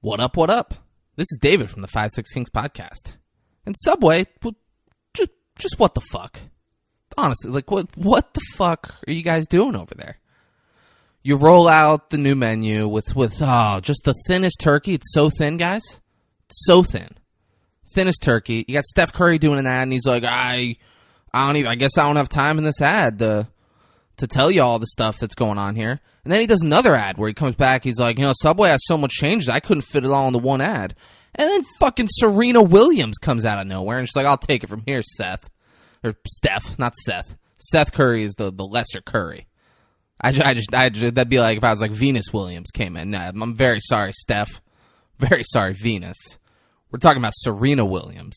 What up, what up? This is David from the 5-6 Kings podcast. And Subway, just what the fuck? Honestly, like, what the fuck are you guys doing over there? You roll out the new menu with just the thinnest turkey. It's so thin, guys. It's so thin. Thinnest turkey. You got Steph Curry doing an ad, and he's like, I guess I don't have time in this ad to tell you all the stuff that's going on here. And then he does another ad where he comes back. He's like, Subway has so much changes, I couldn't fit it all into one ad. And then fucking Serena Williams comes out of nowhere, and she's like, I'll take it from here, Seth. Or Steph, not Seth. Seth Curry is the lesser Curry. That'd be like if I was like Venus Williams came in. Nah, I'm very sorry, Steph. Very sorry, Venus. We're talking about Serena Williams.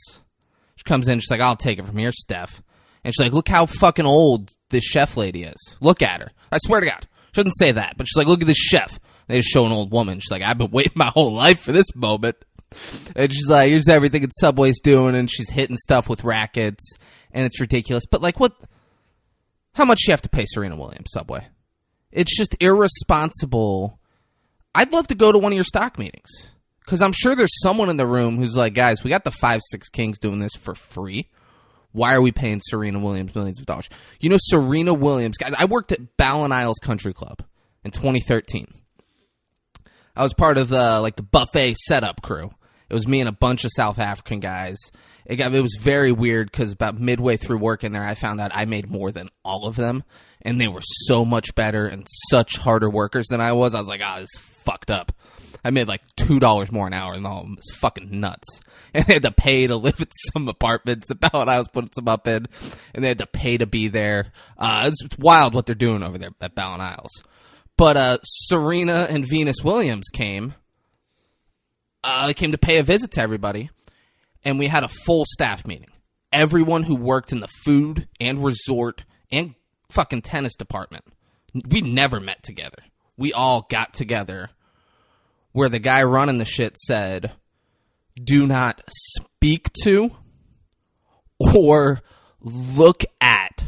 She comes in, she's like, I'll take it from here, Steph. And she's like, look how fucking old this chef lady is. Look at her. I swear to God. She doesn't say that, but she's like, look at this chef. They just show an old woman. She's like, I've been waiting my whole life for this moment. And she's like, here's everything that Subway's doing, and she's hitting stuff with rackets, and it's ridiculous. But like, how much do you have to pay Serena Williams, Subway? It's just irresponsible. I'd love to go to one of your stock meetings, because I'm sure there's someone in the room who's like, guys, we got the 5-6 Kings doing this for free. Why are we paying Serena Williams millions of dollars? Serena Williams, guys, I worked at Ballin Isles Country Club in 2013. I was part of the buffet setup crew. It was me and a bunch of South African guys. It was very weird because about midway through working there, I found out I made more than all of them, and they were so much better and such harder workers than I was. I was like, this is fucked up. I made like $2 more an hour than all of them. It's fucking nuts. And they had to pay to live in some apartments that Ballin Isles put some up in, and they had to pay to be there. It's wild what they're doing over there at Ballin Isles. But Serena and Venus Williams came. They came to pay a visit to everybody, and we had a full staff meeting. Everyone who worked in the food and resort and fucking tennis department. We never met together. We all got together where the guy running the shit said, do not speak to or look at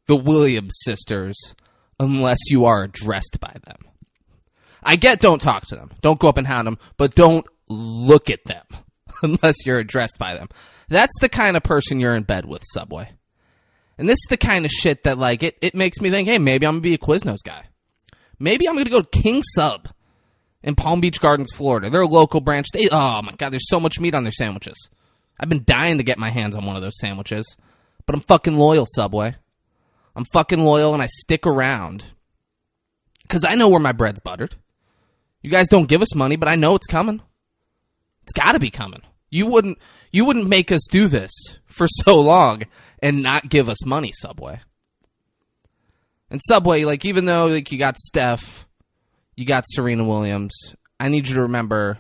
the Williams sisters unless you are addressed by them. I get don't talk to them. Don't go up and hound them, but don't look at them unless you're addressed by them. That's the kind of person you're in bed with, Subway. And this is the kind of shit that, like, it makes me think, hey, maybe I'm going to be a Quiznos guy. Maybe I'm going to go to King Sub in Palm Beach Gardens, Florida. They're a local branch. Oh, my God, there's so much meat on their sandwiches. I've been dying to get my hands on one of those sandwiches. But I'm fucking loyal, Subway. I'm fucking loyal, and I stick around. Because I know where my bread's buttered. You guys don't give us money, but I know it's coming. It's got to be coming. You wouldn't make us do this for so long and not give us money, Subway. And Subway, like, even though like you got Steph, you got Serena Williams, I need you to remember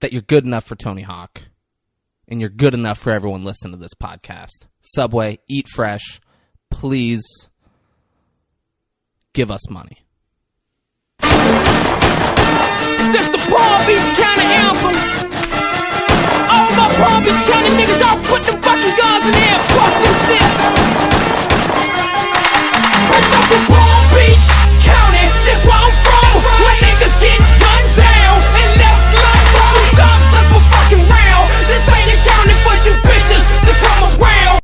that you're good enough for Tony Hawk, and you're good enough for everyone listening to this podcast. Subway, eat fresh. Please give us money. This the Palm Beach County anthem. All my Palm Beach County niggas, y'all put them fucking guns in there and bust them shit. Bitch, I'm from Palm Beach County, this where I'm from. When niggas get gunned down and left sluts on the guns just for fucking round. This ain't a county for you bitches to come around.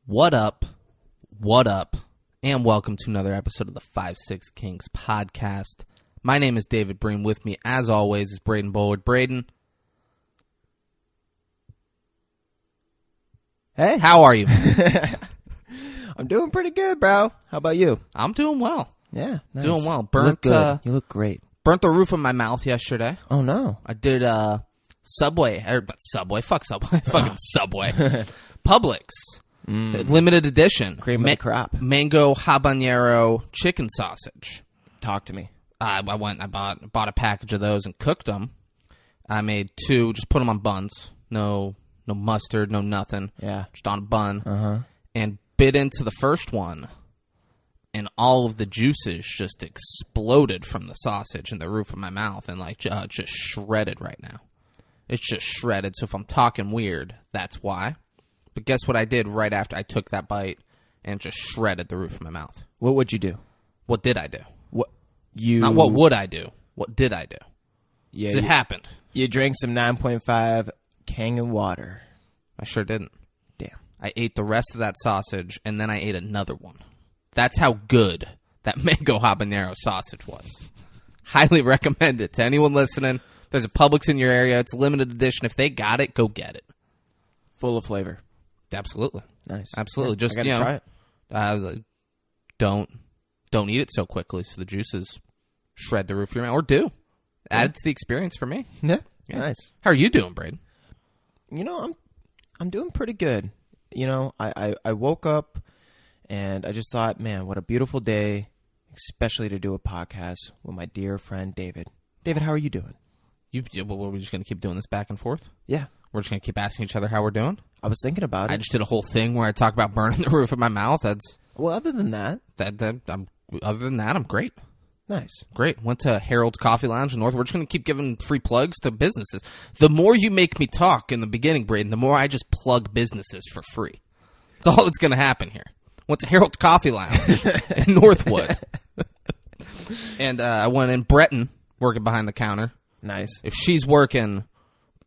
What up, and welcome to another episode of the 5-6 Kings podcast. My name is David Breen. With me, as always, is Braden Bullard. Braden. Hey. How are you? I'm doing pretty good, bro. How about you? I'm doing well. Yeah, nice. Doing well. You look great. Burnt the roof of my mouth yesterday. Oh, no. I did Subway. Fuck Subway. Fucking Subway. Publix. Limited edition. Cream of the crop. Mango habanero chicken sausage. Talk to me. I bought a package of those and cooked them. I made two, just put them on buns. No mustard, no nothing. Yeah. Just on a bun. Uh-huh. And bit into the first one, and all of the juices just exploded from the sausage in the roof of my mouth, and just shredded right now. It's just shredded, so if I'm talking weird, that's why. But guess what I did right after I took that bite and just shredded the roof of my mouth? What would you do? What did I do? What you? Not what would I do. What did I do? Yeah, 'Cause it happened. You drank some 9.5 Kangen water. I sure didn't. Damn. I ate the rest of that sausage, and then I ate another one. That's how good that mango habanero sausage was. Highly recommend it to anyone listening. If there's a Publix in your area, it's a limited edition. If they got it, go get it. Full of flavor. Absolutely. Nice. Absolutely. Yeah, Just, I gotta try it. Don't eat it so quickly so the juices shred the roof of your mouth. Or do. Add it to the experience for me. Yeah. Yeah. Nice. How are you doing, Braden? You know, I'm doing pretty good. You know, I woke up and I just thought, man, what a beautiful day, especially to do a podcast with my dear friend David. David, how are you doing? Well, we're just going to keep doing this back and forth? Yeah. We're just going to keep asking each other how we're doing? I was thinking about it. I just did a whole thing where I talk about burning the roof of my mouth. Well, other than that, Other than that, I'm great. nice. Great. Went to Harold's Coffee Lounge in North. We're just going to keep giving free plugs to businesses. The more you make me talk in the beginning, Braden, the more I just plug businesses for free. That's all that's going to happen here. Went to Harold's Coffee Lounge in Northwood. And I went in Breton, working behind the counter. Nice. If she's working,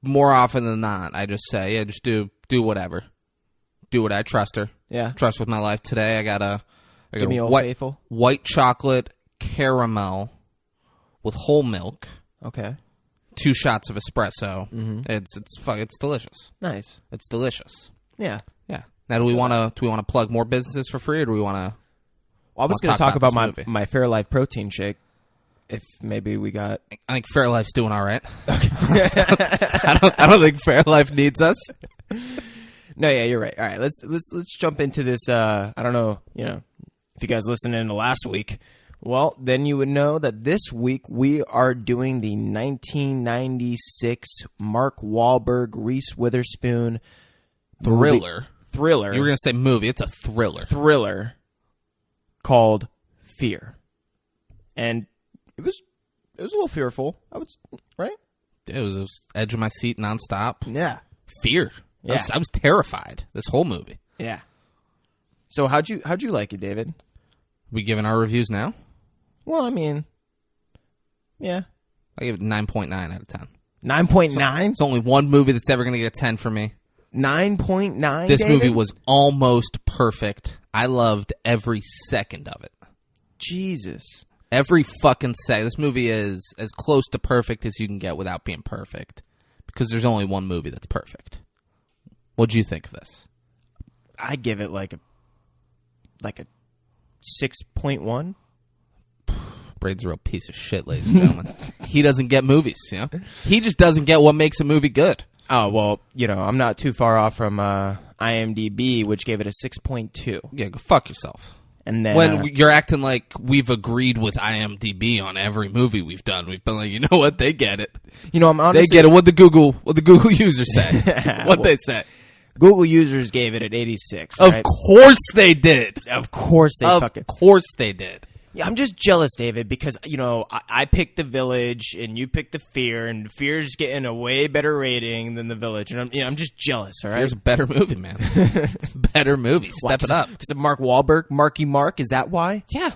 more often than not, I just say, yeah, just do whatever. Do what I trust her. Yeah. Trust with my life today. I got a Give me Old Faithful. white chocolate caramel with whole milk. Okay. 2 shots of espresso. Mm-hmm. It's delicious. Nice. It's delicious. Yeah. Yeah. Now, do we want to plug more businesses for free, or do we want to? Well, I was going to talk about this my Fairlife protein shake. If maybe we got. I think Fairlife's doing all right. I don't think Fairlife needs us. No, yeah, you're right. All right, let's jump into this. I don't know, if you guys listened in to last week, well, then you would know that this week we are doing the 1996 Mark Wahlberg, Reese Witherspoon Thriller. Thriller. You were going to say movie. It's a thriller. Thriller called Fear, and it was a little fearful. Right? It was edge of my seat nonstop. Yeah. Fear. Yeah. I was terrified. This whole movie. Yeah. So how'd you like it, David? We giving our reviews now? Well, I mean, yeah. I give it 9.9 out of 10. 9.9? It's only one movie that's ever going to get a 10 for me. 9.9, This David? movie was almost perfect. I loved every second of it. Jesus. Every fucking second. This movie is as close to perfect as you can get without being perfect. Because there's only one movie that's perfect. What'd you think of this? I give it like a 6.1. Braden's a real piece of shit, ladies and gentlemen. He doesn't get movies, He just doesn't get what makes a movie good. Oh, well, I'm not too far off from IMDb, which gave it a 6.2. Yeah, go fuck yourself. And then When you're acting like we've agreed with IMDb on every movie we've done, we've been like, you know what? They get it. I'm honestly... They get it. What the Google users say. What they say. Google users gave it an 86, Of right? course they did. Of course they Of fucking... course they did. Yeah, I'm just jealous, David, because, I picked The Village, and you picked The Fear, and Fear's getting a way better rating than The Village, and I'm just jealous, all right? Fear's a better movie, man. It's a better movie. Step it up. Because of Mark Wahlberg, Marky Mark, is that why? Yeah.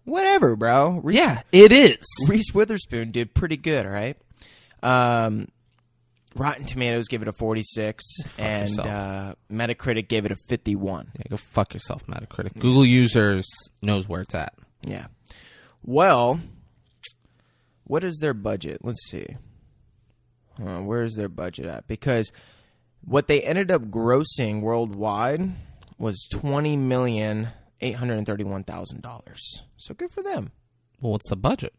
Whatever, bro. Yeah, it is. Reese Witherspoon did pretty good, all right? Rotten Tomatoes gave it a 46, and Metacritic gave it a 51. Yeah, go fuck yourself, Metacritic. Google users knows where it's at. Yeah. Well, what is their budget? Let's see. Where is their budget at? Because what they ended up grossing worldwide was $20,831,000. So good for them. Well, what's the budget?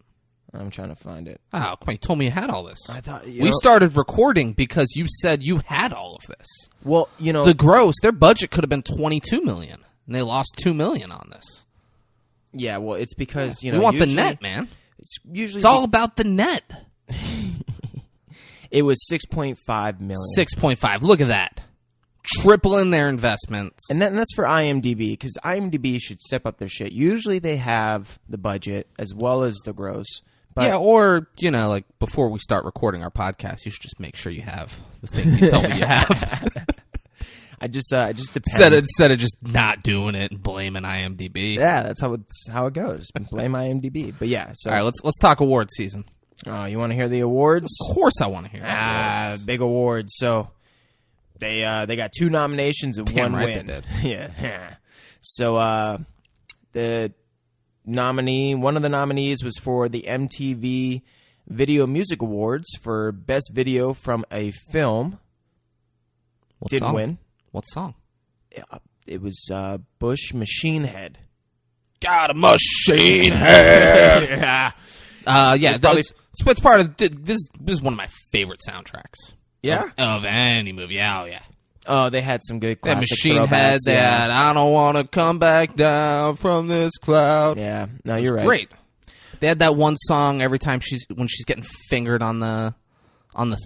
I'm trying to find it. Oh, come on, you told me you had all this. I thought we started recording because you said you had all of this. Well, the gross, their budget could have been $22 million, and they lost $2 million on this. Yeah, well, it's because we want the net, man. It's all about the net. It was $6.5 million. 6.5. Look at that. Tripling their investments. And that's for IMDb, because IMDb should step up their shit. Usually they have the budget as well as the gross. But yeah, or, like before we start recording our podcast, you should just make sure you have the things you tell me you have. I just depend. Instead of just not doing it and blaming IMDb. Yeah, that's how it goes. Blame IMDb. But yeah, so all right, let's talk award season. Oh, you want to hear the awards? Of course I want to hear the awards. Big awards. So they got 2 nominations and Damn 1 right win. they did. Yeah. So one of the nominees was for the MTV Video Music Awards for Best Video from a Film. What Didn't song? win. What song? It was Bush Machine Head. Got a machine head. Yeah. Yeah, it's part of this is one of my favorite soundtracks. Yeah? Of any movie. Yeah, oh yeah. Oh, they had some good That classic machine throwbacks. head that I don't want to come back down from this cloud. Yeah. No, you're right. Great. They had that one song every time when she's getting fingered on the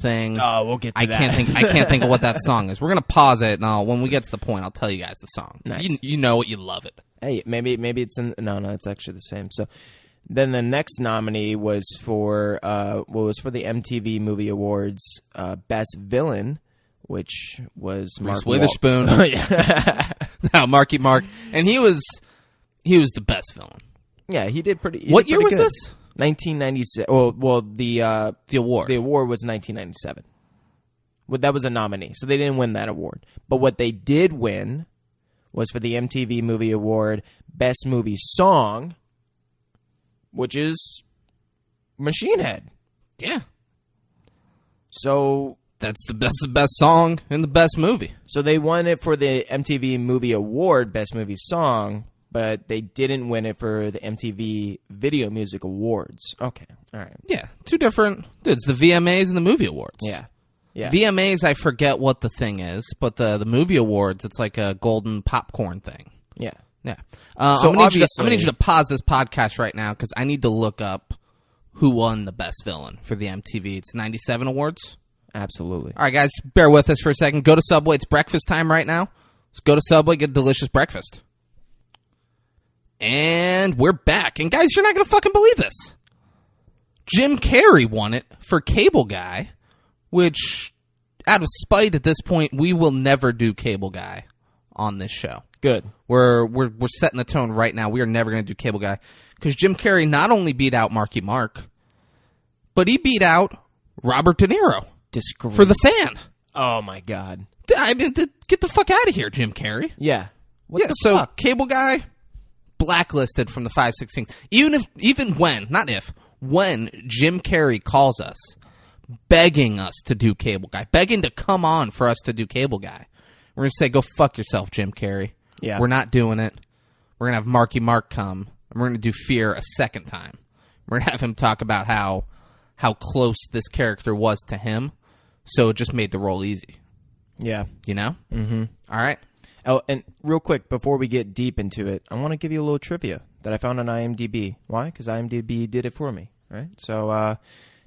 thing. Oh, we'll get to I that. can't think of what that song is. We're gonna pause it, and when we get to the point, I'll tell you guys the song. Nice. You know it, you love it. Hey, maybe it's in. No, it's actually the same. So, then the next nominee was for the MTV Movie Awards Best Villain, which was Reese Mark Witherspoon. Yeah. No, Marky Mark, and he was the best villain. Yeah, he did pretty. What year was this? 1997. Well, the award. The award was 1997. Well, that was a nominee, so they didn't win that award. But what they did win was for the MTV Movie Award Best Movie Song, which is Machine Head. Yeah. So That's the best song in the best movie. So they won it for the MTV Movie Award Best Movie Song, but they didn't win it for the MTV Video Music Awards. Okay, all right. Yeah, 2 different. It's the VMAs and the movie awards. Yeah. VMAs, I forget what the thing is, but the movie awards, it's like a golden popcorn thing. Yeah. Yeah. So I'm gonna obviously- need you to pause this podcast right now because I need to look up who won the best villain for the MTV. It's 97 awards. Absolutely. All right, guys, bear with us for a second. Go to Subway. It's breakfast time right now. Let's go to Subway, get a delicious breakfast. And we're back. And guys, you're not going to fucking believe this. Jim Carrey won it for Cable Guy, which, out of spite at this point, we will never do Cable Guy on this show. Good. We're setting the tone right now. We are never going to do Cable Guy because Jim Carrey not only beat out Marky Mark, but he beat out Robert De Niro Disgrace. for The Fan. Oh, my God. I mean, get the fuck out of here, Jim Carrey. Yeah. What the so fuck? Cable Guy blacklisted from the 5/16. When Jim Carrey calls us, begging us to do Cable Guy, begging to come on for us to do Cable Guy, we're gonna say, go fuck yourself, Jim Carrey. Yeah. We're not doing it. We're gonna have Marky Mark come, and we're gonna do Fear a second time. We're gonna have him talk about how close this character was to him, so it just made the role easy. Yeah. You know? Mm-hmm. All right. Oh, and real quick, before we get deep into it, I want to give you a little trivia that I found on IMDb. Why? Because IMDb did it for me, right? So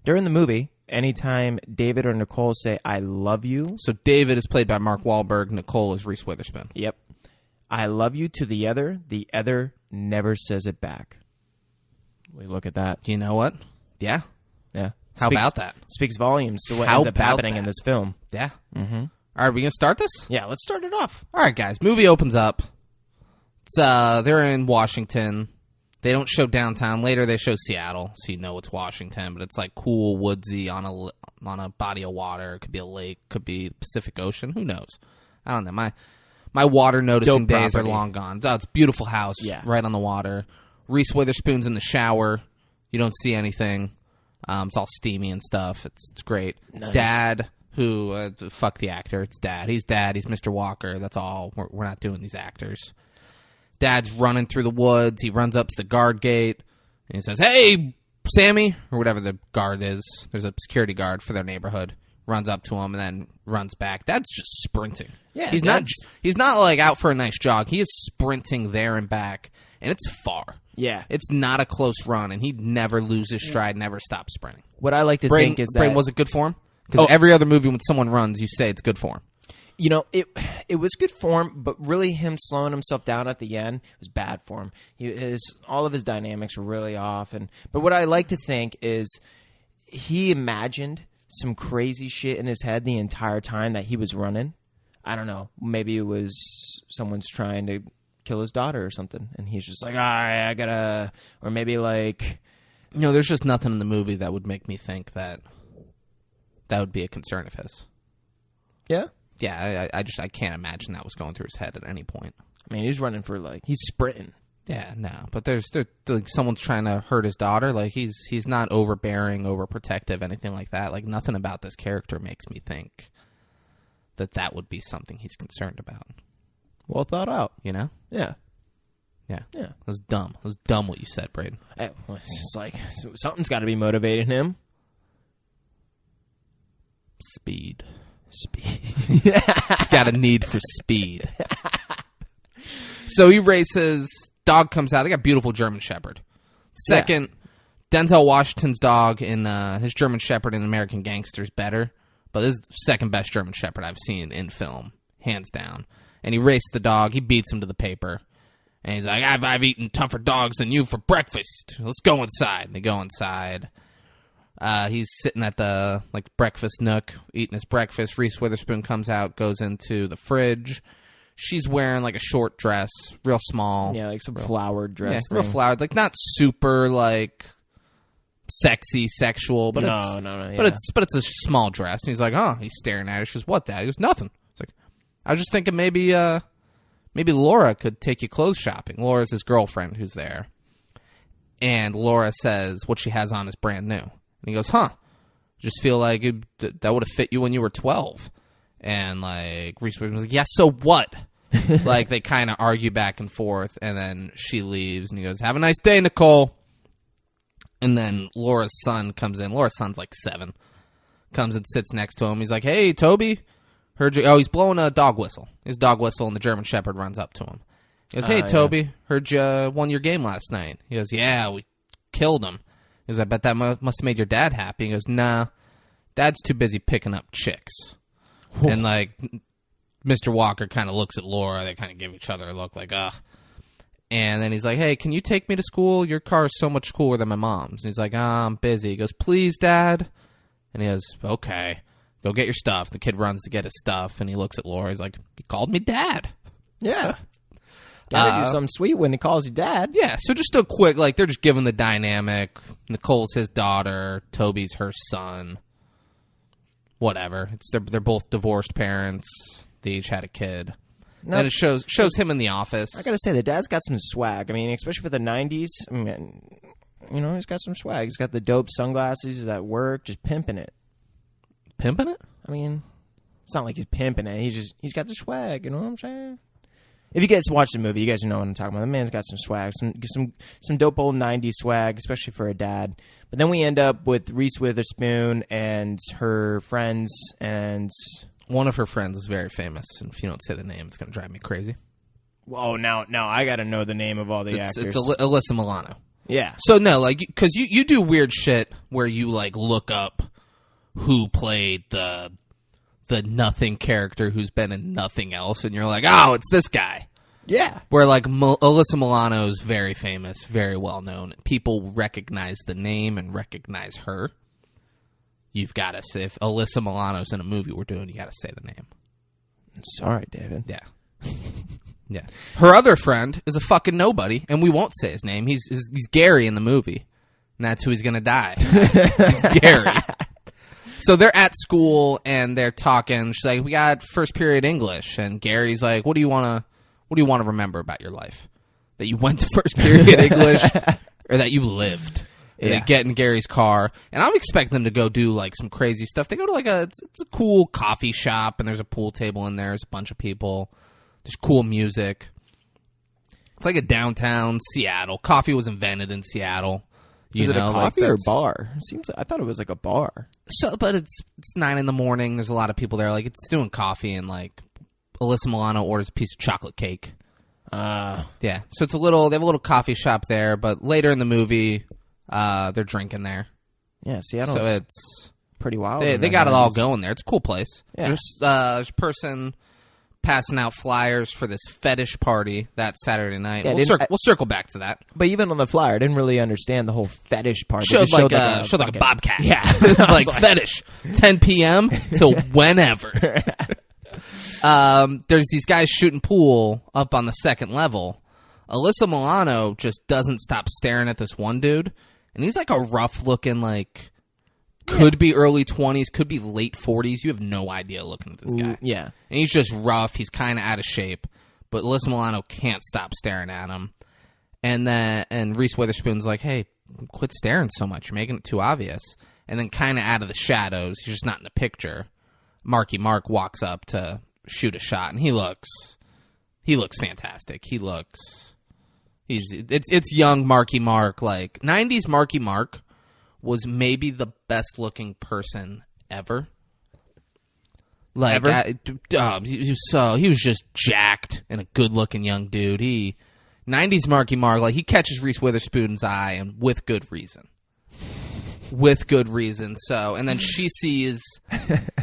during the movie, anytime David or Nicole say, I love you. So David is played by Mark Wahlberg. Nicole is Reese Witherspoon. Yep. I love you to the other never says it back. We look at that. You know what? Yeah. Yeah. How about that? Speaks volumes to what How ends up about happening that? in this film. Yeah. Mm-hmm. All right, we gonna start this? Yeah, let's start it off. All right, guys. Movie opens up. It's they're in Washington. They don't show downtown. Later, they show Seattle, so you know it's Washington. But it's like cool, woodsy on a body of water. It could be a lake. Could be Pacific Ocean. Who knows? I don't know. My water noticing Dope days are property. long gone. Oh, it's a beautiful house, Yeah. right on the water. Reese Witherspoon's in the shower. You don't see anything. It's all steamy and stuff. It's great. Nice. Dad, who fuck the actor. It's Dad. He's Dad. He's Mr. Walker. That's all. We're not doing these actors. Dad's running through the woods. He runs up to the guard gate and he says, "Hey, Sammy," or whatever the guard is. There's a security guard for their neighborhood. Runs up to him and then runs back. Dad's just sprinting. Yeah, he's not like out for a nice jog. He is sprinting there and back, and it's far. Yeah. It's not a close run, and he never loses stride, never stops sprinting. What I like to Brain, think is Brain, that... was it good for him? Because every other movie when someone runs, you say it's good for him. You know, it was good for him, but really him slowing himself down at the end was bad for him. All of his dynamics were really off. But what I like to think is he imagined some crazy shit in his head the entire time that he was running. I don't know. Maybe it was someone's trying to kill his daughter or something, and he's just like, all right, I gotta... Or maybe like... there's just nothing in the movie that would make me think that would be a concern of his. Yeah? Yeah, I can't imagine that was going through his head at any point. I mean, he's running for, like, he's sprinting. Yeah, no, but there's like someone's trying to hurt his daughter. Like he's not overbearing, overprotective, anything like that. Like nothing about this character makes me think that would be something he's concerned about. Well thought out. You know? Yeah. Yeah. Yeah. It was dumb. It was dumb what you said, Braden. It's just like, something's got to be motivating him. Speed. He's got a need for speed. So he races. Dog comes out. They got beautiful German Shepherd. Second, Denzel Washington's dog in his German Shepherd in American Gangster's better, but this is the second best German Shepherd I've seen in film, hands down. And he raced the dog. He beats him to the paper. And he's like, I've eaten tougher dogs than you for breakfast. Let's go inside. And they go inside. He's sitting at the breakfast nook, eating his breakfast. Reese Witherspoon comes out, goes into the fridge. She's wearing like a short dress, real small. Yeah, like some flowered dress. Yeah, real flowered. Like not super like sexy, sexual, but no. Yeah. But it's a small dress. And he's like, oh, he's staring at her. She goes, what, Dad? He goes, nothing. It's like, I was just thinking maybe Laura could take you clothes shopping. Laura's his girlfriend who's there. And Laura says what she has on is brand new. And he goes, huh, just feel like that would have fit you when you were 12. And, like, Reese Witherspoon was like, yeah, so what? Like, they kind of argue back and forth, and then she leaves, and he goes, have a nice day, Nicole. And then Laura's son comes in. Laura's son's, like, 7. Comes and sits next to him. He's like, hey, Toby, heard you. Oh, he's blowing a dog whistle. His dog whistle, and the German Shepherd runs up to him. He goes, hey, Toby, heard you won your game last night. He goes, yeah, we killed him. He goes, I bet that must have made your dad happy. He goes, nah, Dad's too busy picking up chicks. And, like, Mr. Walker kind of looks at Laura. They kind of give each other a look like, ugh. And then he's like, hey, can you take me to school? Your car is so much cooler than my mom's. And he's like, I'm busy. He goes, please, Dad. And he goes, okay, go get your stuff. The kid runs to get his stuff, and he looks at Laura. He's like, you called me Dad. Yeah. Gotta do something sweet when he calls you Dad. Yeah, so just a quick, like, they're just giving the dynamic. Nicole's his daughter. Toby's her son. Whatever. They're both divorced parents. They each had a kid. No, and it shows him in the office. I gotta say, the dad's got some swag. I mean, especially for the 90s. I mean, you know, he's got some swag. He's got the dope sunglasses. He's at work, just pimping it. Pimping it? I mean, it's not like he's pimping it. He's got the swag. You know what I'm saying? If you guys watch the movie, you guys know what I'm talking about. The man's got some swag, some dope old 90s swag, especially for a dad. But then we end up with Reese Witherspoon and her friends, and one of her friends is very famous. And if you don't say the name, it's going to drive me crazy. Whoa, now I got to know the name of all the actors. It's Alyssa Milano. Yeah. So no, like, because you do weird shit where you like look up who played the nothing character who's been in nothing else, and you're like, oh, it's this guy. Yeah. Where, like, Alyssa Milano is very famous, very well known. People recognize the name and recognize her. You've got to say, if Alyssa Milano's in a movie we're doing, you got to say the name. Sorry, David. Yeah. Yeah. Her other friend is a fucking nobody, and we won't say his name. He's Gary in the movie, and that's who he's going to die. He's Gary. So they're at school and they're talking. She's like, "We got first period English," and Gary's like, "What do you want to remember about your life? That you went to first period English, or that you lived?" And they get in Gary's car, and I'm expecting them to go do like some crazy stuff. They go to like it's a cool coffee shop, and there's a pool table in there. There's a bunch of people. There's cool music. It's like a downtown Seattle. Coffee was invented in Seattle. Is it a coffee or a bar? I thought it was like a bar. So, but it's 9 a.m. There's a lot of people there. Like, it's doing coffee, and like Alyssa Milano orders a piece of chocolate cake. Yeah. So they have a little coffee shop there. But later in the movie, they're drinking there. Yeah, Seattle's so it's pretty wild. They got it all going there. It's a cool place. Yeah. There's a person passing out flyers for this fetish party that Saturday night. Yeah, we'll circle back to that. But even on the flyer, I didn't really understand the whole fetish part. Showed like a bobcat. Yeah. It's like fetish. 10 p.m. till whenever. There's these guys shooting pool up on the second level. Alyssa Milano just doesn't stop staring at this one dude. And he's like a rough looking, like, could be early 20s, could be late 40s. You have no idea looking at this guy. Yeah. And he's just rough. He's kind of out of shape. But Alyssa Milano can't stop staring at him. And Reese Witherspoon's like, hey, quit staring so much. You're making it too obvious. And then kind of out of the shadows, he's just not in the picture. Marky Mark walks up to shoot a shot, and he looks fantastic. It's young Marky Mark. Like, 90s Marky Mark was maybe the best looking person ever. Like, he was just jacked and a good looking young dude. 90s Marky Mark, like, he catches Reese Witherspoon's eye, and with good reason. With good reason. So, and then she sees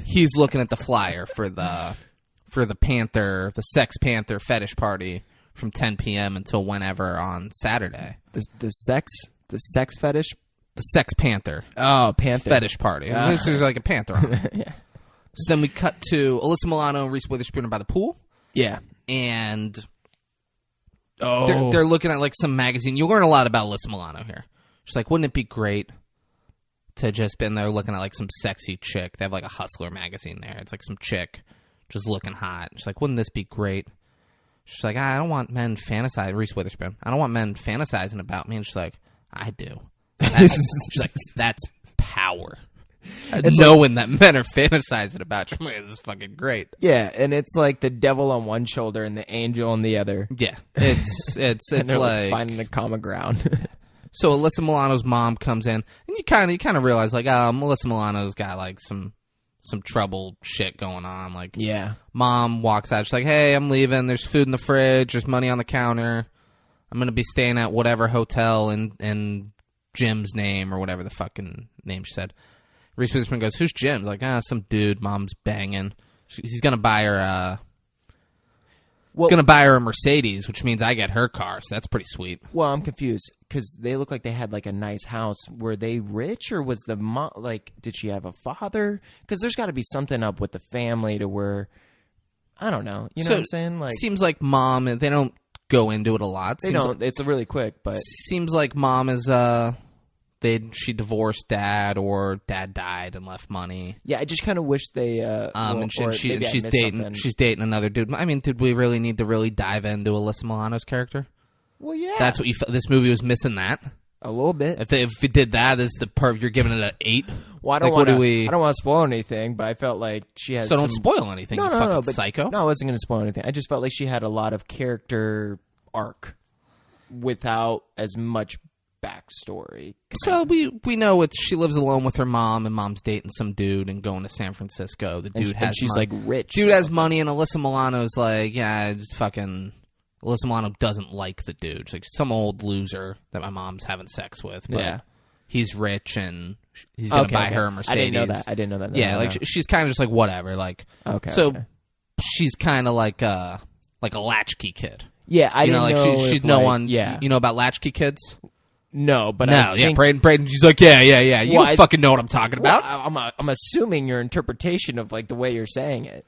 he's looking at the flyer for the Sex Panther fetish party from 10 p.m. until whenever on Saturday. The sex fetish? The Sex Panther. Oh, Panther. Fetish party. There's like a panther on it. Yeah. So then we cut to Alyssa Milano and Reese Witherspoon are by the pool. Yeah. And they're looking at like some magazine. You learn a lot about Alyssa Milano here. She's like, wouldn't it be great to just been there looking at like some sexy chick? They have like a Hustler magazine there. It's like some chick just looking hot. She's like, wouldn't this be great? She's like, I don't want men fantasizing. Reese Witherspoon. I don't want men fantasizing about me. And she's like, I do. She's like, that's power. Knowing that men are fantasizing about you. Man, this is fucking great. Yeah, and it's like the devil on one shoulder and the angel on the other. Yeah, it's like finding a common ground. So Alyssa Milano's mom comes in, and you kind of realize like, oh, Alyssa Milano's got like some trouble shit going on. Like, yeah, mom walks out. She's like, hey, I'm leaving. There's food in the fridge. There's money on the counter. I'm gonna be staying at whatever hotel in Jim's name or whatever the fucking name she said. Reese Witherspoon goes, who's Jim's? Like, some dude mom's banging. He's going to buy her a Mercedes, which means I get her car, so that's pretty sweet. Well, I'm confused because they look like they had like a nice house. Were they rich, or was the mom, like, did she have a father? Because there's got to be something up with the family to where, I don't know. You know what I'm saying? Like, seems like mom, they don't go into it a lot. They don't. It's really quick, but. Seems like mom is, she divorced dad, or dad died and left money. Yeah, I just kind of wish they. And she's dating another dude. I mean, did we really need to really dive into Alyssa Milano's character? Well, yeah. That's what this movie was missing. That a little bit. If it did that, is the perv you're giving it an 8? Well, I don't want to spoil anything, but I felt like she had. So don't spoil anything. No, but psycho. No, I wasn't going to spoil anything. I just felt like she had a lot of character without as much backstory. So we know she lives alone with her mom, and mom's dating some dude and going to San Francisco. The dude and she's money. Like rich. Dude has money, and Alyssa Milano's like, yeah, just fucking. Alyssa Milano doesn't like the dude. She's like some old loser that my mom's having sex with. But yeah, he's rich and he's gonna buy her a Mercedes. I didn't know that. Yeah, she's kind of just like whatever. Like she's kind of like a latchkey kid. Yeah, I didn't know. She's no one. Yeah, you know about latchkey kids. No, but Braden. She's like, yeah. You don't fucking know what I'm talking about. I'm assuming your interpretation of like the way you're saying it.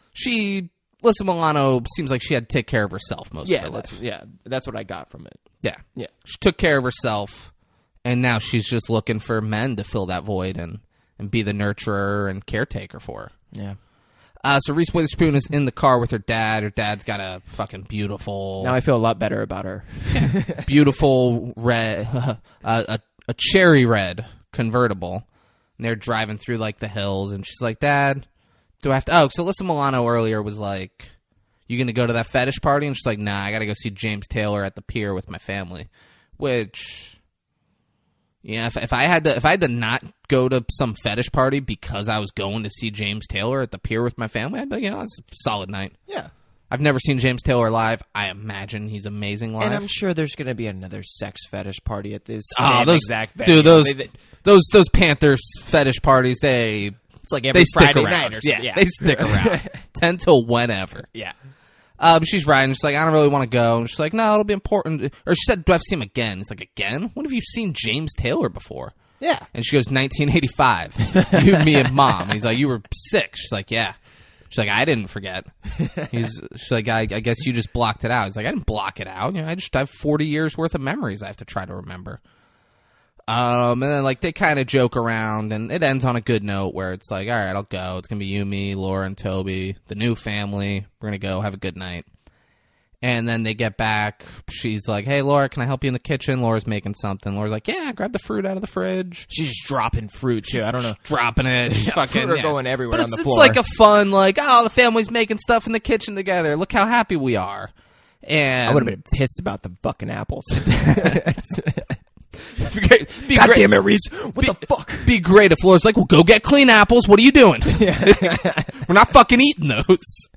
Alyssa Milano seems like she had to take care of herself most of her life. That's what I got from it. Yeah. She took care of herself, and now she's just looking for men to fill that void and be the nurturer and caretaker for her. Yeah. So Reese Witherspoon is in the car with her dad. Her dad's got a fucking beautiful... Now I feel a lot better about her. Beautiful red... a cherry red convertible. And they're driving through like the hills, and she's like, Dad, do I have to... Oh, so Alyssa Milano earlier was like, you going to go to that fetish party? And she's like, nah, I got to go see James Taylor at the pier with my family. Which... Yeah, if I had to not go to some fetish party because I was going to see James Taylor at the pier with my family, I'd be like, it's a solid night. Yeah. I've never seen James Taylor live. I imagine he's amazing live. And I'm sure there's going to be another sex fetish party at this exact venue. Dude, those Panther fetish parties, it's like every Friday night or something. Yeah, they stick around. 10 till whenever. Yeah. She's riding. She's like, I don't really want to go. And she's like, no, it'll be important. Or she said, do I have to see him again? It's like, again? When have you seen James Taylor before? Yeah. And she goes, 1985. You, me, and Mom. And he's like, you were 6. She's like, yeah. She's like, I didn't forget. She's like, I guess you just blocked it out. He's like, I didn't block it out. I have 40 years worth of memories I have to try to remember. And then, like, they kind of joke around, and it ends on a good note where it's like, all right, I'll go. It's going to be you, me, Laura, and Toby, the new family. We're going to go have a good night. And then they get back. She's like, hey, Laura, can I help you in the kitchen? Laura's making something. Laura's like, yeah, grab the fruit out of the fridge. She's just dropping fruit, too. I don't know. Dropping it. Fucking, fruit are going everywhere but on the floor. It's like a fun, like, oh, the family's making stuff in the kitchen together. Look how happy we are. And I would have been pissed about the fucking apples. God damn it, Reese. What the fuck? Be great if Laura's like, well, go get clean apples. What are you doing? We're not fucking eating those.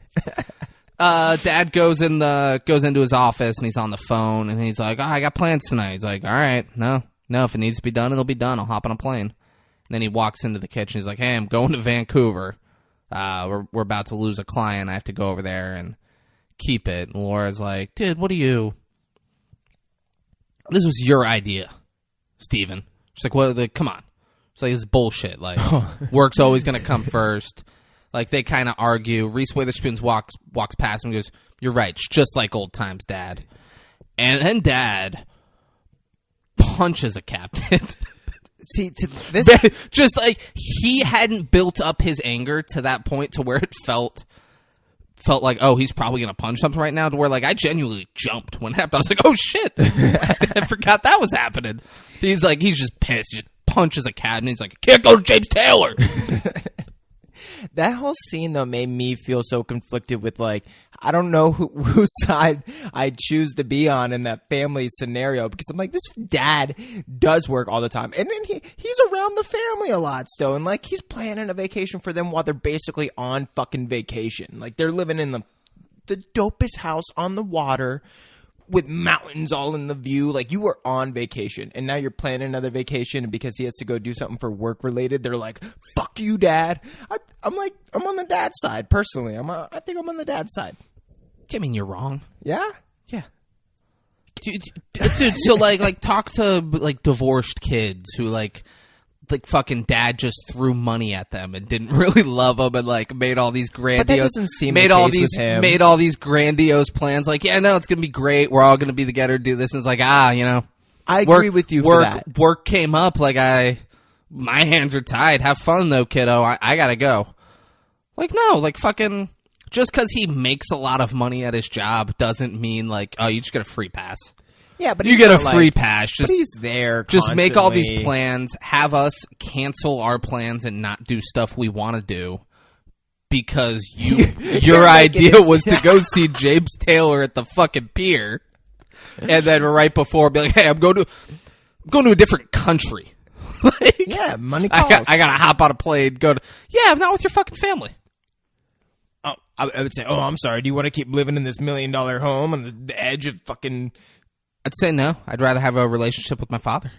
Dad goes into his office and he's on the phone and he's like, oh, I got plans tonight. He's like, all right, no, if it needs to be done, it'll be done. I'll hop on a plane. And then he walks into the kitchen. He's like, hey, I'm going to Vancouver. We're about to lose a client. I have to go over there and keep it. And Laura's like, dude, what are you? This was your idea, Steven. She's like, what? Come on. It's like, this is bullshit. Like, work's always going to come first. Like, they kind of argue. Reese Witherspoon walks past him and goes, you're right. It's just like old times, Dad. And then Dad punches a captain. See, to this... Just like, he hadn't built up his anger to that point to where it felt like, oh, he's probably going to punch something right now, to where, like, I genuinely jumped when it happened. I was like, oh, shit. I forgot that was happening. He's just pissed. He just punches a cat, and he's like, I can't go to James Taylor. That whole scene, though, made me feel so conflicted with, like, I don't know whose side I choose to be on in that family scenario, because I'm like, this dad does work all the time. And then he's around the family a lot still. And, like, he's planning a vacation for them while they're basically on fucking vacation. Like, they're living in the dopest house on the water with mountains all in the view. Like, you were on vacation, and now you're planning another vacation, and because he has to go do something for work related, they're like, fuck you, Dad. I'm like, I'm on the dad's side, personally. I think I'm on the dad's side. I mean, you're wrong. Yeah? Yeah. Dude, so, like, talk to, like, divorced kids who, like fucking dad just threw money at them and didn't really love them and, like, made all these grandiose... But that doesn't seem the case with him. Made all these grandiose plans. Like, yeah, no, it's going to be great. We're all going to be together to do this. And it's like, you know... I agree with you for that. Work came up. Like, my hands are tied. Have fun, though, kiddo. I got to go. Like, no, like, fucking... Just because he makes a lot of money at his job doesn't mean, like, oh, you just get a free pass. Yeah, but you get a free pass. But he's there Just constantly. make all these plans, have us cancel our plans and not do stuff we want to do because your idea was to go see James Taylor at the fucking pier, and then right before be like, hey, I'm going to a different country. Like, yeah, money calls. I gotta hop on a plane, I'm not with your fucking family. Oh, I would say, I'm sorry, do you want to keep living in this $1 million home on the edge of fucking... I'd say no. I'd rather have a relationship with my father.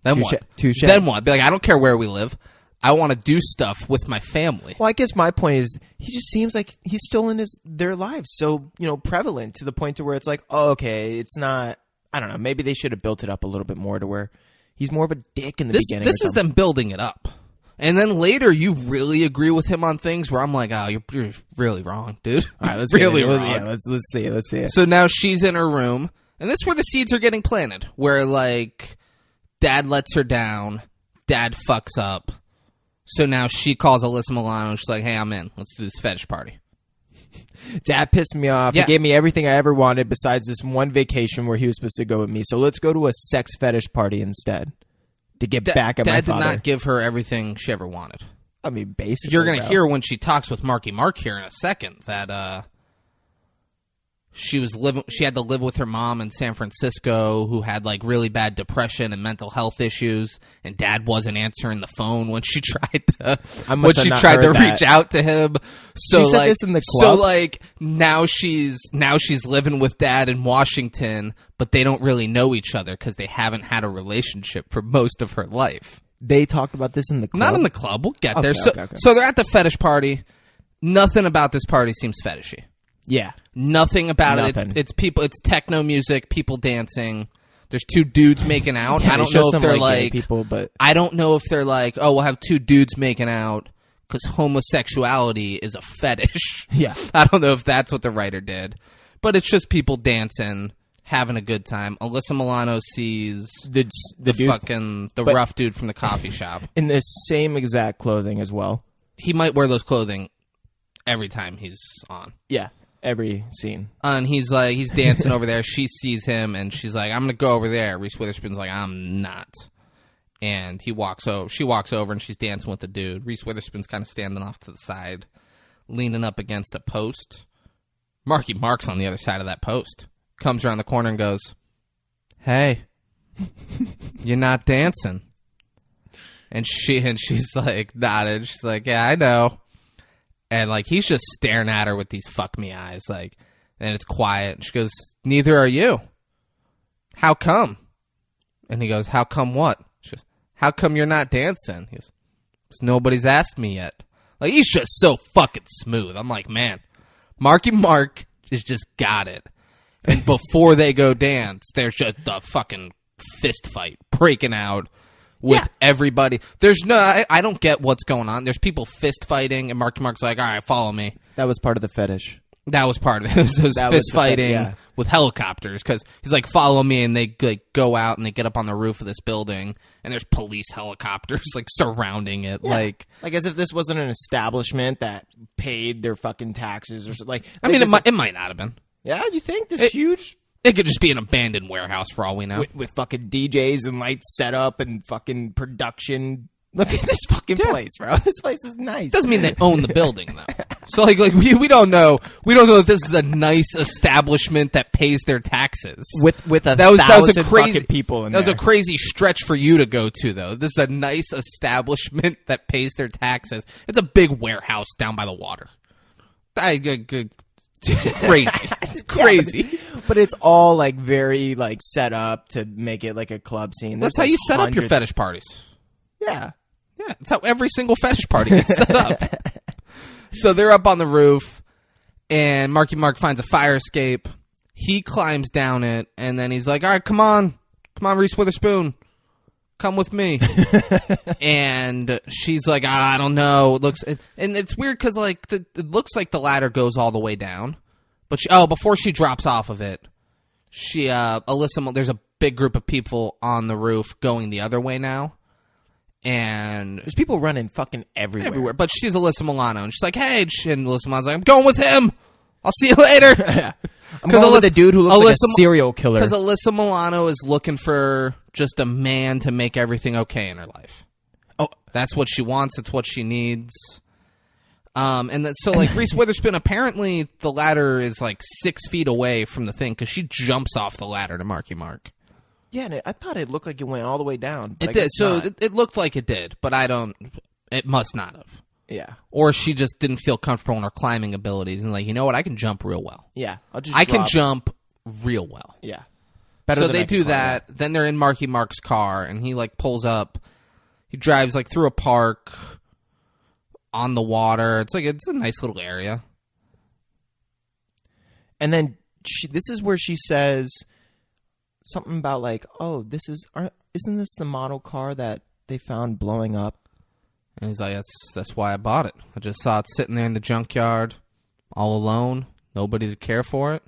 Then what? Touche. Then what? Be like, I don't care where we live. I want to do stuff with my family. Well, I guess my point is, he just seems like he's still in their lives so, prevalent to the point to where it's like, oh, okay, it's not, I don't know, maybe they should have built it up a little bit more to where he's more of a dick in the beginning. This is them building it up. And then later, you really agree with him on things where I'm like, oh, you're really wrong, dude. All right, let's really wrong. Yeah, let's see it. So now she's in her room. And this is where the seeds are getting planted, where, like, Dad lets her down, Dad fucks up. So now she calls Alyssa Milano, and she's like, hey, I'm in. Let's do this fetish party. Dad pissed me off. Yeah. He gave me everything I ever wanted besides this one vacation where he was supposed to go with me. So let's go to a sex fetish party instead to get back at my father. Dad did not give her everything she ever wanted. I mean, basically. You're going to hear when she talks with Marky Mark here in a second that... She had to live with her mom in San Francisco who had like really bad depression and mental health issues, and Dad wasn't answering the phone when she tried to reach out to him. So she said like this in the club? So like now she's living with Dad in Washington, but they don't really know each other because they haven't had a relationship for most of her life. They talked about this in the club? Not in the club. We'll get there. Okay. So they're at the fetish party. Nothing about this party seems fetishy. Yeah. Nothing about it. It's people. It's techno music. People dancing. There's two dudes making out. Yeah, I don't know if they're like people, but I don't know if they're like, oh, we'll have two dudes making out because homosexuality is a fetish. Yeah. I don't know if that's what the writer did, but it's just people dancing, having a good time. Alyssa Milano sees The dude but- rough dude from the coffee shop. in the same exact clothing as well. He might wear those clothing every time he's on. Yeah, every scene. And he's dancing over there. She sees him, and she's like, I'm going to go over there. Reese Witherspoon's like, I'm not. And she walks over, and she's dancing with the dude. Reese Witherspoon's kind of standing off to the side, leaning up against a post. Marky Mark's on the other side of that post. Comes around the corner and goes, hey, you're not dancing. And she's like nodded. She's like, yeah, I know. And like he's just staring at her with these fuck me eyes, like, and it's quiet. And she goes, neither are you. How come? And he goes, how come what? She goes, how come you're not dancing? He goes, 'cause nobody's asked me yet. Like, he's just so fucking smooth. I'm like, man, Marky Mark has just got it. And before they go dance, there's just a fucking fist fight breaking out with everybody. There's no, I don't get what's going on. There's people fist fighting, and Marky Mark's like, all right, follow me. That was part of the fetish. That was part of it. It was fist fighting with helicopters, because he's like, follow me, and they like go out and they get up on the roof of this building, and there's police helicopters like surrounding it. Like as if this wasn't an establishment that paid their fucking taxes or something. Like, I mean, it might not have been. Yeah, you think this huge? It could just be an abandoned warehouse for all we know. With fucking DJs and lights set up and fucking production. Look at this fucking place, bro. This place is nice. Doesn't mean they own the building though. So like we don't know. We don't know if this is a nice establishment that pays their taxes. With that was a crazy fucking people in that there. was a crazy stretch for you to go to though. This is a nice establishment that pays their taxes. It's a big warehouse down by the water. It's crazy. It's crazy. But it's all like very like set up to make it like a club scene. That's how you set up your fetish parties. Yeah. Yeah, that's how every single fetish party gets set up. So they're up on the roof, and Marky Mark finds a fire escape. He climbs down it, and then he's like, all right, come on, Reese Witherspoon. Come with me. And she's like, I don't know. It looks, and it's weird because like it looks like the ladder goes all the way down, but before she drops off of it, there's a big group of people on the roof going the other way now. And there's people running fucking everywhere. But she's Alyssa Milano, and she's like, "Hey," and Alyssa Milano's like, "I'm going with him. I'll see you later." I'm going with the dude who looks like a serial killer. Because Alyssa Milano is looking for just a man to make everything okay in her life. Oh, that's what she wants. It's what she needs. So like Reese Witherspoon, apparently the ladder is like 6 feet away from the thing because she jumps off the ladder to Marky Mark. Yeah, and I thought it looked like it went all the way down. It did. So it looked like it did, but it must not have. Yeah. Or she just didn't feel comfortable in her climbing abilities and like, you know what, I can jump real well. Yeah. I can jump real well. Yeah. So they do that. Then they're in Marky Mark's car, and he like pulls up. He drives like through a park on the water. It's a nice little area. And then this is where she says something about like, oh, isn't this the model car that they found blowing up? And he's like, that's why I bought it. I just saw it sitting there in the junkyard, all alone, nobody to care for it.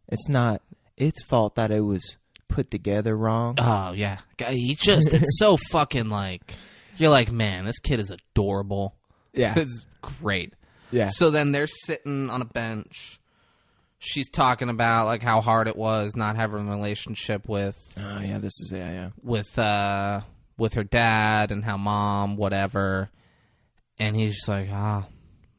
It's not its fault that it was put together wrong. Oh yeah, it's so fucking like, you're like, man, this kid is adorable. Yeah, it's great. Yeah. So then they're sitting on a bench. She's talking about like how hard it was not having a relationship with. Oh yeah, this is with her dad and how mom whatever, and he's just like,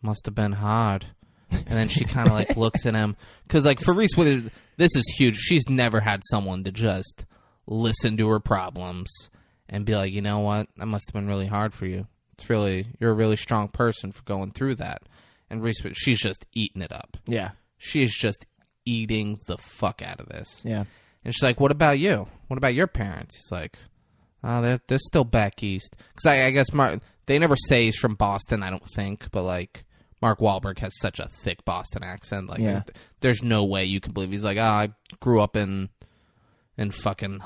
must have been hard. And then she kind of like looks at him because like for Reese Witherspoon, this is huge. She's never had someone to just listen to her problems and be like, you know what, that must have been really hard for you. You're a really strong person for going through that. And Reese, she's just eating it up. Yeah. She is just eating the fuck out of this. Yeah. And she's like, what about you? What about your parents? He's like, they're still back east. Because I guess they never say he's from Boston, I don't think. But, like, Mark Wahlberg has such a thick Boston accent. Like, there's no way you can believe. He's like, I grew up in fucking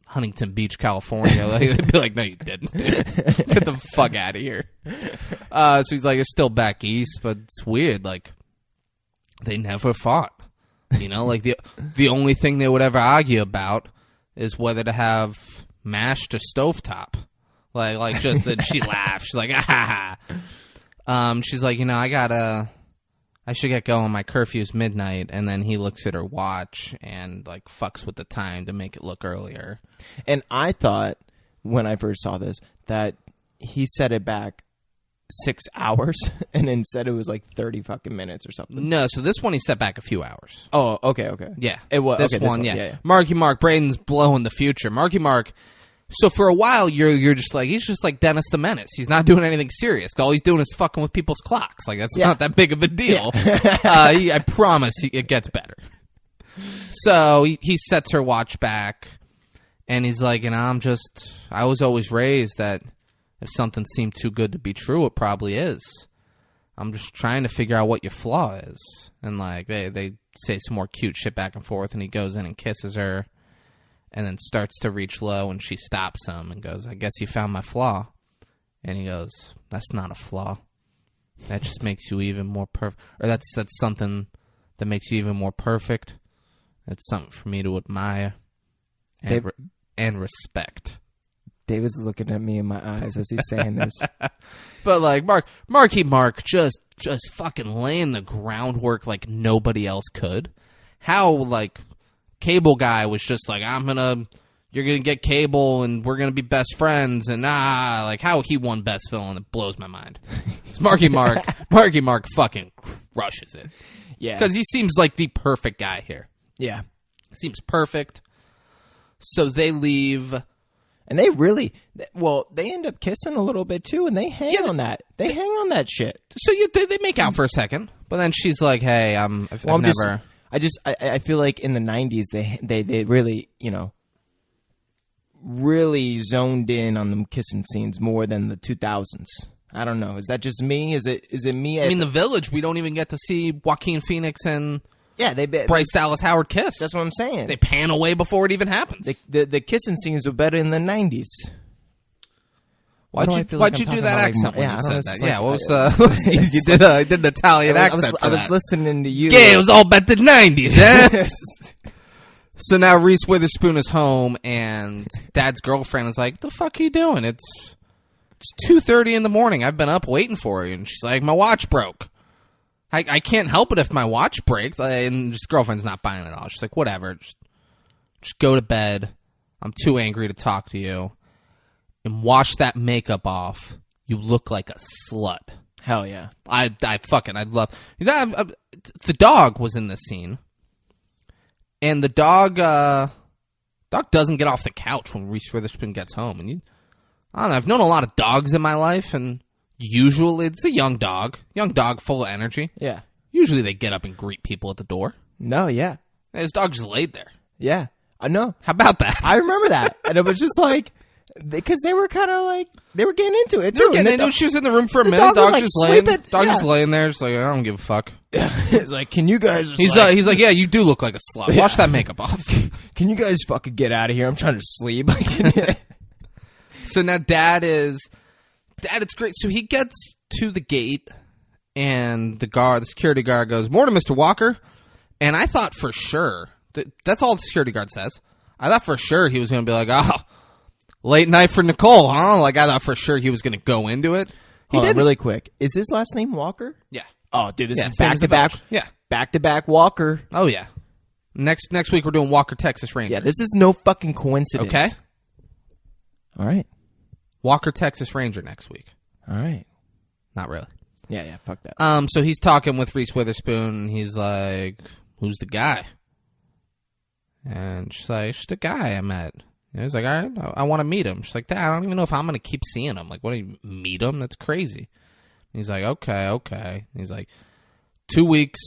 Huntington Beach, California. Like, they'd be like, no, you didn't. Dude. Get the fuck out of here. So he's like, it's still back east, but it's weird. Like, they never fought. You know, like the only thing they would ever argue about is whether to have mashed or stovetop. Like just that she laughs. She's like, ah. She's like, I should get going. My curfew's midnight. And then he looks at her watch and like fucks with the time to make it look earlier. And I thought when I first saw this that he set it back 6 hours, and instead it was like 30 fucking minutes or something. No, so this one he set back a few hours. Oh, okay. Yeah. It was this okay, one, yeah. Marky Mark, Braden's blowing the future. Marky Mark. So for a while, you're just like, he's just like Dennis the Menace. He's not doing anything serious. All he's doing is fucking with people's clocks. Like, that's not that big of a deal. I promise it gets better. So he sets her watch back, and he's like, I was always raised that if something seemed too good to be true, it probably is. I'm just trying to figure out what your flaw is. And like they say some more cute shit back and forth, and he goes in and kisses her. And then starts to reach low, and she stops him and goes, I guess you found my flaw. And he goes, that's not a flaw. That just makes you even more perfect. Or that's something that makes you even more perfect. It's something for me to admire and respect. David's looking at me in my eyes as he's saying this. But like Marky Mark just fucking laying the groundwork like nobody else could. How like... Cable guy was just like, you're gonna get Cable and we're gonna be best friends, and like how he won best villain, it blows my mind. It's Marky Mark fucking crushes it. Yeah. Because he seems like the perfect guy here. Yeah. Seems perfect. So they leave. And they really, they end up kissing a little bit too, and they hang on that. They hang on that shit. So they make out for a second, but then she's like, hey, I've never... I feel like in the 90s they really, really zoned in on them kissing scenes more than the 2000s. I don't know. Is that just me? Is it me? I mean, The Village, we don't even get to see Joaquin Phoenix and Bryce Dallas Howard kiss. That's what I'm saying. They pan away before it even happens. The kissing scenes were better in the 90s. Why'd you do that accent when you said that? Yeah, what was you did an Italian accent. I was listening to you. Yeah, it was all about the 90s, eh? So now Reese Witherspoon is home, and Dad's girlfriend is like, "The fuck are you doing? It's 2:30 in the morning. I've been up waiting for you." And she's like, "My watch broke. I can't help it if my watch breaks." And his girlfriend's not buying it all. She's like, "Whatever. Just go to bed. I'm too angry to talk to you. And wash that makeup off. You look like a slut." Hell yeah. I'd love... the dog was in this scene. And the dog doesn't get off the couch when Reese Witherspoon gets home. And I don't know, I've known a lot of dogs in my life, and usually it's a young dog full of energy. Yeah. Usually they get up and greet people at the door. No, yeah. And his dog just laid there. Yeah. I know. How about that? I remember that. And it was just like... Because they were kind of like, they were getting into it, too. They knew she was in the room for a minute. Dog just laying there. Just like, I don't give a fuck. It's like, can you guys... He's like, yeah, you do look like a slut. Wash that makeup off. Can you guys fucking get out of here? I'm trying to sleep. So now Dad, it's great. So he gets to the gate, and the security guard goes, "Morning, Mr. Walker." And I thought for sure, that's all the security guard says. I thought for sure he was going to be like, "Oh, late night for Nicole, huh?" Like, I thought for sure he was going to go into it. He did really quick. Is his last name Walker? Yeah. Oh, dude, this is back to back. Yeah. Back to back Walker. Oh, yeah. Next week we're doing Walker, Texas Ranger. Yeah, this is no fucking coincidence. Okay. All right. Walker, Texas Ranger next week. All right. Not really. Yeah, fuck that. So he's talking with Reese Witherspoon, and he's like, "Who's the guy?" And she's like, "It's the guy I met." And he's like, "All right, I want to meet him." She's like, "Dad, I don't even know if I'm going to keep seeing him. Like, what do you meet him? That's crazy." And he's like, okay. And he's like, 2 weeks,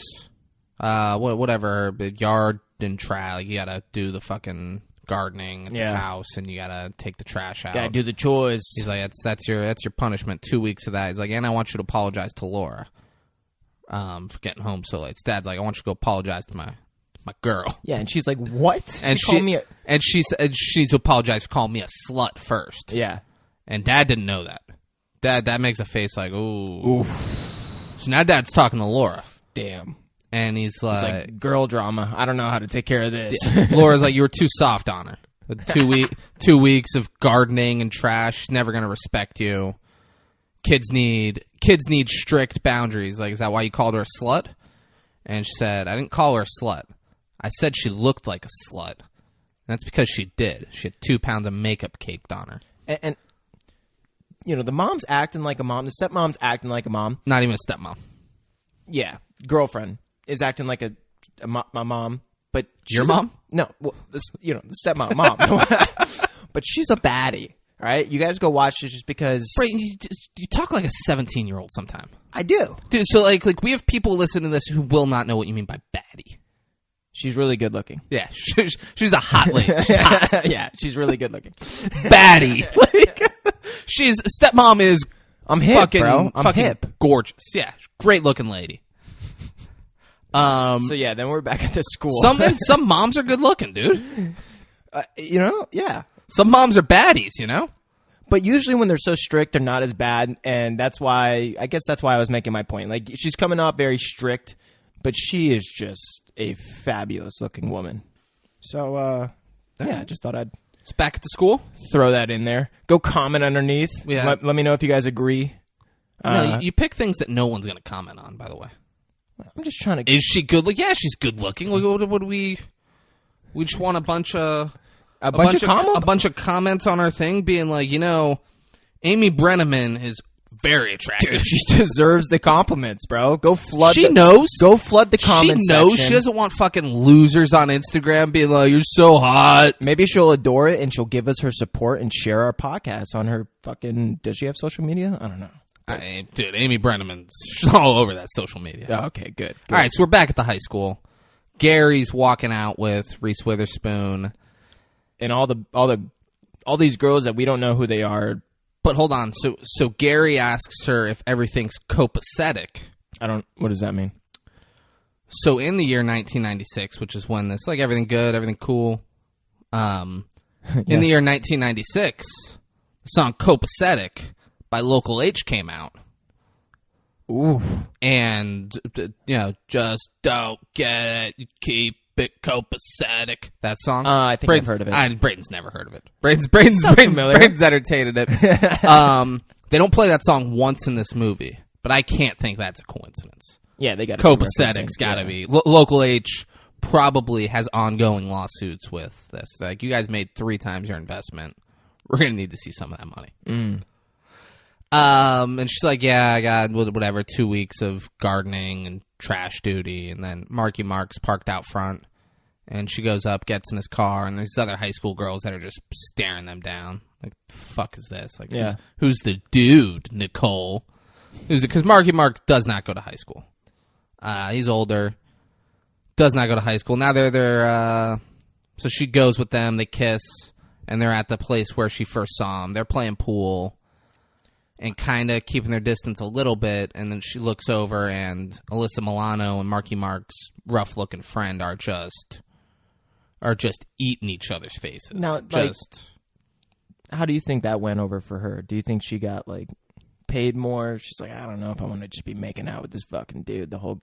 whatever, yard and trash. Like, you got to do the fucking gardening at the house, and you got to take the trash out. Got to do the chores. He's like, that's your punishment, 2 weeks of that. He's like, and I want you to apologize to Laura for getting home so late. Dad's like, I want you to go apologize to my girl. Yeah, and she's like, what? And she's apologized for calling me a slut first. Yeah. And Dad didn't know that. Dad makes a face like, ooh. So now Dad's talking to Laura. Damn. And he's It's like girl drama. I don't know how to take care of this. Laura's like, you were too soft on her. 2 weeks of gardening and trash. She's never gonna respect you. Kids need strict boundaries. Like, is that why you called her a slut? And she said, I didn't call her a slut. I said she looked like a slut. That's because she did. She had 2 pounds of makeup caked on her. And you know, the mom's acting like a mom. The stepmom's acting like a mom. Not even a stepmom. Yeah, girlfriend is acting like my mom. But Your mom? No, well, the stepmom, mom. But she's a baddie. All right, you guys go watch this just because. Brayden, you talk like a 17-year-old sometime. I do, Dude, so like we have people listening to this who will not know what you mean by baddie. She's really good looking. Yeah, she's a hot lady. She's hot. Yeah, she's really good looking. Baddie. She's stepmom is. I'm hip, fucking, bro. I'm fucking hip. gorgeous. Yeah, great looking lady. So yeah, then we're back at the school. Some moms are good looking, dude. Yeah. Some moms are baddies, you know. But usually when they're so strict, they're not as bad, and that's why I was making my point. Like, she's coming off very strict, but she is just a fabulous looking woman. So yeah, I just thought I'd It's back at the school. throw that in there. Go comment underneath. Yeah. Let me know if you guys agree. No, you pick things that no one's going to comment on. By the way, I'm just trying to. is she good? Yeah, she's good looking. What do we? We just want a bunch of comments on our thing, being like, Amy Brenneman is very attractive. Dude, she deserves the compliments, bro. Go flood. She knows. Go flood the comments. She knows. section. She doesn't want fucking losers on Instagram being like, "You're so hot." Maybe she'll adore it and she'll give us her support and share our podcast on her fucking. Does she have social media? I don't know. Dude, Amy Brenneman's all over that social media. Oh, okay, good. All right, so we're back at the high school. Gary's walking out with Reese Witherspoon, and all these girls that we don't know who they are. But hold on, so Gary asks her if everything's copacetic. What does that mean? So in the year 1996, which is when this, like, everything good, everything cool. In the year 1996, the song "Copacetic" by Local H came out. Ooh. And, just don't get it, you keep it copacetic. That song? I think I've heard of it. Braden's never heard of it. Braden's entertained it. They don't play that song once in this movie, but I can't think that's a coincidence. Yeah, they got Copacetic's got to be. Local H probably has ongoing lawsuits with this. Like, you guys made 3 times your investment. We're going to need to see some of that money. And she's like, yeah, I got whatever, 2 weeks of gardening and trash duty. And then Marky Mark's parked out front. And she goes up, gets in his car, and there's other high school girls that are just staring them down. Like, the fuck is this? Like, who's the dude, Nicole? Because Marky Mark does not go to high school. He's older. Does not go to high school. Now they're so she goes with them, they kiss, and they're at the place where she first saw him. They're playing pool and kind of keeping their distance a little bit, and then she looks over, and Alyssa Milano and Marky Mark's rough-looking friend are just eating each other's faces. Now, how do you think that went over for her? Do you think she got, like, paid more? She's like, I don't know if I want to just be making out with this fucking dude the whole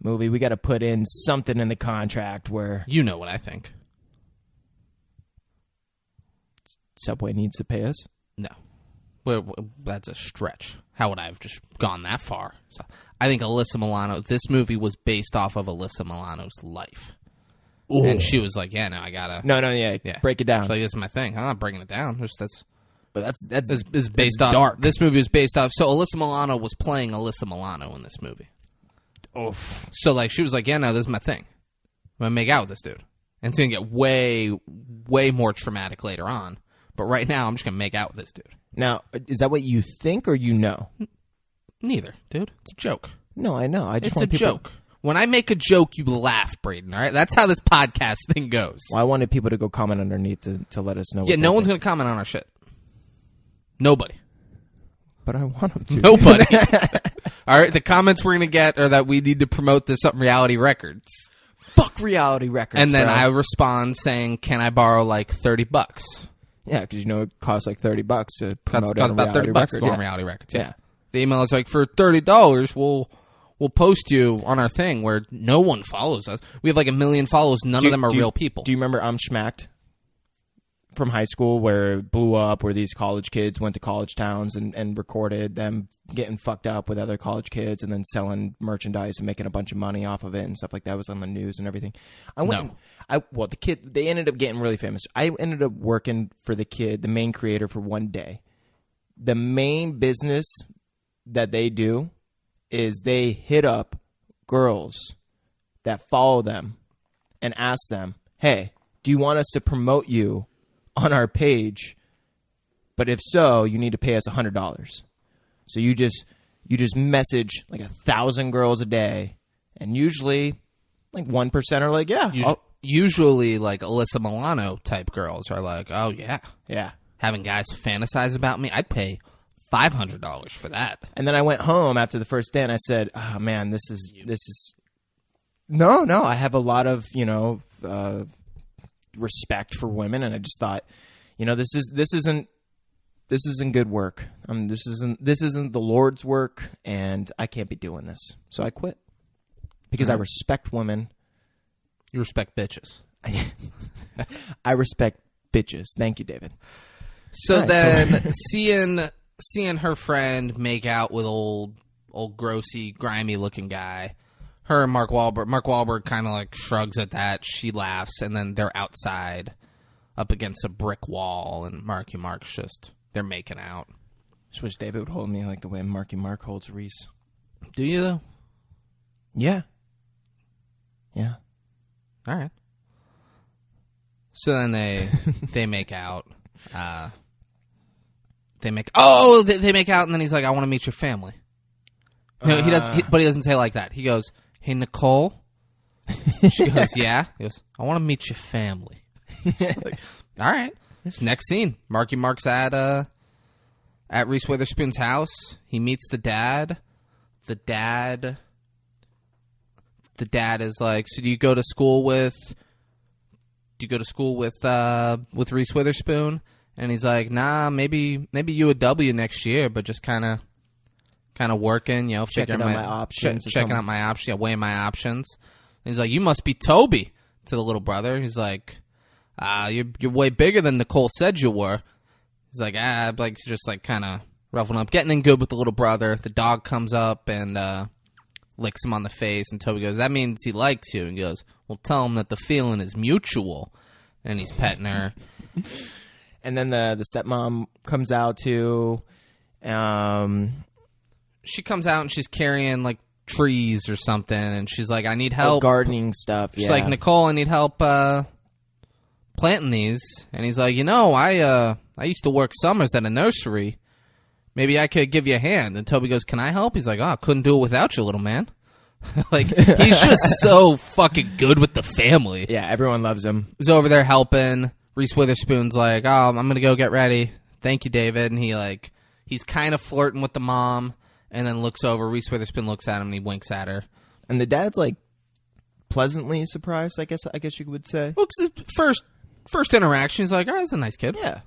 movie. We got to put in something in the contract where... You know what I think. Subway needs to pay us? No. Well, that's a stretch. How would I have just gone that far? So, I think Alyssa Milano, this movie was based off of Alyssa Milano's life. Ooh. And she was like, yeah, no, I gotta... No, break it down. She's like, this is my thing. I'm not breaking it down. That's based off... dark. This movie was based off... So Alyssa Milano was playing Alyssa Milano in this movie. Oof. So, like, she was like, yeah, no, this is my thing. I'm gonna make out with this dude. And it's gonna get way, way more traumatic later on. But right now, I'm just gonna make out with this dude. Now, is that what you think or you know? Neither, dude. It's a joke. No, I know. It's a joke. When I make a joke, you laugh, Braden, all right? That's how this podcast thing goes. Well, I wanted people to go comment underneath to let us know. Yeah, no one's going to comment on our shit. Nobody. But I want them to. Nobody. All right, the comments we're going to get are that we need to promote this on Reality Records. Fuck Reality Records, And then bro. I respond saying, can I borrow like $30? Yeah, because it costs like $30 to promote Costs about $30 Records. to go on Reality Records. Yeah. The email is like, for $30, we'll post you on our thing where no one follows us. We have like 1 million followers. None of them are real people. Do you remember I'm Schmacked from high school, where it blew up, where these college kids went to college towns and recorded them getting fucked up with other college kids and then selling merchandise and making a bunch of money off of it and stuff like that? It was on the news and everything. The kid, they ended up getting really famous. I ended up working for the main creator, for one day. The main business that they do is they hit up girls that follow them and ask them, hey, do you want us to promote you on our page? But if so, you need to pay us $100. So you just message like 1,000 girls a day, and usually like 1% are like, yeah. Usually like Alyssa Milano type girls are like, oh yeah. Yeah. Having guys fantasize about me, I'd pay $500 for that. And then I went home after the first day and I said, oh man, this is no, I have a lot of, respect for women, and I just thought, this isn't good work. This isn't the Lord's work, and I can't be doing this. So I quit because I respect women. You respect bitches. I respect bitches. Thank you, David. So seeing her friend make out with old grossy, grimy looking guy. Her and Mark Wahlberg kind of like shrugs at that. She laughs, and then they're outside up against a brick wall, and Marky Mark's they're making out. Just wish David would hold me like the way Marky Mark holds Reese. Do you, though? Yeah. Yeah. All right. So then they make out. They make out, and then he's like, I want to meet your family. No, but he doesn't say it like that. He goes, hey, Nicole. She goes, yeah. He goes, I want to meet your family. Like, all right. Next scene. Marky Mark's at Reese Witherspoon's house. He meets the dad. The dad is like, so do you go to school with Reese Witherspoon? And he's like, nah, maybe UW next year, but just kind of working, checking out my options. Checking out my options, weighing my options. And he's like, you must be Toby, to the little brother. He's like, you're way bigger than Nicole said you were. He's like, just like kind of ruffling up, getting in good with the little brother. The dog comes up and licks him on the face, and Toby goes, that means he likes you. And he goes, well, tell him that the feeling is mutual. And he's petting her. And then the stepmom comes out too. She comes out and she's carrying like trees or something, and she's like, I need help. Gardening stuff. She's like, Nicole, I need help planting these. And he's like, I used to work summers at a nursery. Maybe I could give you a hand. And Toby goes, can I help? He's like, I couldn't do it without you, little man. Like, he's just so fucking good with the family. Yeah, everyone loves him. He's over there helping. Reese Witherspoon's like, oh, I'm going to go get ready. Thank you, David. And he's kind of flirting with the mom, and then looks over. Reese Witherspoon looks at him, and he winks at her. And the dad's like pleasantly surprised, I guess you would say. Well, first interaction, he's like, oh, he's a nice kid. Yeah.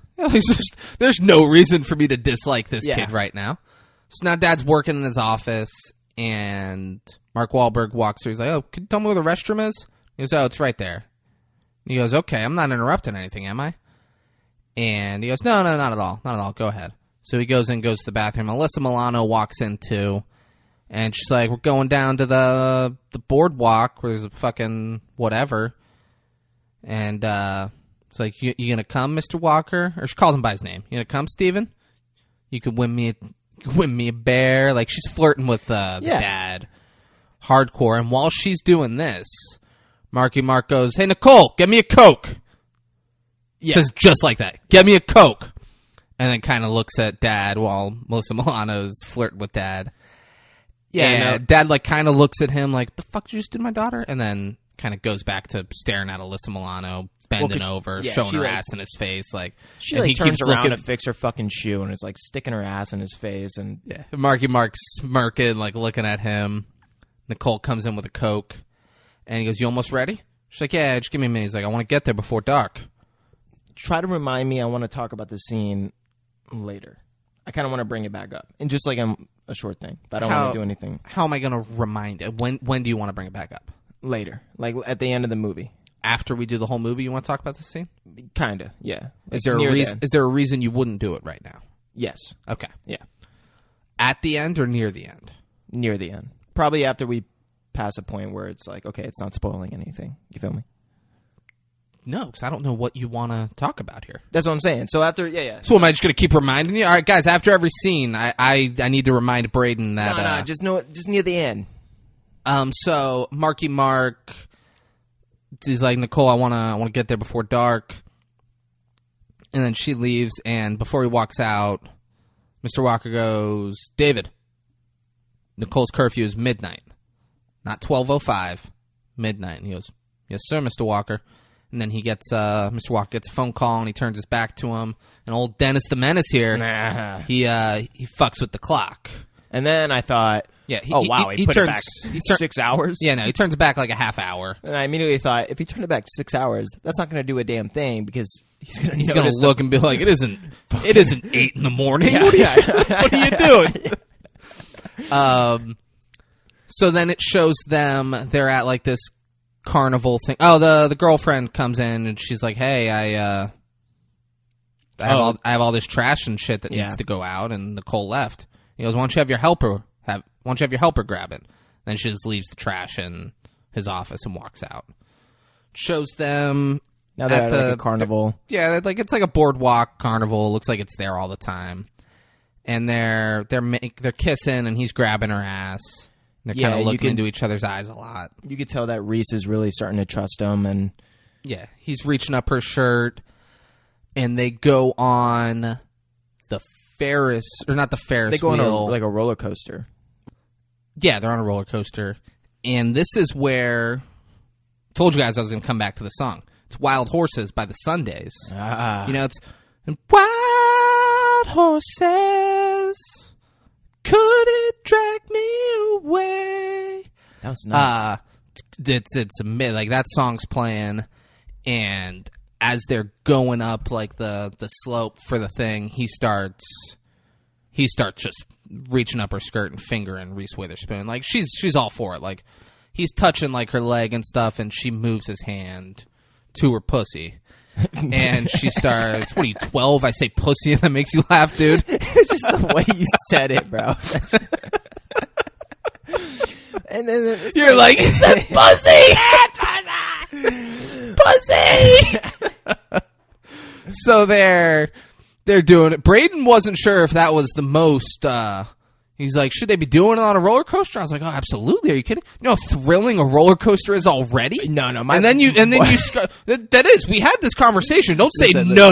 There's no reason for me to dislike this kid right now. So now dad's working in his office, and Mark Wahlberg walks through. He's like, oh, can you tell me where the restroom is? He goes, oh, it's right there. And he goes, okay, I'm not interrupting anything, am I? And he goes, no, not at all. Not at all. Go ahead. So he goes to the bathroom. Alyssa Milano walks in too, and she's like, we're going down to the boardwalk where there's a fucking whatever. And it's like, you gonna come, Mr. Walker? Or she calls him by his name. You gonna come, Steven? You could win me a bear. Like, she's flirting with the dad. Hardcore. And while she's doing this, Marky Mark goes, hey, Nicole, get me a Coke. Yeah. Says just like that. Get me a Coke. And then kind of looks at dad while Melissa Milano's flirting with dad. Yeah. And dad like kind of looks at him like, the fuck did you just do to my daughter? And then kind of goes back to staring at Alyssa Milano, bending over, showing her ass in his face. Like, she like turns around to fix her fucking shoe, and it's like sticking her ass in his face. And Marky Mark's smirking, like looking at him. Nicole comes in with a Coke. And he goes, you almost ready? She's like, yeah, just give me a minute. He's like, I want to get there before dark. Try to remind me. I want to talk about the scene later. I kind of want to bring it back up. And just like I'm a short thing. If I don't want to do anything. How am I going to remind it? When do you want to bring it back up? Later. Like at the end of the movie. After we do the whole movie, you want to talk about this scene? Kinda, yeah. Is there a reason? Is there a reason you wouldn't do it right now? Yes. Okay. Yeah. At the end or near the end? Near the end. Probably after we pass a point where it's like, okay, it's not spoiling anything. You feel me? No, because I don't know what you want to talk about here. That's what I'm saying. So after, yeah. So am I just going to keep reminding you? All right, guys, after every scene, I need to remind Braden that... No, just near the end. So Marky Mark... He's like, Nicole, I want to get there before dark. And then she leaves, and before he walks out, Mr. Walker goes, David, Nicole's curfew is midnight, not 12:05, midnight. And he goes, yes, sir, Mr. Walker. And then Mr. Walker gets a phone call, and he turns his back to him. And old Dennis the Menace here, he fucks with the clock. And then I thought... Yeah, he put it back 6 hours? Yeah, no, he turns it back like a half hour. And I immediately thought, if he turned it back 6 hours, that's not going to do a damn thing because he's going to look and be like, it isn't 8 a.m. Yeah, what are you doing? So then it shows them, they're at like this carnival thing. Oh, the girlfriend comes in and she's like, hey, I have all this trash and shit that needs to go out, and Nicole left. He goes, why don't you have your helper grab it? Then she just leaves the trash in his office and walks out. Shows them now they're at like a carnival. Yeah, like it's like a boardwalk carnival. It looks like it's there all the time. And they're kissing, and he's grabbing her ass. And they're kind of looking into each other's eyes a lot. You could tell that Reese is really starting to trust him, and yeah, he's reaching up her shirt, and they go on the Ferris, or not the Ferris wheel. They go on like a roller coaster. Yeah, they're on a roller coaster. And this is where... I told you guys I was going to come back to the song. It's Wild Horses by the Sundays. You know, it's... Wild horses, could it drag me away? That was nice. It's like that song's playing, and as they're going up like the slope for the thing, he starts just reaching up her skirt and fingering Reese Witherspoon. Like she's all for it. Like he's touching like her leg and stuff, and she moves his hand to her pussy. And she starts, what are you, 12? I say pussy and that makes you laugh, dude. It's just the way you said it, bro. And then you're like, he said pussy! Pussy! So they're doing it. Braden wasn't sure if that was the most, he's like, should they be doing it on a roller coaster? I was like, oh, absolutely. Are you kidding? You know how thrilling a roller coaster is already? No. That is. We had this conversation. Don't say no.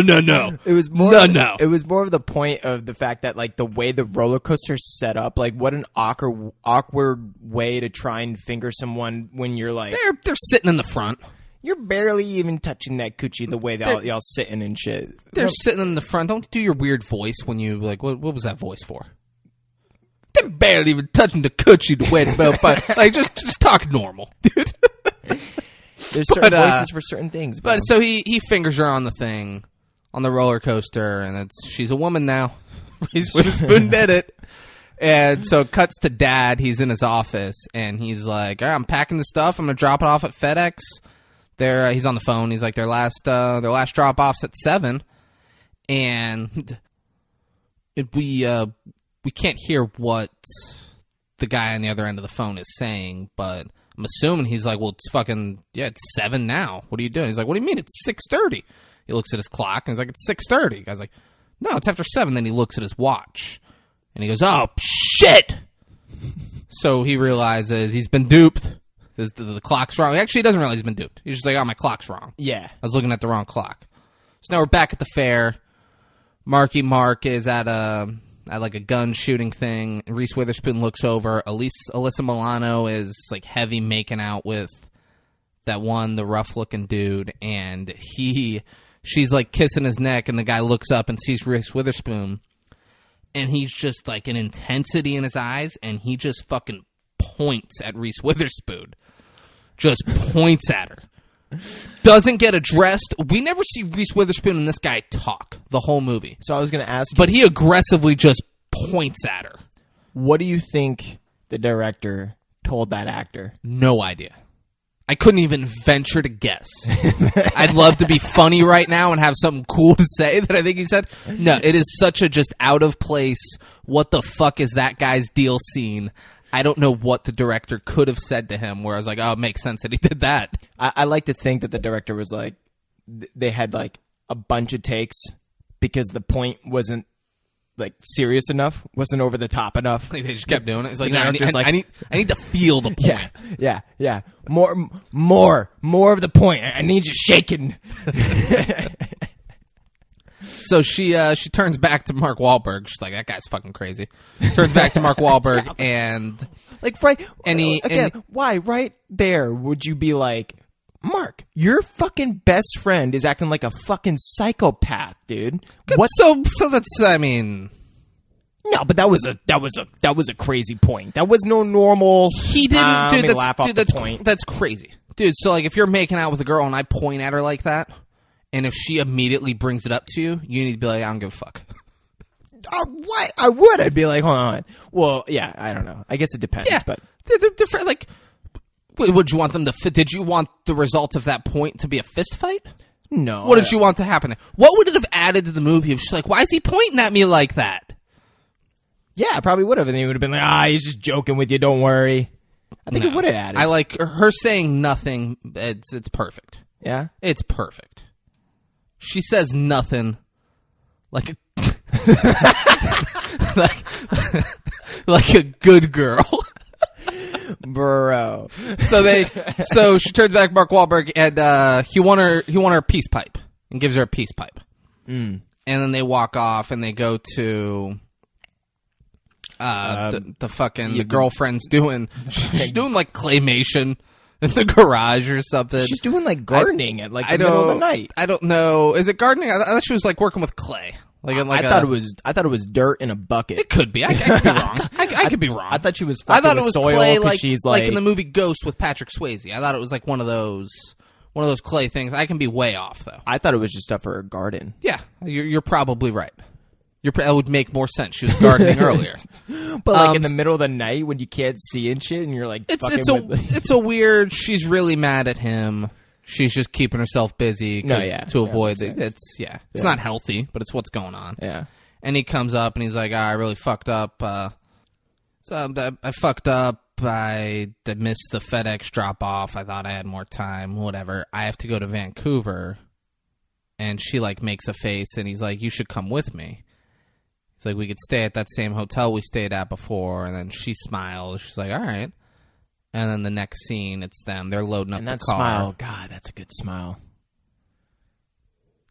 It was more. No. It was more of the point of the fact that like the way the roller coaster's set up, like what an awkward way to try and finger someone when you're like they're sitting in the front. You're barely even touching that coochie the way y'all sitting and shit. They're sitting in the front. Don't do your weird voice when you like. What was that voice for? They're barely even touching the coochie the way the fight. Like just talk normal, dude. There's certain voices for certain things. Bro. But so he fingers her on the thing, on the roller coaster, and she's a woman now. Reese Witherspoon did it. And so it cuts to Dad. He's in his office, and he's like, all right, I'm packing the stuff. I'm going to drop it off at FedEx. He's on the phone. He's like, their last drop-off's at 7. And we can't hear what the guy on the other end of the phone is saying, but I'm assuming he's like, well, it's 7 now. What are you doing? He's like, what do you mean? It's 6:30. He looks at his clock, and he's like, it's 6:30. The guy's like, no, it's after 7. Then he looks at his watch, and he goes, oh, shit! So he realizes he's been duped. The clock's wrong. Actually, he doesn't realize he's been duped. He's just like, oh, my clock's wrong. Yeah. I was looking at the wrong clock. So now we're back at the fair. Marky Mark is at like a gun shooting thing. Reese Witherspoon looks over. Alyssa Milano is like heavy making out with the rough looking dude, and she's like kissing his neck, and the guy looks up and sees Reese Witherspoon, and he's just like an intensity in his eyes, and he just fucking points at Reese Witherspoon. Just points at her. Doesn't get addressed. We never see Reese Witherspoon and this guy talk the whole movie. So I was going to ask you. But he aggressively just points at her. What do you think the director told that actor? No idea. I couldn't even venture to guess. I'd love to be funny right now and have something cool to say that I think he said. No, it is such a just out of place, what the fuck is that guy's deal scene? I don't know what the director could have said to him where I was like, oh, it makes sense that he did that. I like to think that the director was like, they had like a bunch of takes because the point wasn't like serious enough, wasn't over the top enough. Like, they just kept doing it. It's like, No, no, I need to feel the point. Yeah. More of the point. I need you shaking. So she turns back to Mark Wahlberg. She's like, that guy's fucking crazy. Turns back to Mark Wahlberg and like, right? and why right there would you be like, Mark, your fucking best friend is acting like a fucking psychopath, dude. What? So that's, I mean, no, but that was a crazy point. That was no normal. he didn't, dude. Laugh off That's the point. that's crazy, dude. So like, if you're making out with a girl and I point at her like that, and if she immediately brings it up to you, you need to be like, I don't give a fuck. What? I would. I'd be like, hold on. Well, yeah, I don't know. I guess it depends. Yeah, But they're different. Like, would you want them to? Did you want the result of that point to be a fist fight? no. What did you want to happen? What would it have added to the movie if she's like, why is he pointing at me like that? Yeah, I probably would have, and he would have been like, he's just joking with you. Don't worry. I think it would have added. I like her saying nothing. It's perfect. Yeah. It's perfect. She says nothing like a like a good girl. Bro. So she turns back to Mark Wahlberg and he won her a peace pipe and gives her a peace pipe. And then they walk off and they go to the fucking the girlfriend's doing she's doing like claymation in the garage or something. She's doing like gardening at like the middle of the night. I don't know. Is it gardening? I thought she was like working with clay. Like, I thought it was dirt in a bucket. It could be. I could be wrong. I could be wrong. I thought she was. I thought it with was soil clay, like she's like in the movie Ghost with Patrick Swayze. I thought it was like one of those clay things. I can be way off though. I thought it was just stuff for her garden. Yeah, you're probably right. That would make more sense. She was gardening earlier, but like in the middle of the night when you can't see and shit, and you're like, it's a weird. She's really mad at him. She's just keeping herself busy to avoid it. It's not healthy, but it's what's going on. Yeah. And he comes up and he's like, I really fucked up. So I fucked up. I missed the FedEx drop off. I thought I had more time. Whatever. I have to go to Vancouver. And she like makes a face and he's like, you should come with me. He's like, we could stay at that same hotel we stayed at before. And then she smiles. She's like, all right. And then the next scene, it's them. They're loading up the car. And that smile, God, that's a good smile.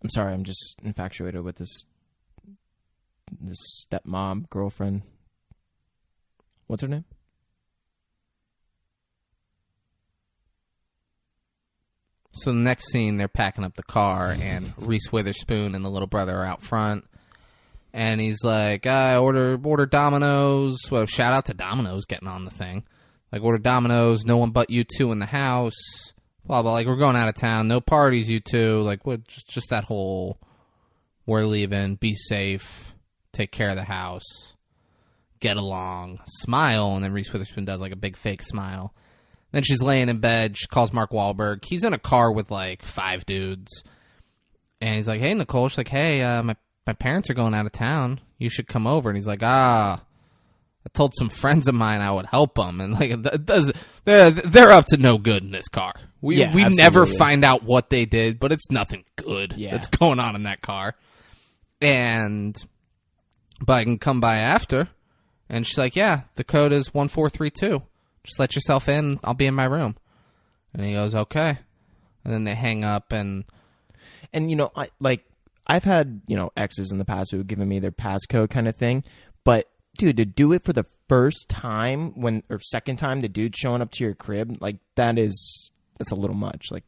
I'm sorry, I'm just infatuated with this stepmom girlfriend. What's her name? So the next scene, they're packing up the car, and Reese Witherspoon and the little brother are out front. And he's like, order Domino's. Well, shout out to Domino's getting on the thing. Like, order Domino's, no one but you two in the house. Blah, blah. Like, we're going out of town. No parties, you two. Like, what? Just that whole, we're leaving. Be safe. Take care of the house. Get along. Smile. And then Reese Witherspoon does, like, a big fake smile. Then she's laying in bed. She calls Mark Wahlberg. He's in a car with, like, 5 dudes. And he's like, hey, Nicole. She's like, hey, my parents are going out of town. You should come over. And he's like, I told some friends of mine I would help them, and like they're up to no good in this car. We never find out what they did, but it's nothing good that's going on in that car. But I can come by after, and she's like, yeah, the code is 1432. Just let yourself in. I'll be in my room. And he goes, okay. And then they hang up, and you know, I've had, you know, exes in the past who have given me their passcode kind of thing, but dude, to do it for the first time or second time, the dude showing up to your crib, like that's a little much. Like,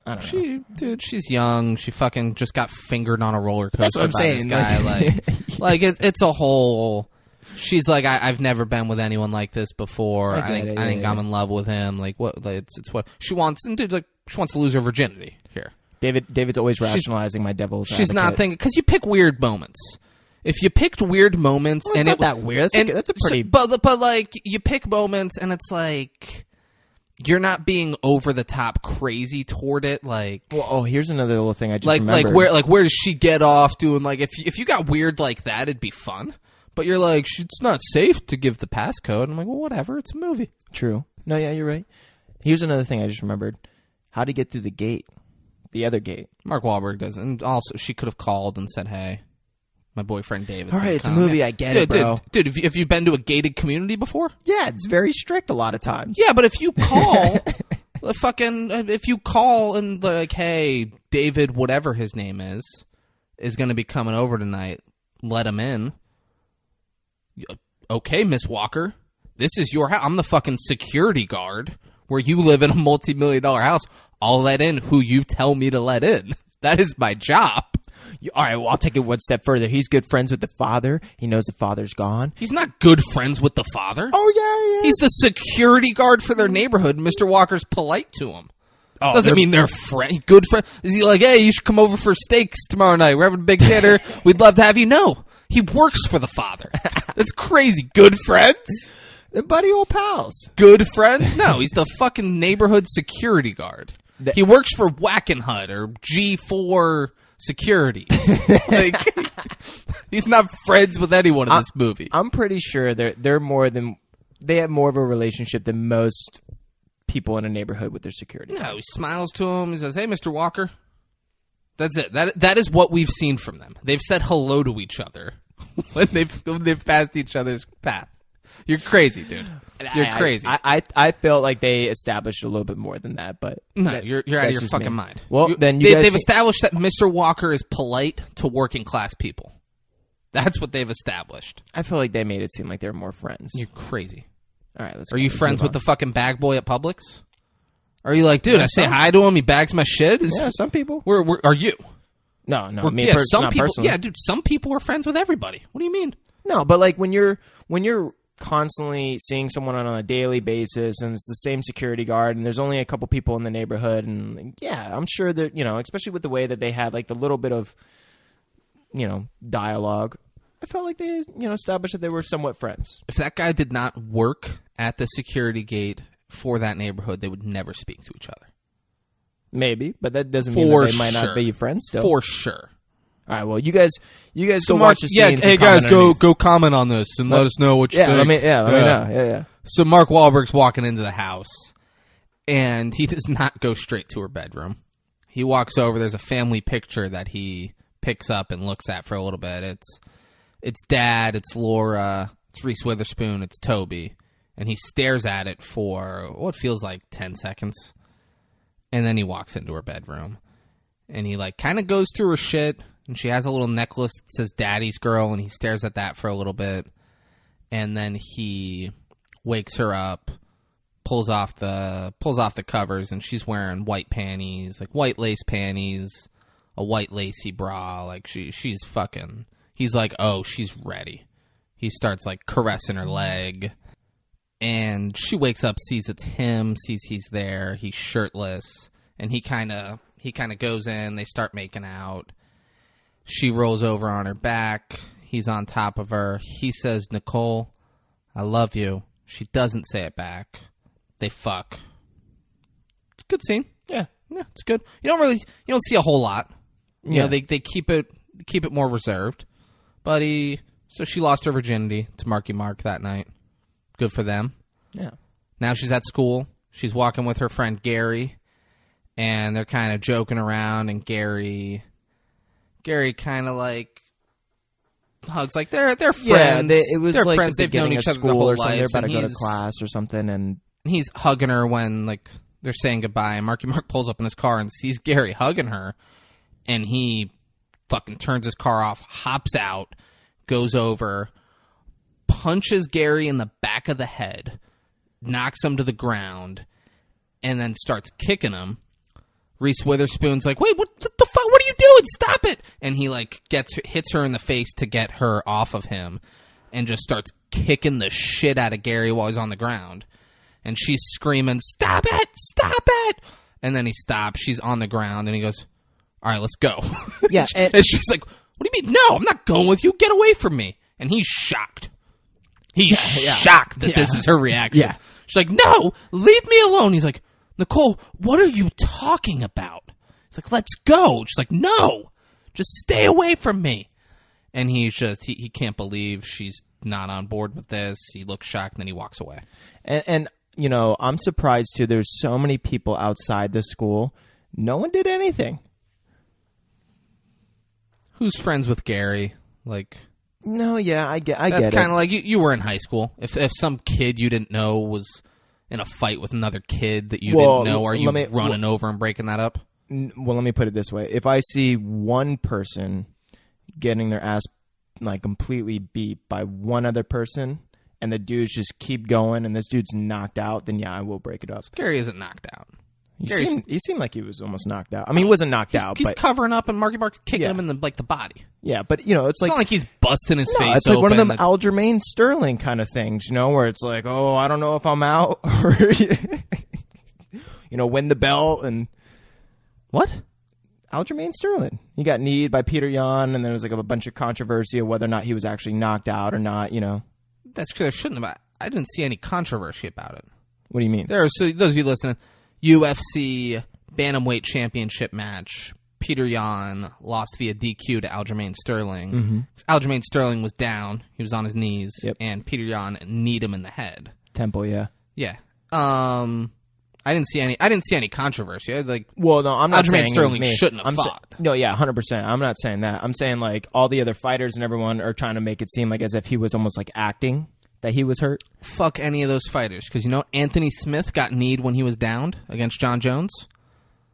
I don't know. She's young. She fucking just got fingered on a roller coaster. That's what I'm by saying. This guy. Like it's a whole. She's like, I've never been with anyone like this before. I think I'm in love with him. Like what? It's what she wants. And dude, like she wants to lose her virginity here. David's always rationalizing my devil's She's advocate. not thinking because you pick weird moments. if you picked weird moments Well, it's and not that weird. That's a pretty. but like you pick moments and it's like you're not being over the top crazy toward it. Like, Well, here's another little thing I just like remembered. where does she get off doing like if you got weird like that, it'd be fun. But you're like, it's not safe to give the passcode. I'm like, well, whatever. It's a movie. True. No, yeah, you're right. Here's another thing I just remembered. How to get through the gate. The other gate. Mark Wahlberg doesn't. And also, she could have called and said, hey, my boyfriend David's All gonna right, it's a come. movie. I get it, bro. Dude, have you been to a gated community before? Yeah, it's very strict a lot of times. Yeah, but if you call, if you call and like, hey, David, whatever his name is going to be coming over tonight, let him in. Okay, Miss Walker, this is your house. I'm the fucking security guard where you live in a multi-million-dollar house. I'll let in who you tell me to let in. That is my job. All right, well, I'll take it one step further. He's good friends with the father. He knows the father's gone. He's not good friends with the father. Oh, yeah, yeah. He's the security guard for their neighborhood. Mr. Walker's polite to him. Oh, Doesn't mean they're good friends. Is he like, hey, you should come over for steaks tomorrow night? We're having a big dinner. We'd love to have you. No, he works for the father. That's crazy. Good friends? They're buddy old pals. Good friends? No, he's the fucking neighborhood security guard. He works for Wackenhut or G4 Security. Like, he's not friends with anyone in this movie. I'm pretty sure they're more than they have more of a relationship than most people in a neighborhood with their security. No, he smiles to him. He says, hey, Mr. Walker. That's it. That is what we've seen from them. They've said hello to each other when they've passed each other's path. You're crazy, dude. You're crazy. I felt like they established a little bit more than that, but no, you're out of your fucking mind. Well, then they've established that Mr. Walker is polite to working class people. That's what they've established. I feel like they made it seem like they're more friends. You're crazy. All right, Are you friends with the fucking bag boy at Publix? Are you like, dude? I say hi to him. He bags my shit. Yeah, some people. Are you? No. Some people. Personally. Yeah, dude. Some people are friends with everybody. What do you mean? No, but like when you're constantly seeing someone on a daily basis and it's the same security guard and there's only a couple people in the neighborhood and yeah, I'm sure that, especially with the way that they had like the little bit of, dialogue, I felt like they, established that they were somewhat friends. If that guy did not work at the security gate for that neighborhood, they would never speak to each other. Maybe, but that doesn't mean that they might not be friends still. For sure. All right, well, you guys so go watch the scenes. Hey guys, go comment on this and let us know what you think. Let me know. Yeah. So Mark Wahlberg's walking into the house, and he does not go straight to her bedroom. He walks over. There's a family picture that he picks up and looks at for a little bit. It's Dad, it's Laura, it's Reese Witherspoon, it's Toby, and he stares at it for what feels like 10 seconds, and then he walks into her bedroom, and he like kind of goes through her shit. And she has a little necklace that says Daddy's Girl, and he stares at that for a little bit. And then he wakes her up, pulls off the covers, and she's wearing white panties, like white lace panties, a white lacy bra. Like she's fucking. He's like, oh, she's ready. He starts like caressing her leg. And she wakes up, sees it's him, sees he's there, he's shirtless, and he kind of goes in, they start making out. She rolls over on her back. He's on top of her. He says, Nicole, I love you. She doesn't say it back. They fuck. It's a good scene. Yeah, it's good. You don't see a whole lot. You know, they keep it more reserved. But so she lost her virginity to Marky Mark that night. Good for them. Yeah. Now she's at school. She's walking with her friend Gary, and they're kind of joking around, and Gary kind of like hugs, like they're friends. Yeah, it was they're like friends. The They've known each other their school whole or something. lives. They're about to go to class or something, and he's hugging her when like they're saying goodbye. And Marky Mark pulls up in his car and sees Gary hugging her, and he fucking turns his car off, hops out, goes over, punches Gary in the back of the head, knocks him to the ground, and then starts kicking him. Reese Witherspoon's like, wait, what the fuck? What are you doing? Stop it! And he like hits her in the face to get her off of him, and just starts kicking the shit out of Gary while he's on the ground. And she's screaming, stop it! Stop it! And then he stops. She's on the ground, and he goes, all right, let's go. Yeah, and she's like, What do you mean? No, I'm not going with you. Get away from me. And he's shocked. He's shocked that this is her reaction. Yeah. She's like, no, leave me alone. He's like, Nicole, what are you talking about? He's like, let's go. She's like, no, just stay away from me. And he's just, he can't believe she's not on board with this. He looks shocked, and then he walks away. And you know, I'm surprised too. There's so many people outside the school. No one did anything. Who's friends with Gary? Like, no, yeah, I get that's it. kind of like you were in high school. If some kid you didn't know was in a fight with another kid that you didn't know, are you running over and breaking that up? Well, let me put it this way. If I see one person getting their ass like completely beat by one other person and the dudes just keep going and this dude's knocked out, then yeah, I will break it up. Gary isn't knocked out. He seemed like he was almost knocked out. I mean, he wasn't knocked out. He's but covering up, and Marky Mark's kicking him in the body. Yeah, but you know, it's like not like he's busting his face. It's like one of them open. Aljamain Sterling kind of things, you know, where it's like, oh, I don't know if I'm out, or you know, win the belt and what? Aljamain Sterling. He got kneed by Peter Yan, and there was like a bunch of controversy of whether or not he was actually knocked out or not. You know, that's true. There shouldn't have. I didn't see any controversy about it. What do you mean? So those of you listening, UFC Bantamweight Championship match. Peter Yan lost via DQ to Aljamain Sterling. Mm-hmm. Aljamain Sterling was down. He was on his knees, yep. And Peter Yan kneed him in the head. Temple, yeah. Yeah. I didn't see any controversy. I was like, well, no, I'm not Aljamain saying Sterling shouldn't have fought. No, yeah, 100%. I'm not saying that. I'm saying like all the other fighters and everyone are trying to make it seem like as if he was almost like acting that he was hurt. Fuck any of those fighters, because you know Anthony Smith got kneed when he was downed against John Jones.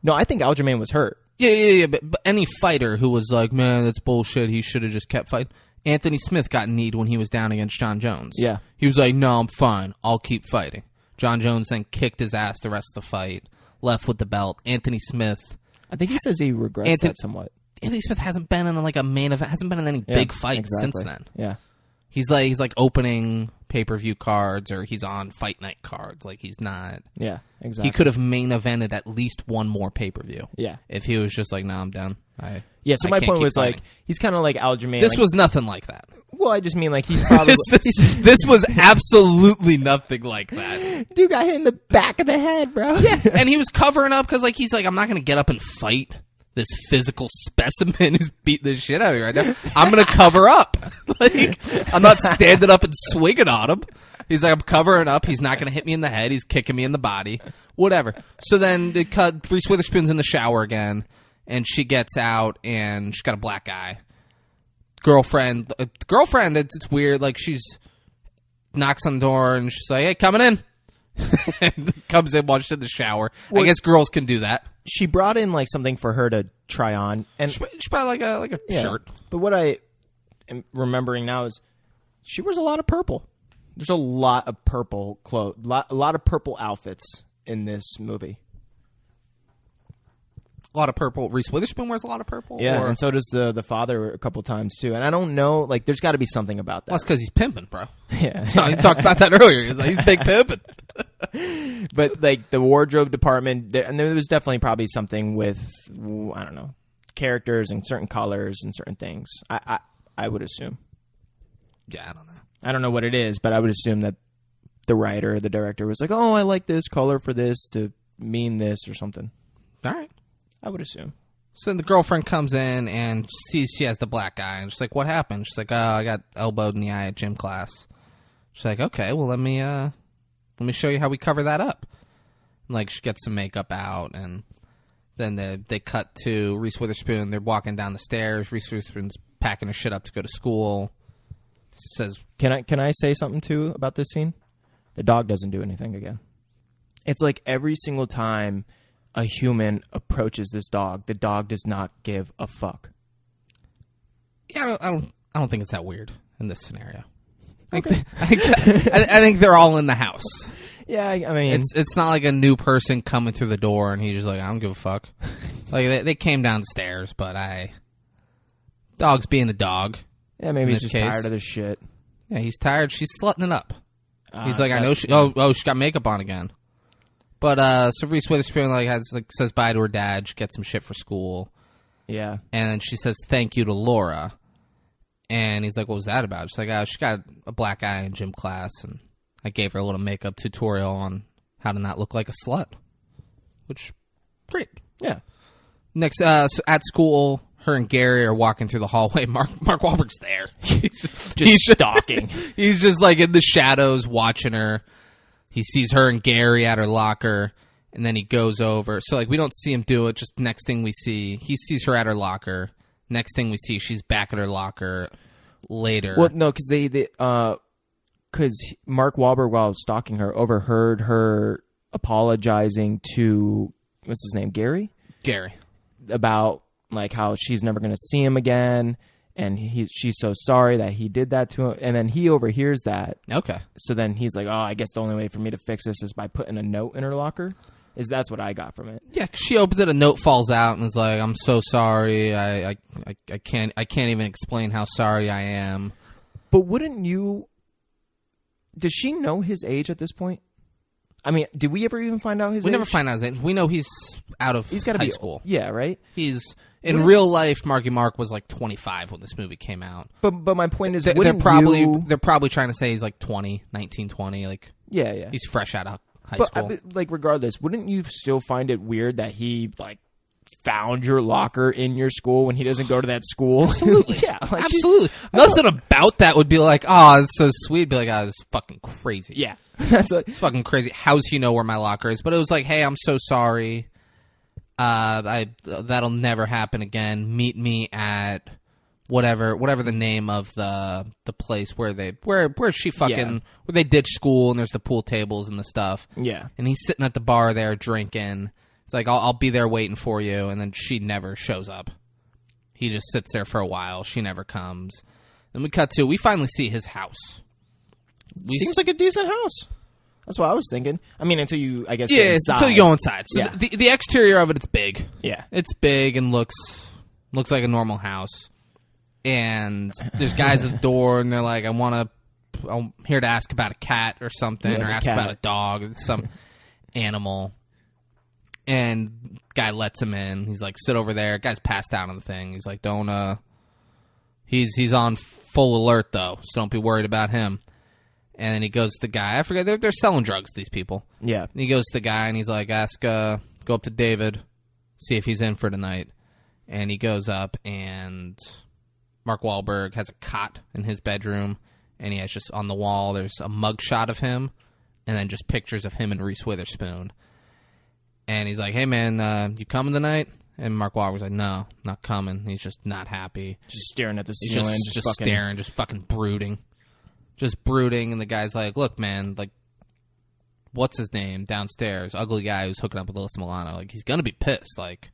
No, I think Aljamain was hurt. Yeah. But any fighter who was like, man, that's bullshit, he should have just kept fighting. Anthony Smith got kneed when he was down against John Jones. Yeah. He was like, no, I'm fine. I'll keep fighting. John Jones then kicked his ass the rest of the fight, left with the belt. Anthony Smith. I think he says he regrets that somewhat. Anthony Smith hasn't been in like a main event, hasn't been in any big fights since then. Yeah. He's like opening pay-per-view cards, or he's on fight night cards. Like, he's not. Yeah, exactly. He could have main evented at least one more pay-per-view. Yeah. If he was just like, no, I'm done. So my point was like, he's kind of like Aljamain. This was nothing like that. Well, I just mean like he's probably this was absolutely nothing like that. Dude got hit in the back of the head, bro. Yeah, and he was covering up because like he's like, I'm not going to get up and fight this physical specimen who's beating the shit out of me right now. I'm going to cover up. Like, I'm not standing up and swinging on him. He's like, I'm covering up. He's not going to hit me in the head. He's kicking me in the body. Whatever. So then they cut. Reese Witherspoon's in the shower again, and she gets out, and she's got a black eye. Girlfriend, it's weird. Like, she's knocks on the door, and she's like, hey, coming in. And comes in while she's in the shower. I guess girls can do that. She brought in like something for her to try on, and she brought like a shirt. But what I am remembering now is she wears a lot of purple. There's a lot of purple clothes, a lot of purple outfits in this movie. A lot of purple. Reese Witherspoon wears a lot of purple. Yeah, and so does the father a couple times too. And I don't know, like, there's got to be something about that. Well, that's because he's pimping, bro. Yeah, so you talked about that earlier. He's big pimping. But like the wardrobe department, and there was definitely probably something with, I don't know, characters and certain colors and certain things. I would assume. Yeah, I don't know. I don't know what it is, but I would assume that the writer or the director was like, oh, I like this color for this to mean this or something. All right. I would assume. So then the girlfriend comes in and sees she has the black eye. And she's like, what happened? She's like, oh, I got elbowed in the eye at gym class. She's like, okay, well, let me show you how we cover that up. And, like, she gets some makeup out, and then they cut to Reese Witherspoon. They're walking down the stairs. Reese Witherspoon's packing her shit up to go to school. Says, Can I say something, too, about this scene? The dog doesn't do anything again. It's like every single time a human approaches this dog, the dog does not give a fuck. Yeah, I don't think it's that weird in this scenario. Okay. I think they're all in the house. Yeah, I mean, it's not like a new person coming through the door and he's just like, I don't give a fuck. Like they came down the stairs, but dog's being a dog. Yeah, maybe he's just tired of this shit. Yeah, he's tired. She's slutting it up. He's like, I know she. She got makeup on again. But so Reese Witherspoon says bye to her dad. She gets some shit for school, Yeah. And then she says thank you to Laura. And he's like, what was that about? She's like, oh, she got a black eye in gym class, and I gave her a little makeup tutorial on how to not look like a slut. Which, great. Yeah. Next, so at school, her and Gary are walking through the hallway. Mark Wahlberg's there. Just stalking. He's just like in the shadows watching her. He sees her and Gary at her locker, and then he goes over. So, like, we don't see him do it. Just next thing we see, he sees her at her locker. Next thing we see, she's back at her locker later. Well, no, because because Mark Wahlberg, while stalking her, overheard her apologizing to, what's his name, Gary, about like how she's never going to see him again, and she's so sorry that he did that to him, and then he overhears that. Okay. So then he's like, oh, I guess the only way for me to fix this is by putting a note in her locker. That's what I got from it. Yeah, she opens it, a note falls out, and is like, "I'm so sorry. I can't even explain how sorry I am." But wouldn't you? Does she know his age at this point? I mean, did we ever even find out his age? We never find out his age. We know he's out of He's got to high be school. Yeah, right. He's in real life. Marky Mark was like 25 when this movie came out. But my point is, they're wouldn't they're probably trying to say he's like 19, 20. Like yeah. He's fresh out of high But school. like, regardless, wouldn't you still find it weird that he like found your locker in your school when he doesn't go to that school? Absolutely. Yeah, like absolutely. Nothing about that would be like, oh, it's so sweet. Be like, oh, this is fucking crazy. Yeah, that's what. It's fucking crazy. How's he know where my locker is? But it was like, hey, I'm so sorry. That'll never happen again. Meet me at whatever the name of the place where she fucking where they ditch school and there's the pool tables and the stuff. Yeah, and he's sitting at the bar there drinking. It's like, I'll be there waiting for you, and then she never shows up. He just sits there for a while. She never comes. Then we finally see his house. Seems like a decent house. That's what I was thinking. I mean, until you, I guess, get inside. Until you go inside. So Yeah. the exterior of it's big. Yeah. It's big and looks like a normal house. And there's guys at the door, and they're like, I'm here to ask about a cat or something, Yeah, or the ask cat. about a dog, some animal. And guy lets him in. He's like, sit over there. Guy's passed out on the thing. He's like, don't, he's on full alert, though, so don't be worried about him. And then he goes to the guy. I forget, they're selling drugs, these people. Yeah. And he goes to the guy, and he's like, go up to David, see if he's in for tonight. And he goes up, and Mark Wahlberg has a cot in his bedroom, and he has just on the wall, there's a mugshot of him, and then just pictures of him and Reese Witherspoon. And he's like, hey, man, you coming tonight? And Mark Wahlberg's like, no, not coming. He's just not happy. Just staring at the He's ceiling. just fucking staring, just fucking brooding. Just brooding, and the guy's like, look, man, like, what's his name downstairs? Ugly guy who's hooking up with Alyssa Milano. Like, he's going to be pissed. Like,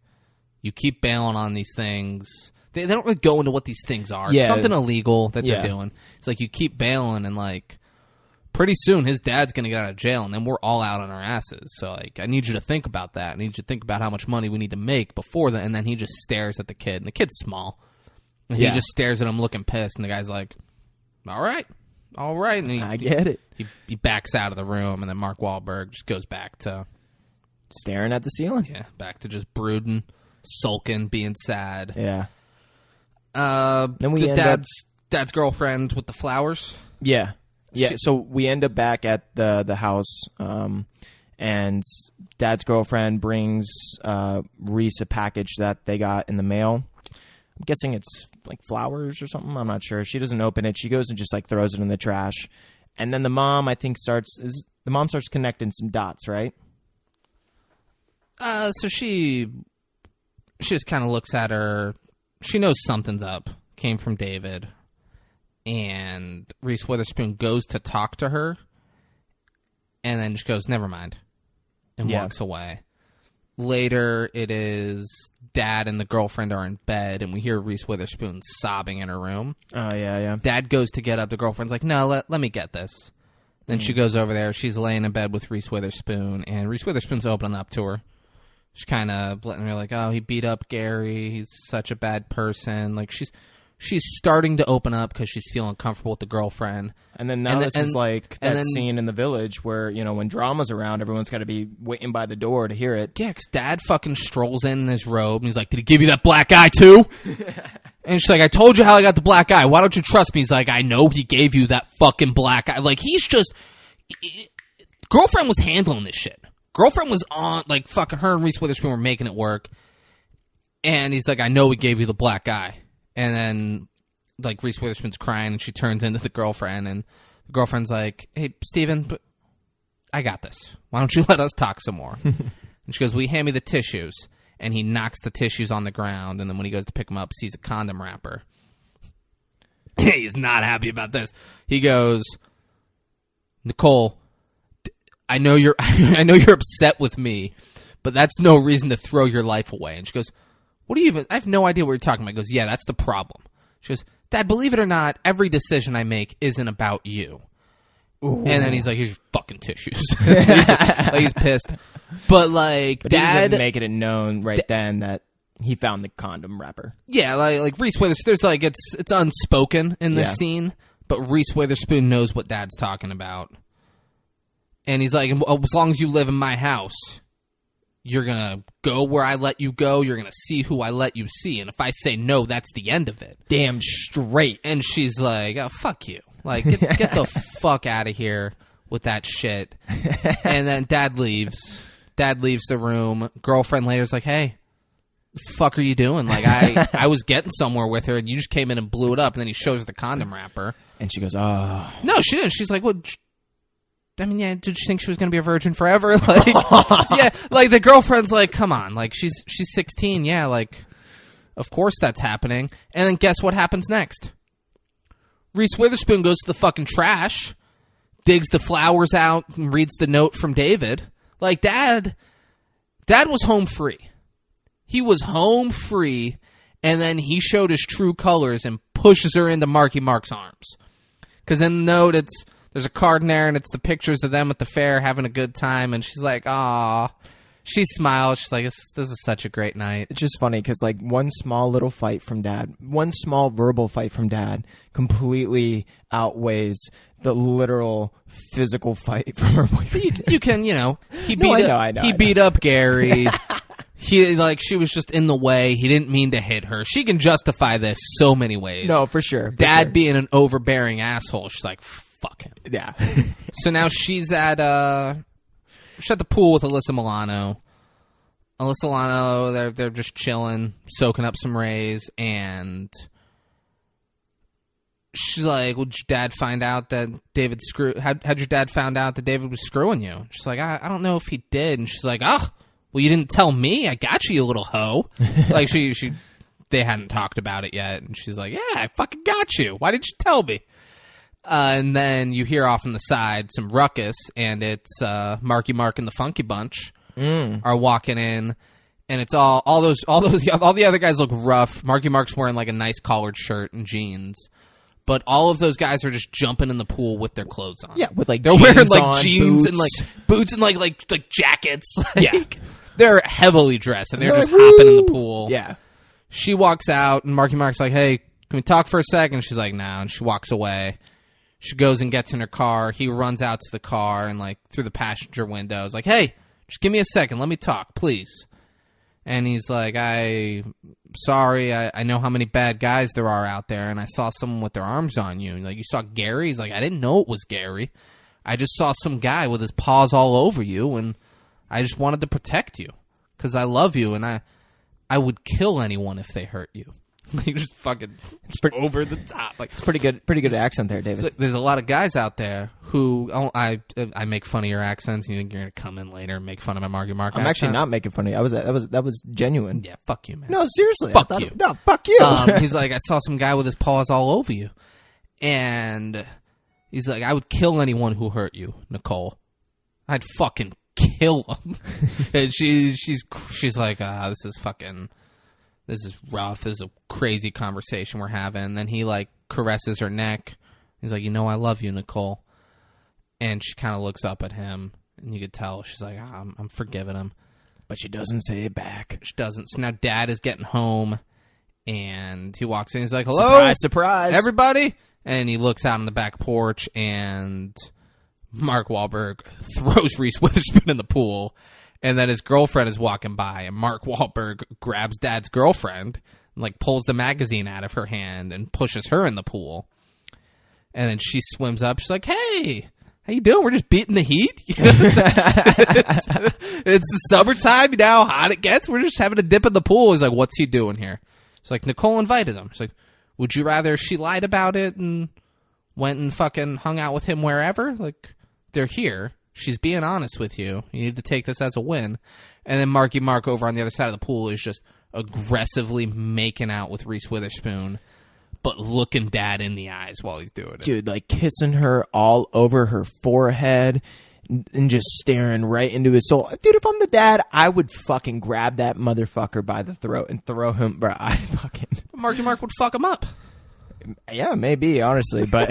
you keep bailing on these things. They don't really go into what these things are. Yeah. It's something illegal that Yeah. they're doing. It's like you keep bailing, and, like, pretty soon his dad's going to get out of jail, and then we're all out on our asses. So, like, I need you to think about that. I need you to think about how much money we need to make before that. And then he just stares at the kid, and the kid's small. And Yeah. he just stares at him looking pissed, and the guy's like, all right. And I get it. He backs out of the room, and then Mark Wahlberg just goes back to Staring at the ceiling. back to just brooding, sulking, being sad. Yeah. Then we the end up- dad's girlfriend with the flowers. Yeah. Yeah. So we end up back at the house, and Dad's girlfriend brings Reese a package that they got in the mail. I'm guessing it's like flowers or something. I'm not sure. She doesn't open it. She goes and just like throws it in the trash. And then the mom, I think, starts connecting some dots, right? So she just kind of looks at her. She knows something's up. Came from David. And Reese Witherspoon goes to talk to her, and then just goes, never mind, and walks away. Later, it is Dad and the girlfriend are in bed, and we hear Reese Witherspoon sobbing in her room. Oh, yeah. Dad goes to get up. The girlfriend's like, no, let me get this. Then she goes over there. She's laying in bed with Reese Witherspoon, and Reese Witherspoon's opening up to her. She's kind of letting her like, oh, he beat up Gary. He's such a bad person. Like, she's she's starting to open up because she's feeling comfortable with the girlfriend. And then this is like that scene in the village where, you know, when drama's around, everyone's got to be waiting by the door to hear it. Yeah, 'cause Dad fucking strolls in his robe, and he's like, did he give you that black eye, too? And she's like, I told you how I got the black eye. Why don't you trust me? He's like, I know he gave you that fucking black eye. Like, he's just... Girlfriend was handling this shit. Girlfriend was on... Like, fucking her and Reese Witherspoon were making it work. And he's like, I know he gave you the black eye. And then, like, Reese Witherspoon's crying, and she turns into the girlfriend, and the girlfriend's like, hey, Steven, but I got this. Why don't you let us talk some more? And she goes, will you hand me the tissues? And he knocks the tissues on the ground, and then when he goes to pick them up, sees a condom wrapper. He's not happy about this. He goes, Nicole, I know you're upset with me, but that's no reason to throw your life away. And she goes, what do you even... I have no idea what you're talking about. He goes, yeah, that's the problem. She goes, Dad, believe it or not, every decision I make isn't about you. Ooh. And then he's like, here's your fucking tissues. he's pissed. But, like, but Dad... he doesn't make it known then that he found the condom wrapper. Yeah, like Reese Witherspoon, there's, like, it's unspoken in this scene, but Reese Witherspoon knows what Dad's talking about. And he's like, as long as you live in my house... You're going to go where I let you go. You're going to see who I let you see. And if I say no, that's the end of it. Damn straight. And she's like, oh, fuck you. Like, get the fuck out of here with that shit. And then Dad leaves. Dad leaves the room. Girlfriend later's like, hey, the fuck are you doing? Like, I was getting somewhere with her, and you just came in and blew it up. And then he shows her the condom wrapper. And she goes, oh. No, she didn't. She's like, what? I mean, yeah, did you think she was going to be a virgin forever? Like, yeah, like the girlfriend's like, come on, like she's 16, yeah, like, of course that's happening. And then guess what happens next? Reese Witherspoon goes to the fucking trash, digs the flowers out, and reads the note from David. Like, Dad was home free. He was home free, and then he showed his true colors and pushes her into Marky Mark's arms. Because in the note, there's a card in there, and it's the pictures of them at the fair having a good time, and she's like, aw. She smiles. She's like, this is such a great night. It's just funny because, like, one small little fight from Dad, one small verbal fight from Dad completely outweighs the literal physical fight from her boyfriend. You can, he beat up Gary. She was just in the way. He didn't mean to hit her. She can justify this so many ways. No, for sure. Dad being an overbearing asshole. She's like, fuck him. Yeah. So now she's at the pool with Alyssa Milano. Alyssa Milano, they're just chilling, soaking up some rays, and she's like, "Well, did your dad find out that David how'd your dad found out that David was screwing you?" She's like, I don't know if he did. And she's like, oh, well, you didn't tell me. I got you little hoe. Like they hadn't talked about it yet, and she's like, yeah, I fucking got you. Why didn't you tell me? And then you hear off on the side some ruckus, and it's Marky Mark and the Funky Bunch are walking in, and it's all the other guys look rough. Marky Mark's wearing like a nice collared shirt and jeans, but all of those guys are just jumping in the pool with their clothes on. Yeah, with like they're jeans wearing like on, jeans boots. and like boots and like jackets. Yeah, they're heavily dressed, and they're just like, hopping in the pool. Yeah, she walks out, and Marky Mark's like, "Hey, can we talk for a second?" She's like, "No," and she walks away. She goes and gets in her car. He runs out to the car and, like, through the passenger window is like, hey, just give me a second. Let me talk, please. And he's like, sorry, I know how many bad guys there are out there, and I saw someone with their arms on you. And, like, you saw Gary? He's like, I didn't know it was Gary. I just saw some guy with his paws all over you, and I just wanted to protect you because I love you, and I would kill anyone if they hurt you. Like, just fucking over the top. Like, it's pretty good accent there, David. There's a lot of guys out there who I make fun of your accents, and you think you're gonna come in later and make fun of my Marky Mark accent. I'm actually not making fun of you. That was genuine. Yeah, fuck you, man. No, seriously. Fuck you. No, fuck you. He's like, I saw some guy with his paws all over you, and he's like, I would kill anyone who hurt you, Nicole. I'd fucking kill him. And she's like, this is rough. This is a crazy conversation we're having. And then he, like, caresses her neck. He's like, I love you, Nicole. And she kind of looks up at him, and you could tell she's like, I'm forgiving him. But she doesn't say it back. She doesn't. So now Dad is getting home, And he walks in. He's like, hello? Surprise, surprise. Everybody? And he looks out on the back porch, and Mark Wahlberg throws Reese Witherspoon in the pool. And then his girlfriend is walking by, and Mark Wahlberg grabs Dad's girlfriend and, like, pulls the magazine out of her hand and pushes her in the pool. And then she swims up. She's like, hey, how you doing? We're just beating the heat. It's the summertime. You know how hot it gets? We're just having a dip in the pool. He's like, what's he doing here? It's like, Nicole invited him. She's like, would you rather she lied about it and went and fucking hung out with him wherever? Like, they're here. She's being honest with you. You need to take this as a win. And then Marky Mark over on the other side of the pool is just aggressively making out with Reese Witherspoon, but looking Dad in the eyes while he's doing it. Dude, like kissing her all over her forehead and just staring right into his soul. Dude, if I'm the dad, I would fucking grab that motherfucker by the throat and throw him. Bro, I fucking... Marky Mark would fuck him up. Yeah, maybe, honestly, but...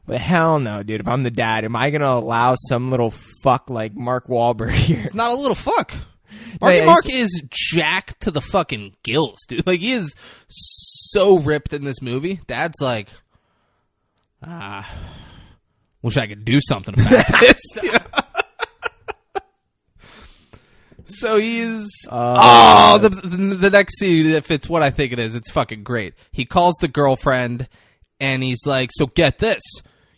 But hell no, dude. If I'm the dad, am I going to allow some little fuck like Mark Wahlberg here? It's not a little fuck. Marky Mark is jacked to the fucking gills, dude. Like, he is so ripped in this movie. Dad's like, wish I could do something about this. So he's... the next scene, if it's what I think it is, it's fucking great. He calls the girlfriend, and he's like, so get this.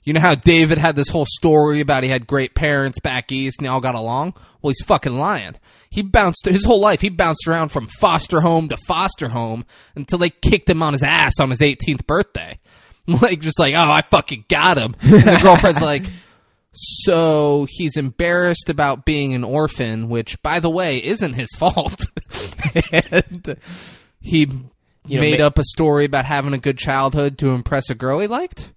You know how David had this whole story about he had great parents back east and they all got along? Well, he's fucking lying. He bounced his whole life. He bounced around from foster home to foster home until they kicked him on his ass on his 18th birthday. Like, just like, oh, I fucking got him. And the girlfriend's like, so he's embarrassed about being an orphan, which, by the way, isn't his fault. And he made up a story about having a good childhood to impress a girl he liked.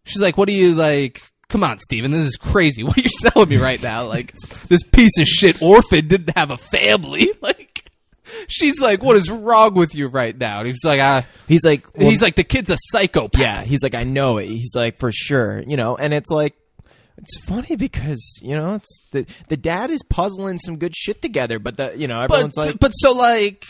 She's like, what do you like? Come on, Steven, this is crazy. What are you selling me right now? Like, this piece of shit orphan didn't have a family. Like, she's like, what is wrong with you right now? And he's like, he's like, the kid's a psychopath. Yeah, he's like, I know it. He's like, for sure, you know. And it's like, it's funny because, you know, it's the dad is puzzling some good shit together, but everyone's but so like,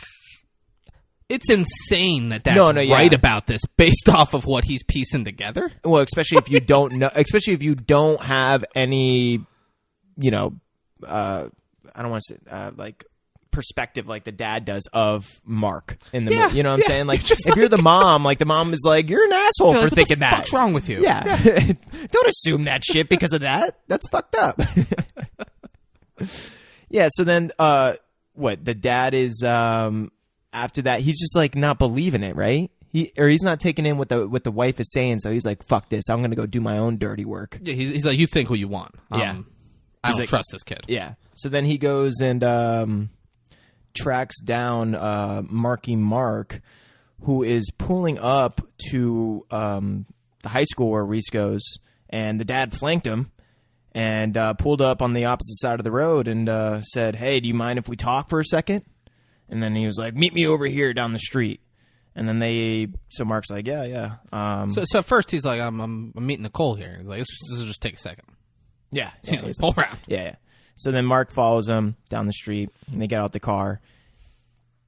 it's insane that Dad's right about this based off of what he's piecing together. Well, especially if you don't know, especially if you don't have any, you know, I don't want to say like perspective like the dad does of Mark in the movie. You know what I'm saying? Like, if you're the mom, like the mom is like, you're an asshole for thinking that. What's wrong with you? Yeah. Don't assume that shit because of that. That's fucked up. Yeah. So then, the dad is, after that, he's just like not believing it, right? He's not taking in what the wife is saying, so he's like, "Fuck this! I'm gonna go do my own dirty work." Yeah, he's like, "You think what you want." I don't trust this kid. Yeah. So then he goes and tracks down Marky Mark, who is pulling up to the high school where Reese goes, and the dad flanked him and pulled up on the opposite side of the road and said, "Hey, do you mind if we talk for a second?" And then he was like, meet me over here down the street. And then so Mark's like, yeah. So at first he's like, I'm meeting Nicole here. He's like, this will just take a second. Yeah. He's like, pull around. Yeah. So then Mark follows him down the street and they get out the car.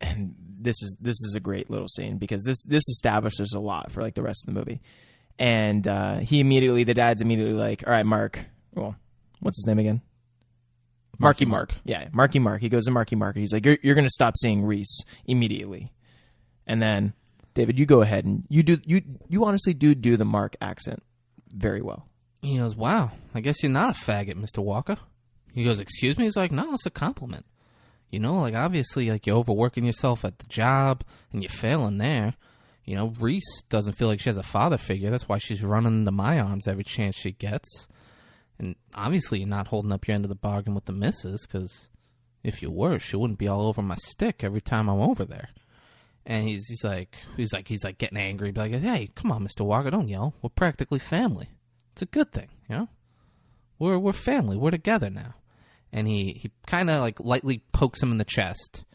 And this is a great little scene because this establishes a lot for like the rest of the movie. And the dad's immediately like, all right, Mark. Well, what's his name again? Marky Mark. Yeah, Marky Mark. He goes to Marky Mark. And he's like, you're going to stop seeing Reese immediately. And then, David, you go ahead and you honestly do the Mark accent very well. He goes, wow, I guess you're not a faggot, Mr. Walker. He goes, excuse me? He's like, no, it's a compliment. You know, like, obviously, like, you're overworking yourself at the job and you're failing there. You know, Reese doesn't feel like she has a father figure. That's why she's running into my arms every chance she gets. And obviously you're not holding up your end of the bargain with the missus, because if you were, she wouldn't be all over my stick every time I'm over there. And he's like getting angry, be like, hey, come on, Mr. Walker, don't yell. We're practically family. It's a good thing, you know? We're family. We're together now. And he kind of like lightly pokes him in the chest.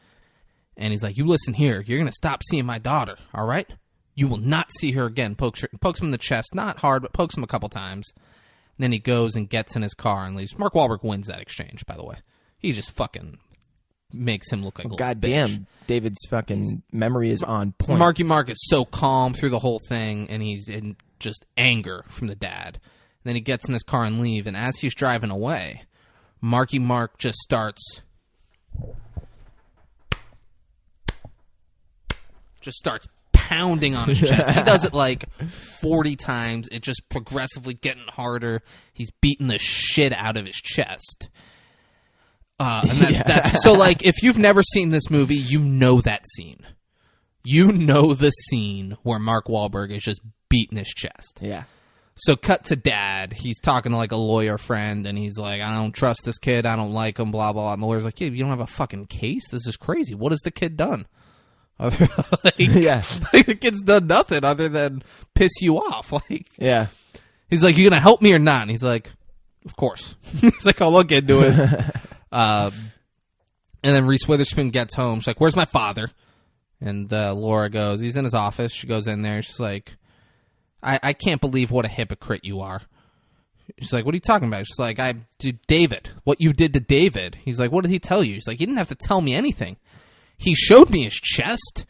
And he's like, you listen here. You're going to stop seeing my daughter, all right? You will not see her again. Pokes him in the chest. Not hard, but pokes him a couple times. And then he goes and gets in his car and leaves. Mark Wahlberg wins that exchange, by the way. He just fucking makes him look like a little God bitch. damn, David's fucking memory is on point. Marky Mark is so calm through the whole thing, and he's in just anger from the dad. And then he gets in his car and leave, and as he's driving away, Marky Mark just starts pounding on his chest. He does it like 40 times. It just progressively getting harder. He's beating the shit out of his chest. And that's so, like, if you've never seen this movie, you know that scene. You know the scene where Mark Wahlberg is just beating his chest. Yeah. So cut to dad. He's talking to like a lawyer friend, and he's like, I don't trust this kid. I don't like him, blah, blah. And the lawyer's like, yeah, you don't have a fucking case? This is crazy. What has the kid done? Yeah. Like, the kid's done nothing other than piss you off. Like, Yeah. he's like, you going to help me or not? And he's like, of course. He's like, I'll look into it. And then Reese Witherspoon gets home. She's like, where's my father? And Laura goes, he's in his office. She goes in there. She's like, I can't believe what a hypocrite you are. She's like, what are you talking about? She's like, David, what you did to David. He's like, what did he tell you? He's like, he didn't have to tell me anything. He showed me his chest.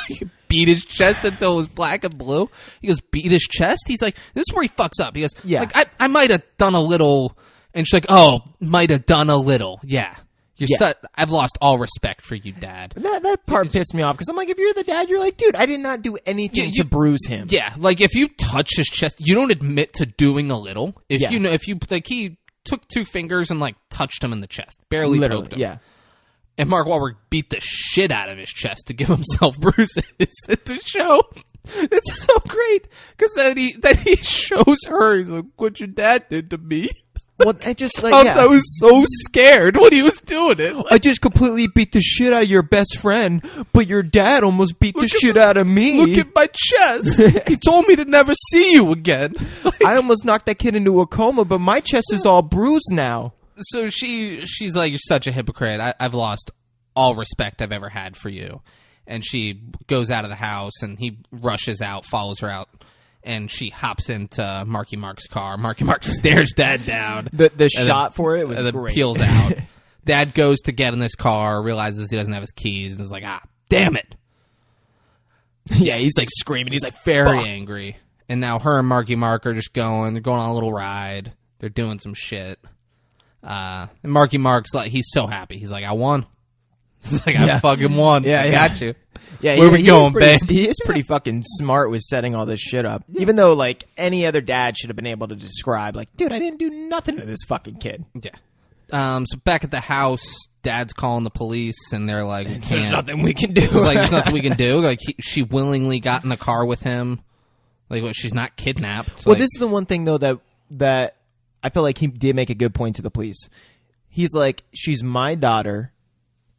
He beat his chest until it was black and blue. He goes, beat his chest? He's like, this is where he fucks up. He goes, Yeah. like, I might have done a little. And she's like, oh, might have done a little. Yeah. I've lost all respect for you, Dad. That part pissed me off because I'm like, if you're the dad, you're like, dude, I did not do anything to bruise him. Yeah, like if you touch his chest, you don't admit to doing a little. If he took two fingers and like touched him in the chest, barely Literally, poked him. yeah. And Mark Wahlberg beat the shit out of his chest to give himself bruises to show. It's so great because then he shows her. He's like, "What your dad did to me." Well, I just like I was so scared when he was doing it. I just completely beat the shit out of your best friend, but your dad almost beat the shit out of me. Look at my chest. He told me to never see you again. I almost knocked that kid into a coma, but my chest is all bruised now. So she's like, you're such a hypocrite. I've lost all respect I've ever had for you. And she goes out of the house, and he rushes out, follows her out. And she hops into Marky Mark's car. Marky Mark stares Dad down. The shot for it was and then great. peels out. Dad goes to get in this car, realizes he doesn't have his keys, and is like, damn it. Yeah, he's like screaming. He's like, Very angry. And now her and Marky Mark are just going. They're going on a little ride. They're doing some shit. And Marky Mark's like, he's so happy. He's like, I won. He's like, I fucking won. Yeah, I got you. Yeah, where we going, babe? He is pretty fucking smart with setting all this shit up. Even though, like, any other dad should have been able to describe, like, dude, I didn't do nothing to this fucking kid. Yeah. So back at the house, Dad's calling the police, and they're like, There's nothing we can do. It's like, there's nothing we can do. Like, she willingly got in the car with him. Like, what, she's not kidnapped. Well, like, this is the one thing, though, that I feel like he did make a good point to the police. He's like, she's my daughter.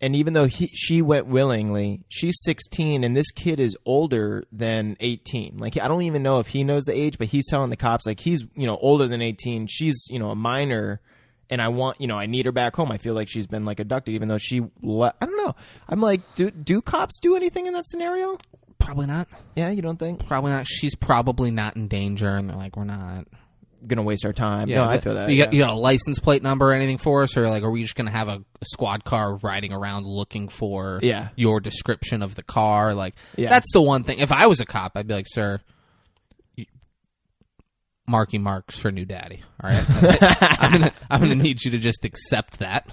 And even though she went willingly, she's 16, and this kid is older than 18. Like, I don't even know if he knows the age, but he's telling the cops, like, he's, older than 18. She's, a minor, and I need her back home. I feel like she's been, like, abducted, even though she I don't know. I'm like, do cops do anything in that scenario? Probably not. Yeah, you don't think? Probably not. She's probably not in danger, and they're like, we're not gonna waste our time. Yeah, no, I feel that. You got a license plate number or anything for us, or like, are we just gonna have a squad car riding around looking for your description of the car? Like, that's the one thing. If I was a cop, I'd be like, sir, Marky Mark's her new daddy. All right, I'm gonna need you to just accept that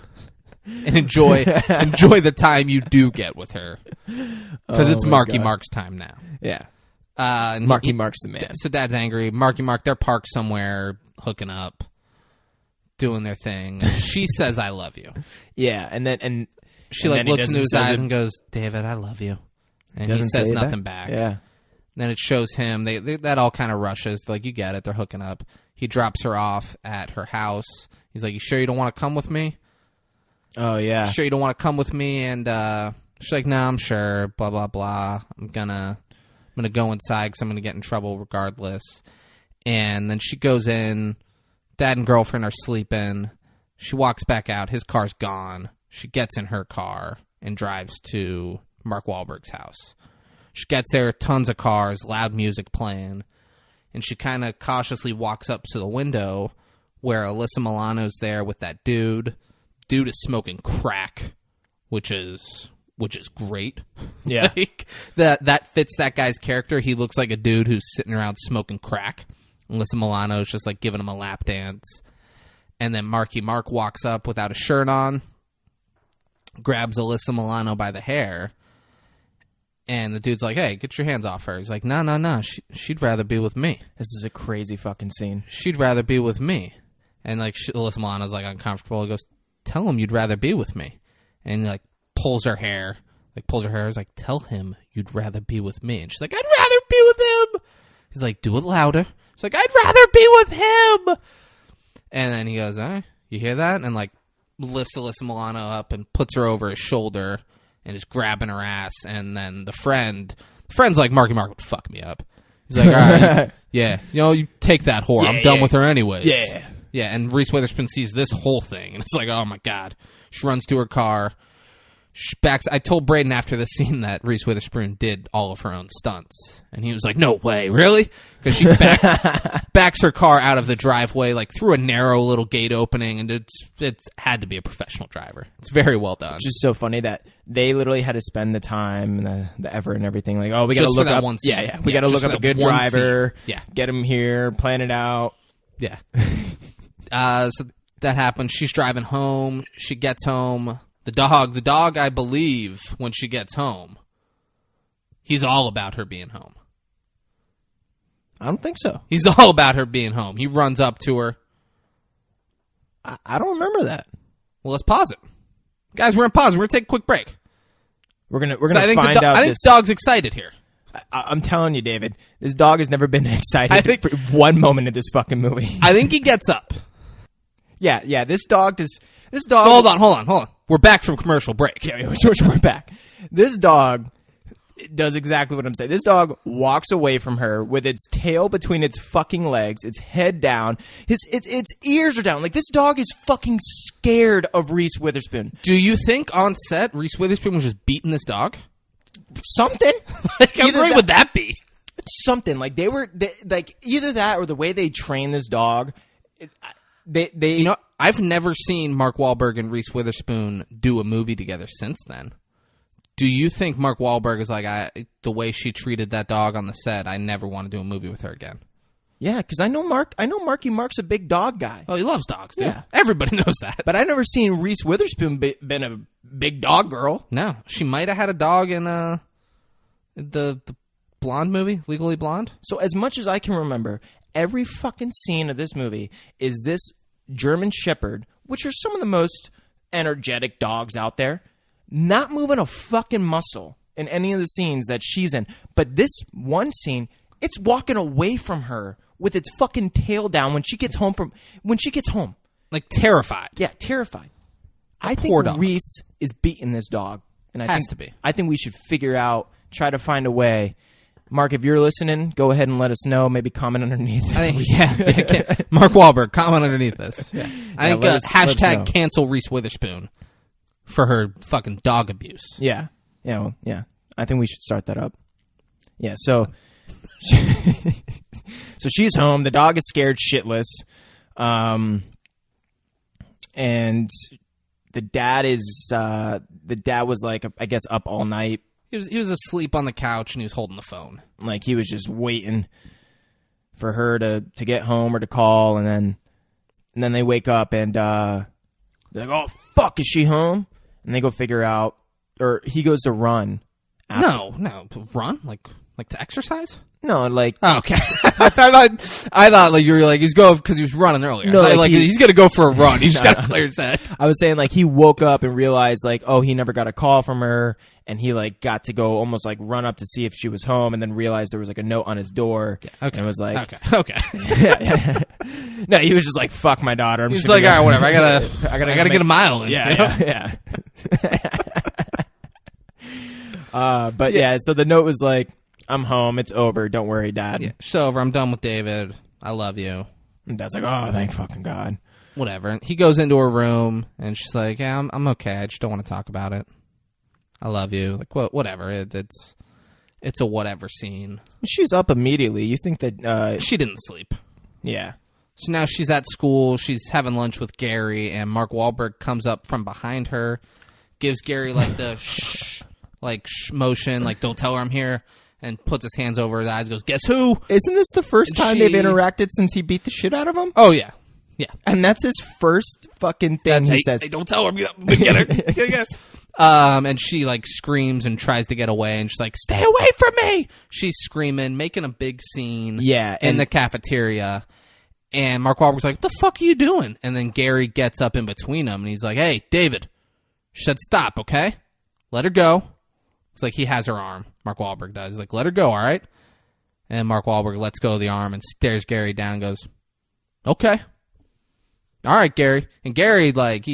and enjoy the time you do get with her, because it's Marky Mark's time now. Yeah. Marky Mark's the man. So Dad's angry. Marky Mark, they're parked somewhere, hooking up, doing their thing. She says, "I love you." Yeah, and she looks into his eyes and goes, "David, I love you," and he says nothing back. Yeah. Then it shows him. That all kind of rushes. Like, you get it. They're hooking up. He drops her off at her house. He's like, "You sure you don't want to come with me?" Oh yeah. Sure you don't want to come with me? And she's like, "No, I'm sure." Blah blah blah. I'm gonna go inside because I'm going to get in trouble regardless. And then she goes in. Dad and girlfriend are sleeping. She walks back out. His car's gone. She gets in her car and drives to Mark Wahlberg's house. She gets there, tons of cars, loud music playing. And she kind of cautiously walks up to the window where Alyssa Milano's there with that dude. Dude is smoking crack which is great. Yeah. Like, that fits that guy's character. He looks like a dude who's sitting around smoking crack. Alyssa Milano's just like giving him a lap dance. And then Marky Mark walks up without a shirt on, grabs Alyssa Milano by the hair, and the dude's like, "Hey, get your hands off her." He's like, No. She'd rather be with me. This is a crazy fucking scene. She'd rather be with me. And like Alyssa Milano's like uncomfortable. He goes, "Tell him you'd rather be with me." And he like pulls her hair. He's like, "Tell him you'd rather be with me." And she's like, "I'd rather be with him." He's like, "Do it louder." She's like, "I'd rather be with him." And then he goes, "All right, you hear that?" And like lifts Alyssa Milano up and puts her over his shoulder and is grabbing her ass. And then the friend's like, "Marky Mark would fuck me up." He's like, "All right, yeah, you take that whore. I'm done with her anyways." Yeah. And Reese Witherspoon sees this whole thing and it's like, oh my God. She runs to her car. She backs. I told Braden after the scene that Reese Witherspoon did all of her own stunts, and he was like, "No way, really?" Because she backs her car out of the driveway, like through a narrow little gate opening, and it's had to be a professional driver. It's very well done. It's just so funny that they literally had to spend the time, the effort, and everying. Like, oh, we got to look up one scene. Yeah, we got to look up a good driver. Scene. Yeah, get him here, plan it out. Yeah. So that happens. She's driving home. She gets home. The dog, I believe, when she gets home, he's all about her being home. I don't think so. He's all about her being home. He runs up to her. I don't remember that. Well, let's pause it. Guys, we're going to pause. We're going to take a quick break. We're gonna find out. I think the dog's excited here. I'm telling you, David, this dog has never been excited for one moment of this fucking movie. I think he gets up. Yeah, this dog does... This dog... So hold on. We're back from commercial break. Yeah, we're back. This dog does exactly what I'm saying. This dog walks away from her with its tail between its fucking legs, its head down, its ears are down. Like, this dog is fucking scared of Reese Witherspoon. Do you think on set Reese Witherspoon was just beating this dog? Something. Like, how great would that be? Something. Like, like either that or the way they train this dog. They I've never seen Mark Wahlberg and Reese Witherspoon do a movie together since then. Do you think Mark Wahlberg is like, the way she treated that dog on the set, I never want to do a movie with her again? Yeah, because I know Marky Mark's a big dog guy. Oh, he loves dogs, dude. Yeah. Everybody knows that. But I never seen Reese Witherspoon been a big dog girl. No, she might have had a dog in the Blonde movie, Legally Blonde. So as much as I can remember, every fucking scene of this movie is this German Shepherd, which are some of the most energetic dogs out there, not moving a fucking muscle in any of the scenes that she's in. But this one scene, it's walking away from her with its fucking tail down when she gets home. Like, terrified. Yeah, terrified. I think poor dog. Reese is beating this dog. And I think we should try to find a way. Mark, if you're listening, go ahead and let us know. Maybe comment underneath. Mark Wahlberg, comment underneath this. Yeah. I think hashtag cancel Reese Witherspoon for her fucking dog abuse. Yeah. Yeah. I think we should start that up. Yeah. So she's home. The dog is scared shitless. And the dad was like, I guess, up all night. He was asleep on the couch and he was holding the phone. Like, he was just waiting for her to get home or to call, and then they wake up and they're like, "Oh fuck, is she home?" And they go figure out, or he goes to run. No, run like to exercise. No, like, oh, okay. I thought like you were like he's going because he was running earlier. No, like he's gonna go for a run. He just got to clear his head. I was saying like he woke up and realized like, oh, he never got a call from her, and he like got to go almost like run up to see if she was home, and then realized there was like a note on his door. Okay, and was like, okay. Yeah. No, he was just like, fuck my daughter. He's like, all right, whatever. I gotta get a mile in. Yeah. But yeah, so the note was like, "I'm home. It's over. Don't worry, Dad. Yeah, it's over. I'm done with David. I love you." And Dad's like, "Oh, thank fucking God." Whatever. And he goes into her room, and she's like, "Yeah, I'm okay. I just don't want to talk about it. I love you." Like, whatever. It's a whatever scene. She's up immediately. You think that she didn't sleep? Yeah. So now she's at school. She's having lunch with Gary, and Mark Wahlberg comes up from behind her, gives Gary like the motion, like don't tell her I'm here, and puts his hands over his eyes, goes, guess who? Isn't this the first time they've interacted since he beat the shit out of him? Oh, yeah. Yeah. And that's his first fucking thing he says. Hey, don't tell her. Get her. And she like screams and tries to get away, and she's like, stay away from me. She's screaming, making a big scene in the cafeteria. And Mark Wahlberg's like, what the fuck are you doing? And then Gary gets up in between them, and he's like, hey, David. She said, stop, okay? Let her go. It's like he has her arm. Mark Wahlberg does. He's like, let her go, all right? And Mark Wahlberg lets go of the arm and stares Gary down and goes, okay. All right, Gary. And Gary, like,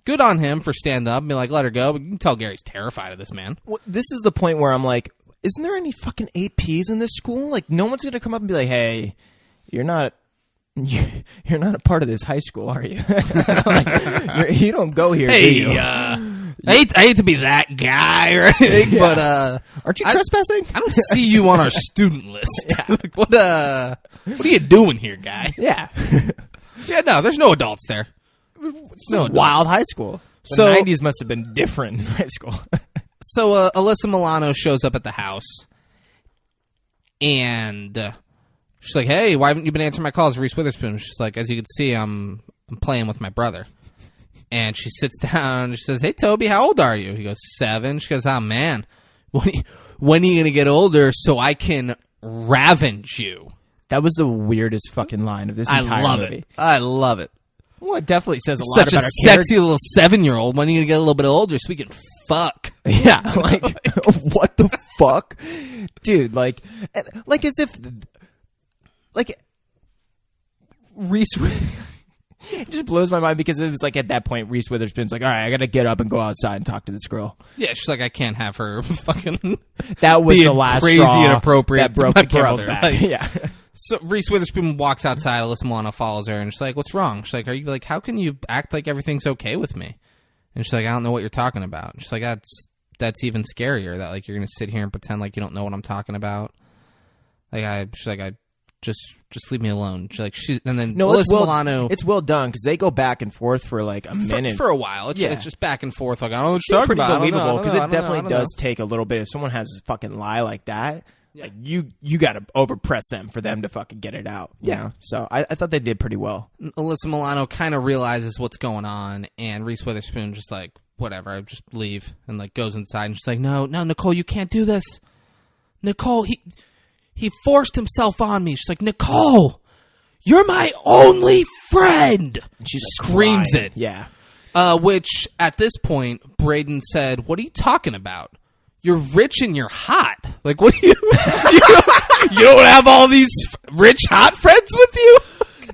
good on him for standing up and being like, let her go. But you can tell Gary's terrified of this man. Well, this is the point where I'm like, isn't there any fucking APs in this school? Like, no one's going to come up and be like, hey, you're not a part of this high school, are you? Like, you don't go here, do you? I hate to be that guy or anything, but aren't you trespassing? I don't see you on our student list. Like, what are you doing here, guy? Yeah. Yeah, no, there's no adults there. It's no wild high school. The 90s must have been different in high school. So Alyssa Milano shows up at the house, and she's like, hey, why haven't you been answering my calls, Reese Witherspoon? She's like, as you can see, I'm playing with my brother. And she sits down and she says, hey, Toby, how old are you? He goes, 7. She goes, oh, man, when are you going to get older so I can ravenge you? That was the weirdest fucking line of this entire movie. I love it. Well, it definitely says a lot about a sexy little 7-year-old. When are you going to get a little bit older so we can fuck? Yeah, like, what the fuck? Dude, like as if, like, Reese... It just blows my mind because it was like at that point Reese Witherspoon's like, all right, I gotta get up and go outside and talk to this girl. Yeah, she's like, I can't have her fucking that was the last crazy straw and appropriate that broke the camel's back. Like, yeah. So Reese Witherspoon walks outside, Alyssa Milano follows her, and she's like, what's wrong? She's like, how can you act like everything's okay with me? And she's like, I don't know what you're talking about. And she's like, that's even scarier, that like you're gonna sit here and pretend like you don't know what I'm talking about. She's like, just leave me alone. And then Alyssa Milano. It's well done because they go back and forth for like a minute for a while. It's just back and forth. Like I don't know what you're talking about. Believable because it definitely does take a little bit. If someone has a fucking lie like that, like you got to overpress them for them to fucking get it out. Yeah. You know? So I thought they did pretty well. Alyssa Milano kind of realizes what's going on, and Reese Witherspoon just like whatever, I just leave and like goes inside and she's like, no, Nicole, you can't do this. Nicole, He forced himself on me. She's like, Nicole, you're my only friend. She screams it. Yeah. Which, at this point, Braden said, what are you talking about? You're rich and you're hot. Like, what do you... you don't have all these rich, hot friends with you?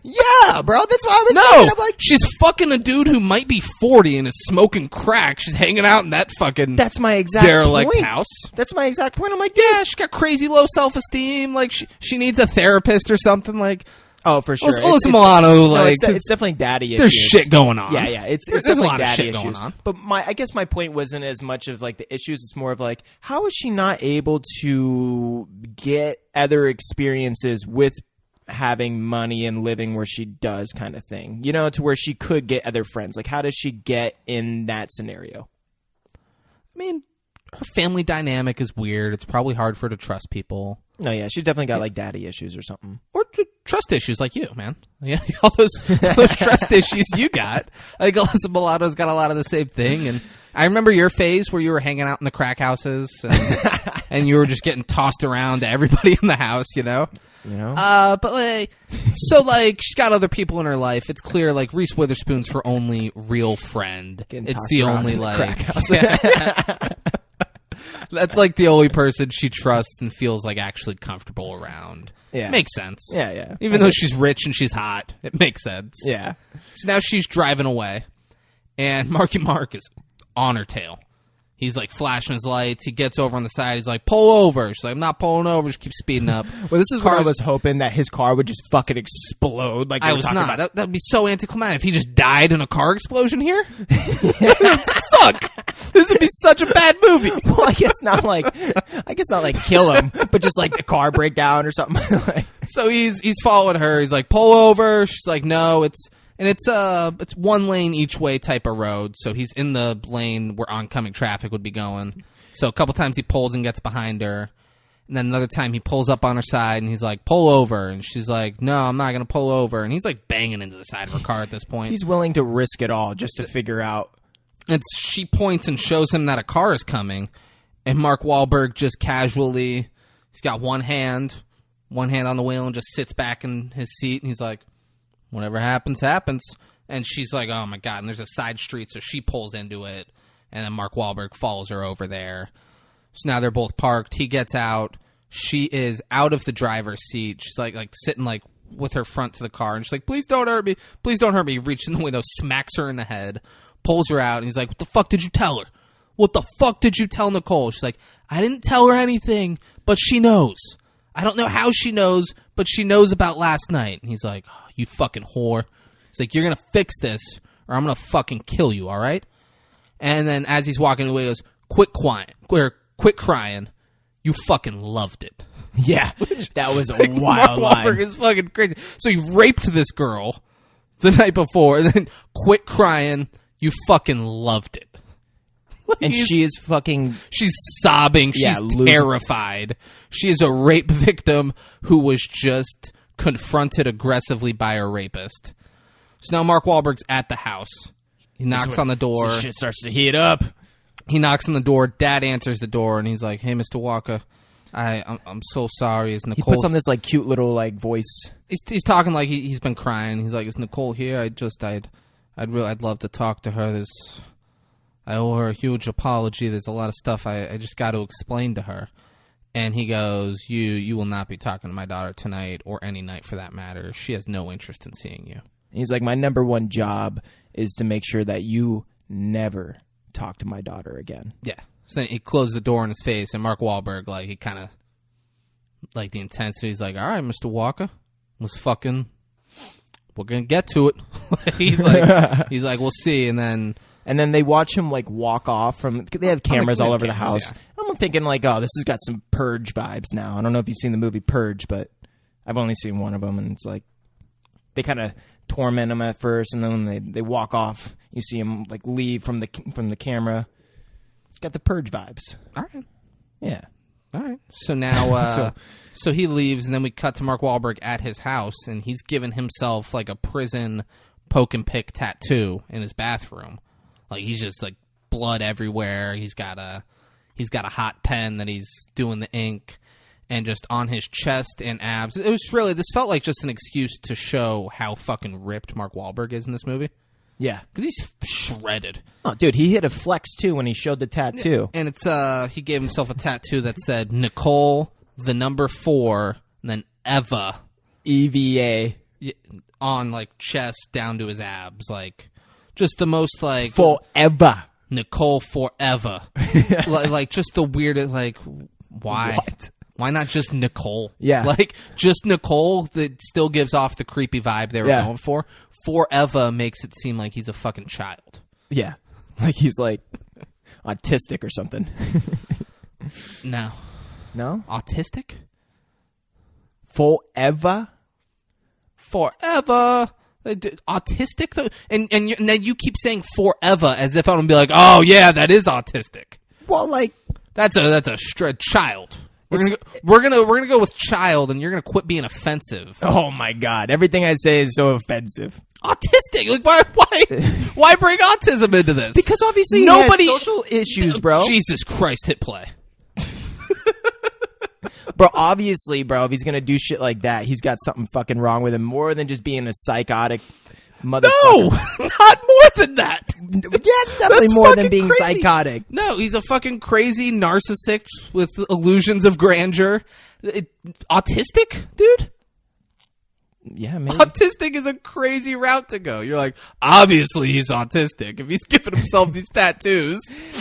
Yeah, bro. That's why I was thinking. I'm like, she's fucking a dude who might be 40 and is smoking crack. She's hanging out in that fucking that's my exact derelict point. house. That's my exact point. I'm like, yeah, she got crazy low self-esteem. Like, she needs a therapist or something. Like, oh, for sure. Alyssa Milano, like, it's definitely daddy issues. There's shit going on. Yeah. It's there's definitely a lot daddy of shit issues. going on. But I guess my point wasn't as much of like the issues. It's more of like, how is she not able to get other experiences with having money and living where she does, kind of thing, you know, to where she could get other friends? Like, how does she get in that scenario? I mean, her family dynamic is weird. It's probably hard for her to trust people. No, yeah, she's definitely got like daddy issues or something, or trust issues like you, man. Yeah, all those trust issues you got. I think Alyssa Milano's got a lot of the same thing. And I remember your phase where you were hanging out in the crack houses and you were just getting tossed around to everybody in the house, you know. But like, so like, she's got other people in her life. It's clear, like, Reese Witherspoon's her only real friend. It's the only like crack house. That's like the only person she trusts and feels like actually comfortable around. Yeah, makes sense. Yeah. Even though she's rich and she's hot, it makes sense. Yeah. So now she's driving away, and Marky Mark is on her tail. He's like flashing his lights. He gets over on the side. He's like, pull over. She's like, I'm not pulling over. Just keep speeding up. Well, this is where I was hoping that his car would just fucking explode. Like I was not. That would be so anticlimactic. If he just died in a car explosion here, that would suck. This would be such a bad movie. Well, I guess not like kill him, but just like the car break down or something. So he's following her. He's like, pull over. She's like, no, it's And it's one lane each way type of road, so he's in the lane where oncoming traffic would be going. So a couple times he pulls and gets behind her. And then another time he pulls up on her side and he's like, pull over. And she's like, no, I'm not going to pull over. And he's like banging into the side of her car at this point. He's willing to risk it all just to figure out. And she points and shows him that a car is coming. And Mark Wahlberg just casually, he's got one hand on the wheel and just sits back in his seat. And he's like, whatever happens, happens. And she's like, oh my God. And there's a side street, so she pulls into it. And then Mark Wahlberg follows her over there. So now they're both parked. He gets out. She is out of the driver's seat. She's like sitting like with her front to the car. And she's like, please don't hurt me. Please don't hurt me. He reaches in the window, smacks her in the head, pulls her out. And he's like, what the fuck did you tell her? What the fuck did you tell Nicole? She's like, I didn't tell her anything, but she knows. I don't know how she knows, but she knows about last night. And he's like, oh, you fucking whore. He's like, you're going to fix this or I'm going to fucking kill you, all right? And then as he's walking away, he goes, quit crying. You fucking loved it. Yeah, that was a Like, wild Mark line. Wahlberg is fucking crazy. So he raped this girl the night before, and then quit crying. You fucking loved it. And she is fucking... She's sobbing. She's terrified. She is a rape victim who was just confronted aggressively by her rapist. So now Mark Wahlberg's at the house. He knocks on the door. So shit starts to heat up. He knocks on the door. Dad answers the door, and he's like, "Hey, Mr. Walker, I'm so sorry. Is Nicole?" He puts on this like cute little like voice. He's talking like he's been crying. He's like, "Is Nicole here? I'd love to talk to her. I owe her a huge apology. There's a lot of stuff I just got to explain to her." And he goes, "You will not be talking to my daughter tonight or any night for that matter. She has no interest in seeing you." And he's like, "My number one job is to make sure that you never talk to my daughter again." Yeah. So then he closed the door in his face, and Mark Wahlberg, like, he kind of, like, the intensity, he's like, all right, Mr. Walker, we're going to get to it. he's like, we'll see. And then they watch him like walk off from, they have cameras all over the house. Yeah. I'm thinking like, oh, this has got some Purge vibes now. I don't know if you've seen the movie Purge, but I've only seen one of them, and it's like, they kind of torment him at first, and then when they walk off, you see him like leave from the camera. It's got the Purge vibes. All right. Yeah. All right. So now, so he leaves, and then we cut to Mark Wahlberg at his house, and he's given himself like a prison poke and pick tattoo in his bathroom. Like, he's just like blood everywhere. He's got a hot pen that he's doing the ink. And just on his chest and abs. It was really, this felt like just an excuse to show how fucking ripped Mark Wahlberg is in this movie. Yeah. Because he's shredded. Oh, dude, he hit a flex, too, when he showed the tattoo. And it's, he gave himself a tattoo that said, Nicole, the number 4, and then Eva. EVA. On, like, chest down to his abs. Like, just the most, like... Forever. Nicole forever. like, just the weirdest, like, why? What? Why not just Nicole? Yeah. Like, just Nicole that still gives off the creepy vibe they were going for. Forever makes it seem like he's a fucking child. Yeah. Like he's like autistic or something. No. No? Autistic? Forever? Autistic? Though? And then you keep saying forever as if I'm going to be like, oh, yeah, that is autistic. Well, like... That's a child. We're gonna go with child, and you're gonna quit being offensive. Oh my God! Everything I say is so offensive. Autistic, like why bring autism into this? Because obviously nobody he has social issues, bro. Jesus Christ, hit play, bro. Obviously, bro, if he's gonna do shit like that, he's got something fucking wrong with him. More than just being a psychotic motherfucker. No, not more than that. Yes, definitely That's more than fucking being crazy. psychotic. No, he's a fucking crazy narcissist with illusions of grandeur. Autistic, dude? Yeah, maybe. Autistic is a crazy route to go. You're like, obviously he's autistic. If he's giving himself these tattoos.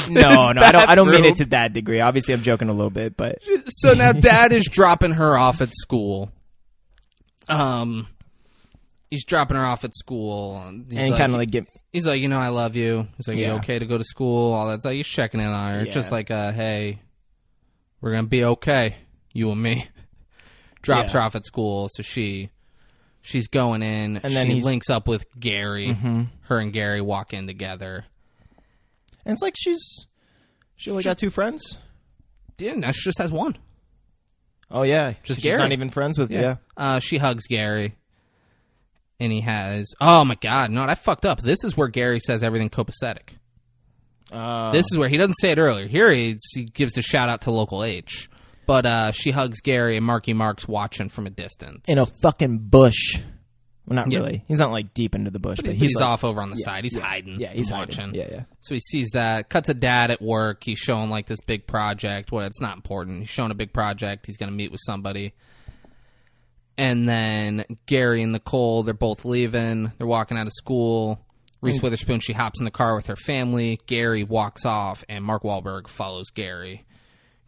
No, I don't mean it to that degree. Obviously, I'm joking a little bit, but so now Dad is dropping her off at school. He's dropping her off at school, and kind of like he's like, I love you. He's like, Yeah. you okay to go to school? All that's like, he's checking in on her. Yeah. Just like, hey, we're gonna be okay, you and me. Drops her off at school, so she She's going in. And then she links up with Gary. Her and Gary walk in together. And it's like she only got 2 friends? Yeah, now she just has one. Oh, yeah. Just She's Gary. not even friends with, She hugs Gary. And he has... Oh, my God. No, I fucked up. This is where Gary says everything copacetic. This is where... He doesn't say it earlier. Here he gives the shout-out to Local H. But she hugs Gary, and Marky Mark's watching from a distance. In a fucking bush. Well, not really. He's not, like, deep into the bush. But he's like, off over on the side. He's hiding. Yeah, he's watching. Hiding. Yeah. So he sees that. Cut to Dad at work. He's showing, like, this big project. Well, it's not important. He's showing a big project. He's going to meet with somebody. And then Gary and Nicole, they're both leaving. They're walking out of school. Reese Witherspoon, she hops in the car with her family. Gary walks off, and Mark Wahlberg follows Gary.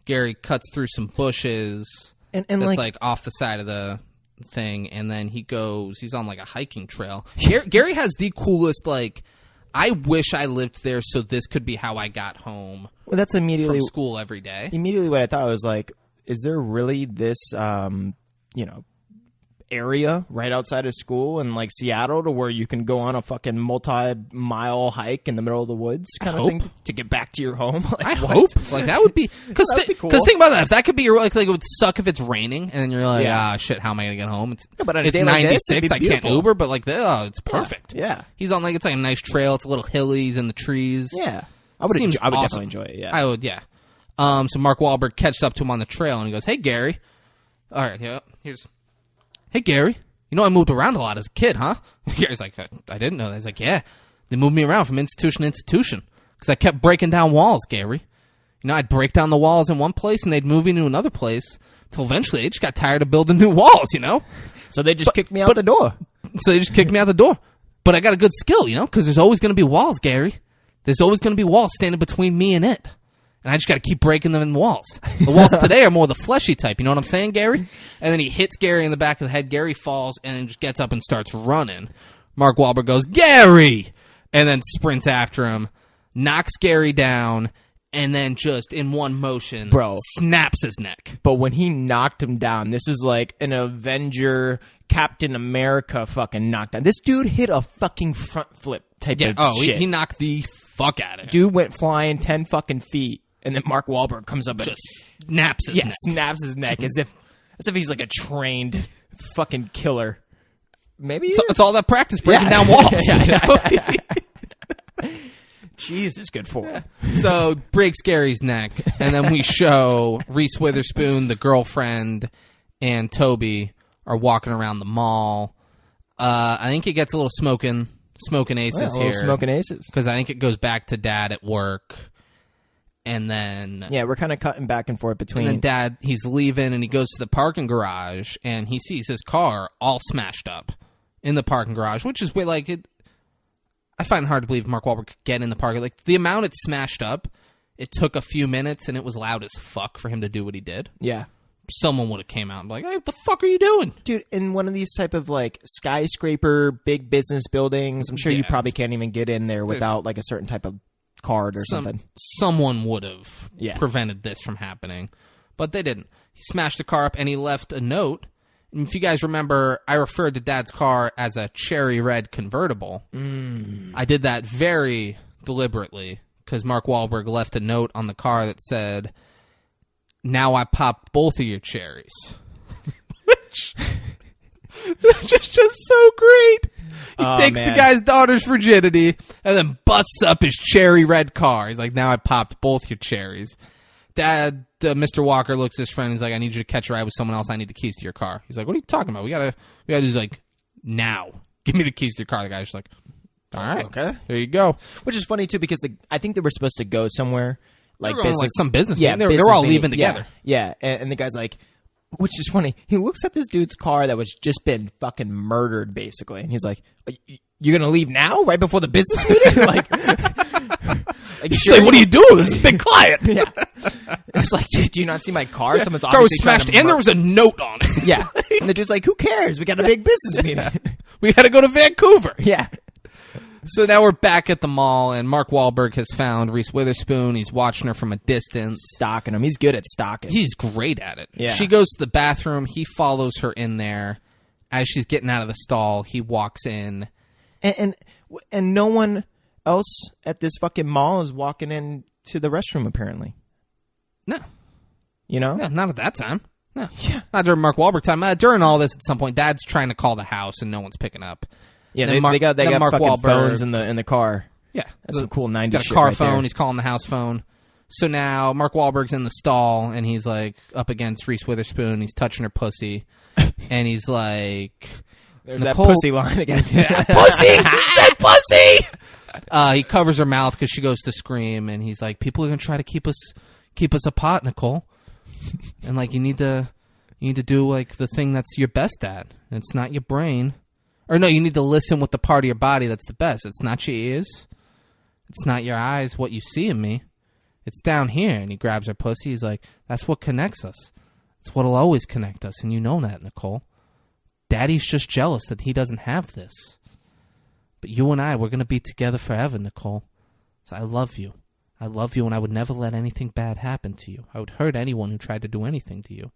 Gary cuts through some bushes. And that's like off the side of the thing, and then he's on like a hiking trail. Gary has the coolest, like, I wish I lived there so this could be how I got home. Well, that's immediately from school every day. Immediately what I thought was like, is there really this area right outside of school in like Seattle to where you can go on a fucking multi-mile hike in the middle of the woods kind of thing to get back to your home? Like, I hope. Like, that would be... Because cool. think about that. If that could be your... Like, it would suck if it's raining and then you're like, shit, how am I going to get home? It's, but on a it's day like 96. this, it'd be I can't beautiful. Uber, but like, it's perfect. Yeah. He's on like... It's like a nice trail. It's a little hilly. He's in the trees. Yeah. I would awesome. definitely enjoy it, yeah. I would, yeah. So Mark Wahlberg catches up to him on the trail and he goes, hey, Gary. All right, here's... Hey, Gary. You know I moved around a lot as a kid, huh? Gary's like, I didn't know that. He's like, yeah. They moved me around from institution to institution because I kept breaking down walls, Gary. You know, I'd break down the walls in one place and they'd move me to another place until eventually they just got tired of building new walls, you know? So they just kicked me out the door. So they just kicked me out the door. But I got a good skill, you know, because there's always going to be walls, Gary. There's always going to be walls standing between me and it. And I just got to keep breaking them in walls. The walls today are more the fleshy type. You know what I'm saying, Gary? And then he hits Gary in the back of the head. Gary falls and then just gets up and starts running. Mark Wahlberg goes, Gary! And then sprints after him, knocks Gary down, and then just in one motion, snaps his neck. But when he knocked him down, this is like an Avenger, Captain America fucking knockdown. This dude hit a fucking front flip type of shit. He knocked the fuck out of him. Dude went flying 10 fucking feet. And then Mark Wahlberg comes up and just snaps his neck. Snaps his neck as if he's like a trained fucking killer. Maybe it's all that practice breaking down walls. Jesus, good for him. So breaks Gary's neck, and then we show Reese Witherspoon, the girlfriend, and Toby are walking around the mall. I think it gets a little smoking aces here. Smoking aces. Because I think it goes back to Dad at work. And then... Yeah, we're kind of cutting back and forth between... And then Dad, he's leaving, and he goes to the parking garage, and he sees his car all smashed up in the parking garage, which is where, like, I find it hard to believe Mark Wahlberg could get in the parking. Like, the amount it's smashed up, it took a few minutes, and it was loud as fuck for him to do what he did. Yeah. Someone would have came out and be like, hey, what the fuck are you doing? Dude, in one of these type of, like, skyscraper, big business buildings, I'm sure you probably can't even get in there without, like, a certain type of card or something. Someone would have prevented this from happening, but they didn't. He smashed the car up and he left a note. And if you guys remember, I referred to Dad's car as a cherry red convertible. I did that very deliberately because Mark Wahlberg left a note on the car that said, now I popped both of your cherries. Which is just so great. He takes the guy's daughter's virginity and then busts up his cherry red car. He's like, now I popped both your cherries. Dad, Mr. Walker looks at his friend. He's like, I need you to catch a ride with someone else. I need the keys to your car. He's like, what are you talking about? We gotta do this, like, now. Give me the keys to your car. The guy's just like, all right, okay, there you go. Which is funny too because I think they were supposed to go somewhere like business, like some business. Yeah, they were all leaving together. Yeah, and the guy's like, which is funny. He looks at this dude's car that was just been fucking murdered, basically, and he's like, "You're gonna leave now, right before the business meeting?" like sure? Like, what are you doing? This is a big client. Yeah, it's like, do you not see my car? Someone's car was smashed, and there was a note on it. Yeah, and the dude's like, "Who cares? We got a big business meeting. We got to go to Vancouver." Yeah. So now we're back at the mall, and Mark Wahlberg has found Reese Witherspoon. He's watching her from a distance. Stalking him. He's good at stalking. He's great at it. Yeah. She goes to the bathroom. He follows her in there. as she's getting out of the stall, he walks in. And no one else at this fucking mall is walking into the restroom, apparently. No. You know? Yeah, not at that time. No. Yeah. Not during Mark Wahlberg time. During all this, at some point, Dad's trying to call the house and no one's picking up. Yeah, Then they got Mark fucking Wahlberg, phones in the car. Yeah. That's some cool 90s He's got a shit car right phone. there. He's calling the house phone. So now Mark Wahlberg's in the stall and he's like up against Reese Witherspoon. He's touching her pussy. And he's like... There's Nicole, that pussy line again. Yeah, pussy! He said pussy! He covers her mouth because she goes to scream. And he's like, people are going to try to keep us apart, Nicole. And like, you need to do like the thing that's your best at. And it's not your brain. Or no, you need to listen with the part of your body that's the best. It's not your ears. It's not your eyes, what you see in me. It's down here. And he grabs her pussy. He's like, that's what connects us. It's what'll always connect us. And you know that, Nicole. Daddy's just jealous that he doesn't have this. But you and I, we're going to be together forever, Nicole. So I love you. I love you, and I would never let anything bad happen to you. I would hurt anyone who tried to do anything to you.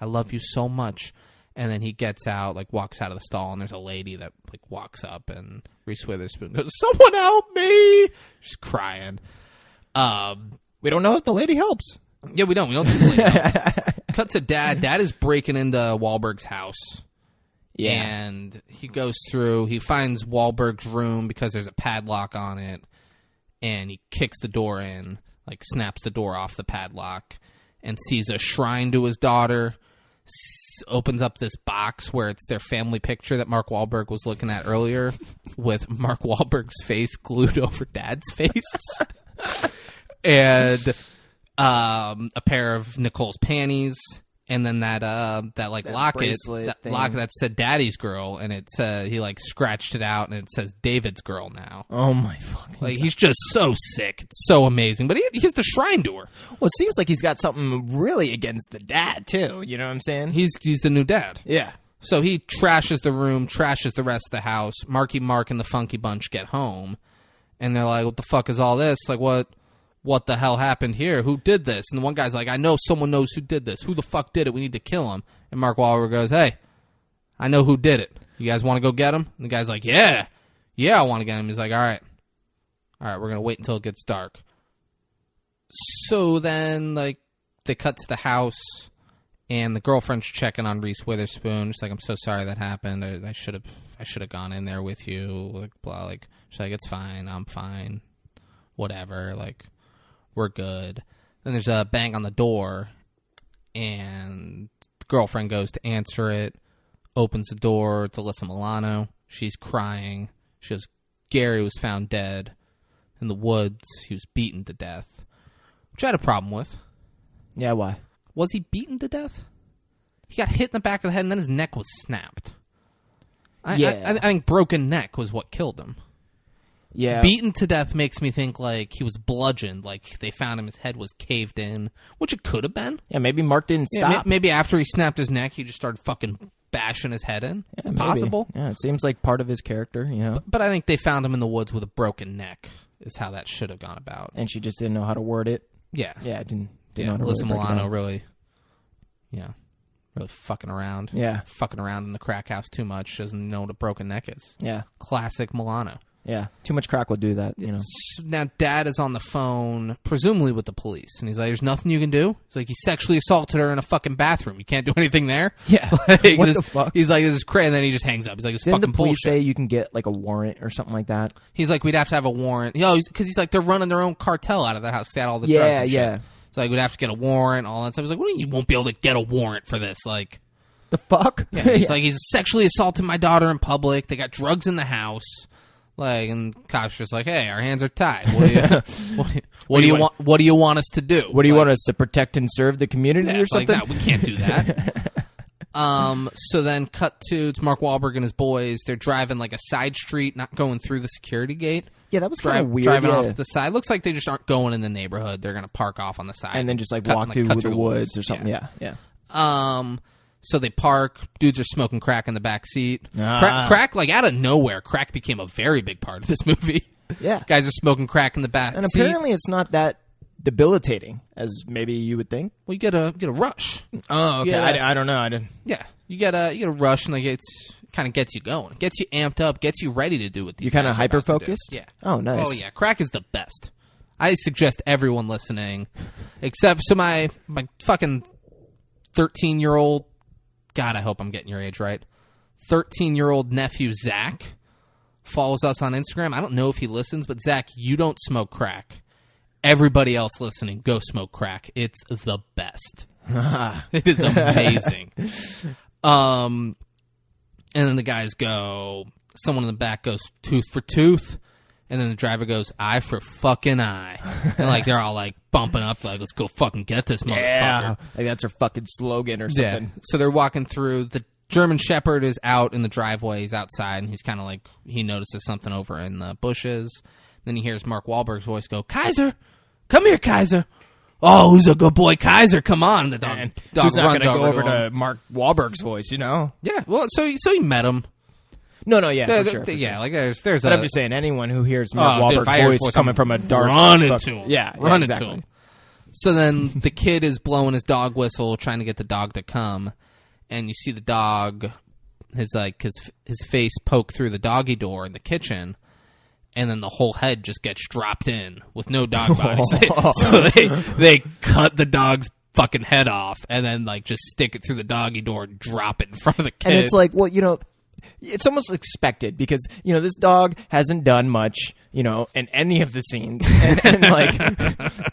I love you so much. And then he gets out, like walks out of the stall, and there's a lady that like walks up, and Reese Witherspoon goes, "Someone help me!" She's crying. We don't know if the lady helps. Yeah, we don't. We don't see the lady help. Cut to Dad. Dad is breaking into Wahlberg's house. Yeah. And he goes through. He finds Wahlberg's room because there's a padlock on it. And he kicks the door in, like snaps the door off the padlock, and sees a shrine to his daughter. Opens up this box where it's their family picture that Mark Wahlberg was looking at earlier, with Mark Wahlberg's face glued over Dad's face, and a pair of Nicole's panties, and then that locket, locket that said Daddy's girl, and it he like scratched it out, and it says David's girl now. Oh my fucking Like he's just so sick. It's so amazing. But he has the shrine to her. Well, it seems like he's got something really against the dad too. You know what I'm saying? He's the new dad. Yeah. So he trashes the room, trashes the rest of the house. Marky Mark and the Funky Bunch get home, and they're like, "What the fuck is all this? Like what the hell happened here? Who did this?" And the one guy's like, "I know someone knows who did this. Who the fuck did it? We need to kill him." And Mark Wahlberg goes, "Hey, I know who did it. You guys want to go get him?" And the guy's like, Yeah, I want to get him." He's like, All right, we're going to wait until it gets dark. So then, like, they cut to the house, and the girlfriend's checking on Reese Witherspoon. She's like, "I'm so sorry that happened. I should have gone in there with you." Like, blah. Like, she's like, "It's fine. I'm fine. Whatever. Like, we're good." Then there's a bang on the door, and the girlfriend goes to answer it, opens the door. It's Alyssa Milano. She's crying. She goes, "Gary was found dead in the woods. He was beaten to death," which I had a problem with. Yeah, why? Was he beaten to death? He got hit in the back of the head, and then his neck was snapped. I think broken neck was what killed him. Yeah. Beaten to death makes me think like he was bludgeoned, like they found him, his head was caved in, which it could have been. Yeah, maybe Mark didn't Yeah, stop. maybe after he snapped his neck, he just started fucking bashing his head in. Yeah, it's maybe. possible. Yeah, it seems like part of his character, you know. But I think they found him in the woods with a broken neck is how that should have gone about. And she just didn't know how to word it. Yeah. Yeah, didn't know how to Alyssa really break it Milano down. really fucking around. Yeah. Fucking around in the crack house too much. She doesn't know what a broken neck is. Yeah. Classic Milano. Yeah. Too much crack would do that, you know. Now, Dad is on the phone, presumably with the police, and he's like, "There's nothing you can do?" He's like, "He sexually assaulted her in a fucking bathroom. You can't do anything there?" Yeah. Like, What the fuck? He's like, "This is crazy," and then he just hangs up. He's like, "It's Didn't fucking the police bullshit." say you can get like a warrant or something like that? He's like, "We'd have to have a warrant." Because he's like, they're running their own cartel out of that house because they had all the drugs and Yeah. shit. So like, we'd have to get a warrant, all that stuff. He's like, "What do you mean you won't be able to get a warrant for this?" Like, The fuck? yeah, he's like, he's sexually assaulted my daughter in public. They got drugs in the house. Like, and cops just like, "Hey, our hands are tied. What do you want? What do you want us to do? What do you want us to protect and serve the community Yeah, or it's like, something? "No, we can't do that." So then cut to it's Mark Wahlberg and his boys. They're driving like a side street, not going through the security gate. Yeah, that was kind of weird. Driving yeah. off the side. Looks like they just aren't going in the neighborhood. They're going to park off on the side. And then just like cut- walk like, through cut the woods or something. Yeah. So they park. Dudes are smoking crack in the back seat. Ah. Crack, like out of nowhere, crack became a very big part of this movie. Yeah. Guys are smoking crack in the back And seat. apparently it's not that debilitating as maybe you would think. Well, you get a rush. Oh, okay. I don't know. I didn't. Yeah, you get a rush, and like it's kind of gets you going, gets you amped up, gets you ready to do what these. You're kind of guys are about to do. hyper-focused? Yeah. Oh, nice. Oh yeah, crack is the best. I suggest everyone listening, except my fucking 13-year-old. God, I hope I'm getting your age right. 13-year-old nephew Zach follows us on Instagram. I don't know if he listens, but Zach, you don't smoke crack. Everybody else listening, go smoke crack. It's the best. It is amazing. And then the guys go, someone in the back goes tooth for tooth, and then the driver goes eye for fucking eye. And like they're all like bumping up, like let's go fucking get this motherfucker. Yeah, like that's her fucking slogan or something. Yeah. So they're walking through. The German Shepherd is out in the driveway. He's outside, and he's kind of like he notices something over in the bushes. Then he hears Mark Wahlberg's voice go, "Kaiser, come here, Kaiser." Oh, who's a good boy, Kaiser? Come on. The dog Who's not runs gonna go over over to Mark Wahlberg's voice, you know? Yeah, well, so he met him. No, yeah, for sure. Yeah, like there's But I'm just saying, anyone who hears Mark dude, if I hear Wahlberg's his voice coming from a dark... run into him. Yeah, run exactly. into him. So then the kid is blowing his dog whistle, trying to get the dog to come, and you see the dog, his face poke through the doggy door in the kitchen, and then the whole head just gets dropped in with no dog body. So they cut the dog's fucking head off, and then like just stick it through the doggy door and drop it in front of the kid. And it's like, well, you know, it's almost expected because, you know, this dog hasn't done much, you know, in any of the scenes. And like,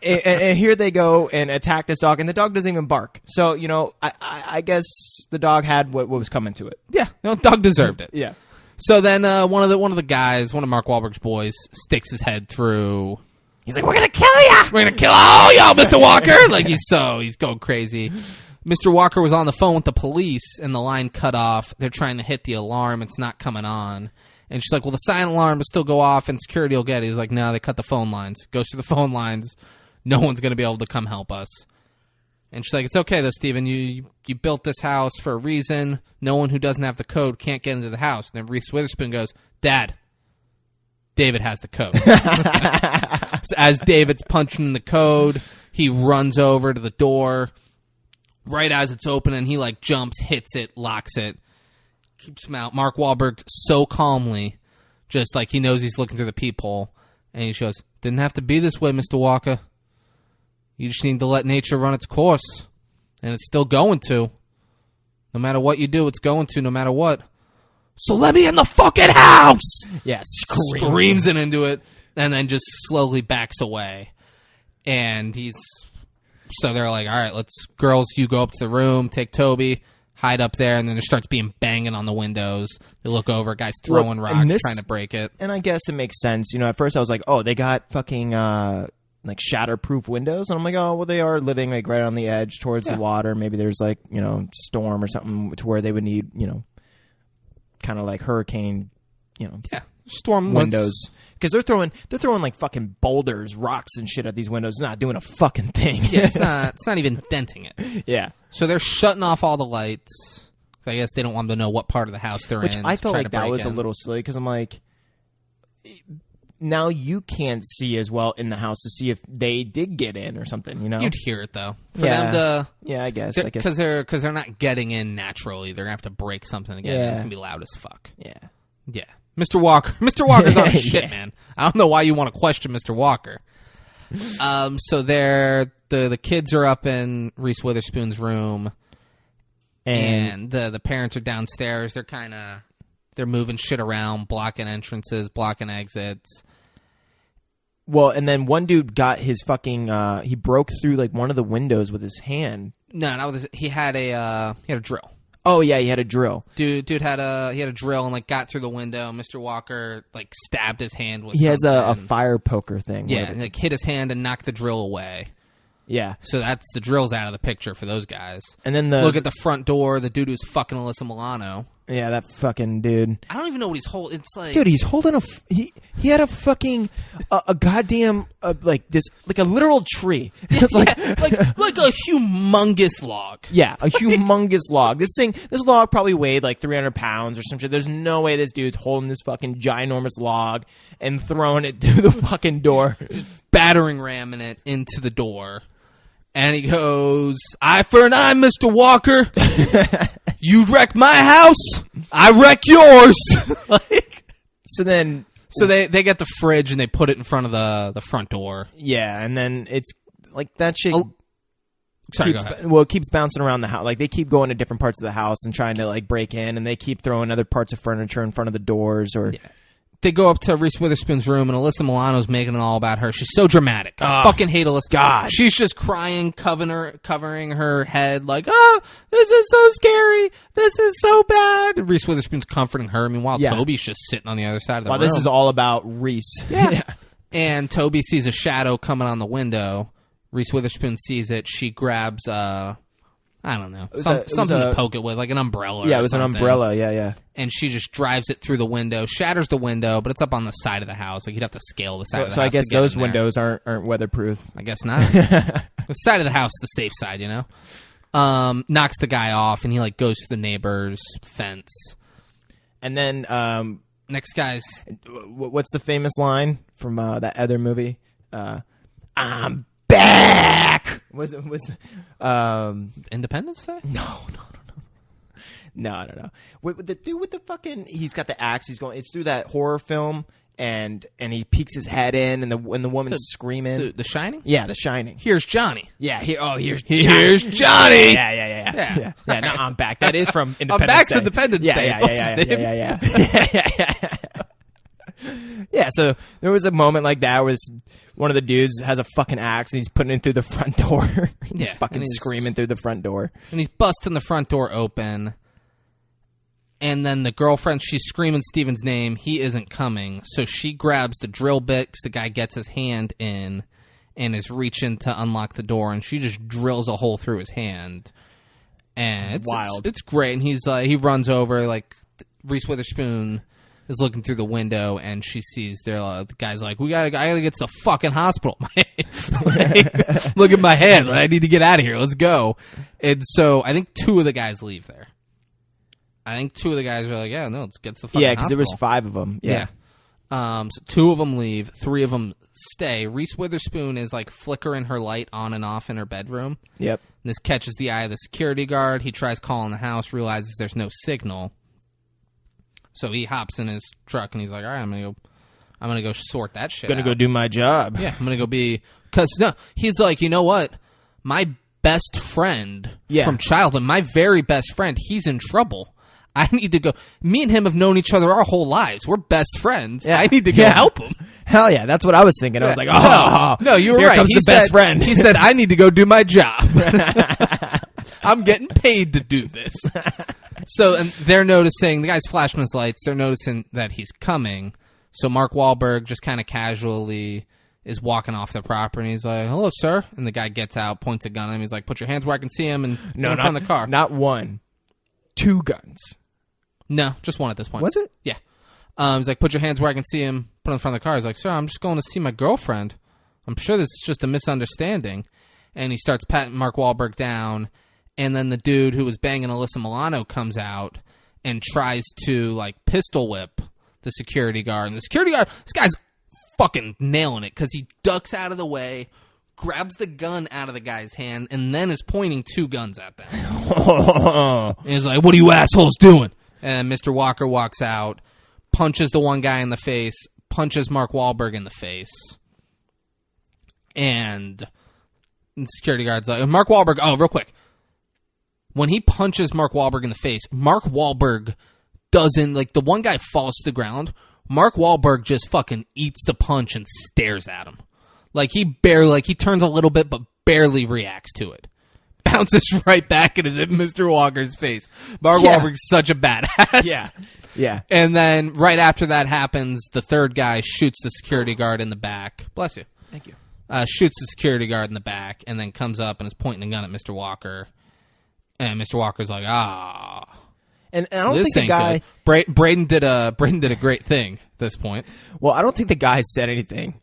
and here they go and attack this dog, and the dog doesn't even bark. So, you know, I guess the dog had what was coming to it. Yeah, no, dog deserved it. Yeah. So then one of the guys, one of Mark Wahlberg's boys, sticks his head through. He's like, "We're gonna kill you! We're gonna kill yo, Mr. Walker!" Like he's going crazy. Mr. Walker was on the phone with the police, and the line cut off. They're trying to hit the alarm; it's not coming on. And she's like, "Well, the silent alarm will still go off, and security will get it." He's like, "No, they cut the phone lines." Goes to the phone lines. No one's gonna be able to come help us. And she's like, "It's okay though, Steven. You built this house for a reason. No one who doesn't have the code can't get into the house." And then Reese Witherspoon goes, "Dad, David has the code." So as David's punching the code, he runs over to the door. Right as it's opening, he like jumps, hits it, locks it, keeps him out. Mark Wahlberg so calmly, just like he knows he's looking through the peephole, and he goes, "Didn't have to be this way, Mr. Walker. You just need to let nature run its course. And it's still going to. No matter what you do, it's going to, no matter what. So let me in the fucking house!" Yeah, Screams it into it, and then just slowly backs away. And so they're like, "All right, girls, you go up to the room, take Toby, hide up there," and then there starts being banging on the windows. They look over, guys throwing rocks, trying to break it. And I guess it makes sense. You know, at first I was like, oh, they got fucking... like shatterproof windows, and I'm like, oh well, they are living like right on the edge towards the water. Maybe there's like, you know, storm or something to where they would need, you know, kind of like hurricane, you know, storm windows, because they're throwing like fucking boulders, rocks, and shit at these windows, not doing a fucking thing. Yeah, it's not even denting it. Yeah. So they're shutting off all the lights. So I guess they don't want them to know what part of the house they're Which in. I felt like that was a little silly because I'm like, now you can't see as well in the house to see if they did get in or something, you know? You'd hear it though. For them to, yeah, I guess because they're not getting in naturally. They're gonna have to break something again. And it's gonna be loud as fuck. Yeah. Mr. Walker's on shit, man. I don't know why you want to question Mr. Walker. So the kids are up in Reese Witherspoon's room, and the parents are downstairs. They're moving shit around, blocking entrances, blocking exits. Well, and then one dude got his fucking he broke through like one of the windows with his hand. No, not with his, he had a drill. Oh yeah, he had a drill. Dude had a drill and like got through the window. Mr. Walker like stabbed his hand with. He has a fire poker thing. Yeah, and, like hit his hand and knocked the drill away. Yeah. So that's the drill's out of the picture for those guys. And then look at the front door. The dude who's fucking Alyssa Milano. Yeah, that fucking dude. I don't even know what he's holding. It's like, dude, he's holding he had a fucking a goddamn like a literal tree. It's like like a humongous log. Yeah, a humongous log. This log probably weighed like 300 pounds or some shit. There's no way this dude's holding this fucking ginormous log and throwing it through the fucking door. Battering ramming it into the door. And he goes, eye for an eye, Mr. Walker. You wreck my house, I wreck yours. So they get the fridge and they put it in front of the front door. Yeah, and then it's like that shit it keeps bouncing around the house. Like they keep going to different parts of the house and trying to like break in, and they keep throwing other parts of furniture in front of the doors or... Yeah. They go up to Reese Witherspoon's room, and Alyssa Milano's making it all about her. She's so dramatic. I fucking hate Alyssa. God. She's just crying, covering her head like, oh, this is so scary. This is so bad. And Reese Witherspoon's comforting her. Meanwhile, Toby's just sitting on the other side of the room. This is all about Reese. Yeah. And Toby sees a shadow coming on the window. Reese Witherspoon sees it. She grabs... I don't know. Something to poke it with, like an umbrella. Yeah, it was an umbrella. Yeah. And she just drives it through the window, shatters the window, but it's up on the side of the house. Like you'd have to scale the side of the house. So I guess those windows aren't weatherproof. I guess not. The side of the house, the safe side, you know. Knocks the guy off, and he like goes to the neighbor's fence. And then next guy's what's the famous line from that other movie? I'm back. Was Independence Day? No. The dude with the fucking, he's got the axe. It's through that horror film, and he peeks his head in, and the woman's screaming. The Shining? Yeah, The Shining. Here's Johnny. Yeah. Here's Johnny. Yeah. No, I'm back. That is from Independence I'm back's Day. Independence Day. Yeah. Yeah, so there was a moment like that where one of the dudes has a fucking axe and he's putting it through the front door. He's fucking screaming through the front door. And he's busting the front door open. And then the girlfriend, she's screaming Steven's name. He isn't coming. So she grabs the drill bit because the guy gets his hand in and is reaching to unlock the door. And she just drills a hole through his hand. And it's wild. It's great. And he runs over, like, Reese Witherspoon is looking through the window, and she sees the guy's like, I gotta get to the fucking hospital. Look at my head. I need to get out of here. Let's go. And so I think two of the guys leave there. I think two of the guys are like, yeah, no, let's get to the fucking hospital. Yeah, because there was 5 of them. Yeah. So 2 of them leave. 3 of them stay. Reese Witherspoon is like flickering her light on and off in her bedroom. Yep. And this catches the eye of the security guard. He tries calling the house, realizes there's no signal. So he hops in his truck and he's like, all right, I'm gonna go sort that shit out. Go do my job. Yeah, I'm gonna go he's like, you know what? My best friend from childhood, my very best friend, he's in trouble. I need to go. Me and him have known each other our whole lives. We're best friends. Yeah. I need to go help him. Hell yeah, that's what I was thinking. I was like, no, you were here right. Comes the best friend. He said, I need to go do my job. I'm getting paid to do this. So, and they're noticing, the guy's flashing his lights, they're noticing that he's coming. So Mark Wahlberg just kind of casually is walking off the property, and he's like, hello, sir. And the guy gets out, points a gun at him. He's like, put your hands where I can see him, and put him in front of the car. Not 1, 2 guns. No, just 1 at this point. Was it? Yeah. He's like, put your hands where I can see him, put him in front of the car. He's like, sir, I'm just going to see my girlfriend. I'm sure this is just a misunderstanding. And he starts patting Mark Wahlberg down. And then the dude who was banging Alyssa Milano comes out and tries to, like, pistol whip the security guard. And the security guard, this guy's fucking nailing it because he ducks out of the way, grabs the gun out of the guy's hand, and then is pointing 2 guns at them. And he's like, what are you assholes doing? And Mr. Walker walks out, punches the one guy in the face, punches Mark Wahlberg in the face. And the security guard's like, Mark Wahlberg, real quick. When he punches Mark Wahlberg in the face, Mark Wahlberg doesn't, like, the one guy falls to the ground. Mark Wahlberg just fucking eats the punch and stares at him. Like, he turns a little bit, but barely reacts to it. Bounces right back and is in Mr. Walker's face. Mark Wahlberg's such a badass. Yeah. And then right after that happens, the third guy shoots the security guard in the back. Bless you. Thank you. Shoots the security guard in the back and then comes up and is pointing a gun at Mr. Walker. And Mr. Walker's like, And I don't think the guy... Braden did a great thing at this point. Well, I don't think the guy said anything.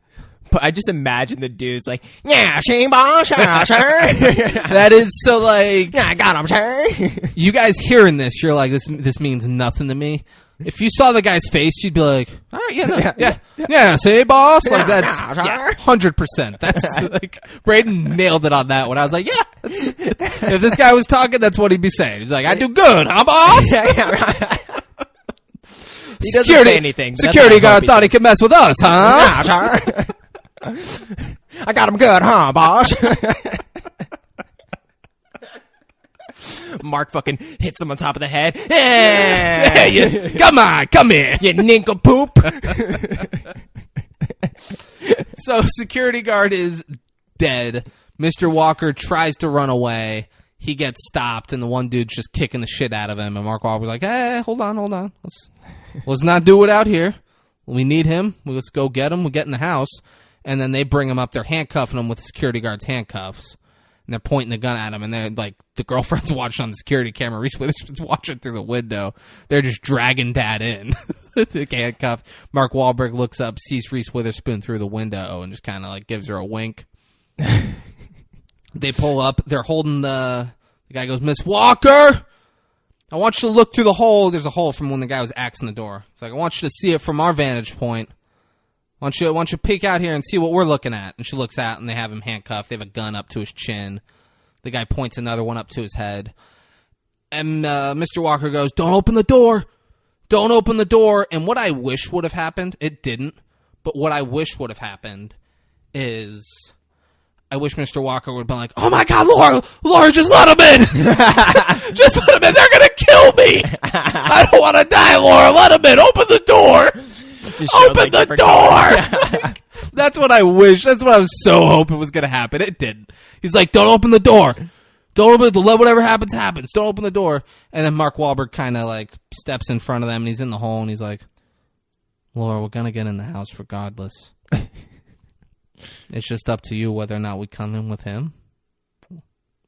I just imagine the dude's like, yeah, she boss, sure. That is so like. Yeah, I got him, sure. You guys hearing this, you're like, this means nothing to me. If you saw the guy's face, you'd be like, all right, yeah, say boss. Like that's 100%. That's like Braden nailed it on that one. I was like, yeah. If this guy was talking, that's what he'd be saying. He's like, I do good, huh, boss? He doesn't say anything. Security guard thought he could mess with us, huh? I got him good, huh, boss? Mark fucking hits him on top of the head. Hey, come here. You nincompoop. So security guard is dead. Mr. Walker tries to run away. He gets stopped, and the one dude's just kicking the shit out of him. And Mark Wahlberg's like, hey, hold on. Let's not do it out here. We need him. Let's go get him. We'll get in the house. And then they bring him up. They're handcuffing him with the security guard's handcuffs. And they're pointing the gun at him. And they're like, the girlfriend's watching on the security camera. Reese Witherspoon's watching through the window. They're just dragging Dad in. The handcuffed. Mark Wahlberg looks up, sees Reese Witherspoon through the window, and just kind of like gives her a wink. They pull up. They're holding the guy goes, Miss Walker, I want you to look through the hole. There's a hole from when the guy was axing the door. It's like, I want you to see it from our vantage point. I want you to peek out here and see what we're looking at. And she looks out, and they have him handcuffed. They have a gun up to his chin. The guy points another one up to his head. And Mr. Walker goes, don't open the door. Don't open the door. And what I wish would have happened, it didn't. But what I wish would have happened is I wish Mr. Walker would have been like, oh my God, Laura, just let him in. Just let him in. They're going to kill me. I don't want to die, Laura. Let him in. Open the door. Open the door. That's what I wish. That's what I was so hoping was going to happen. It didn't. He's like, don't open the door. Don't open the door. Let whatever happens, happens. Don't open the door. And then Mark Wahlberg kind of like steps in front of them, and he's in the hole, and he's like, Laura, we're going to get in the house regardless. It's just up to you whether or not we come in with him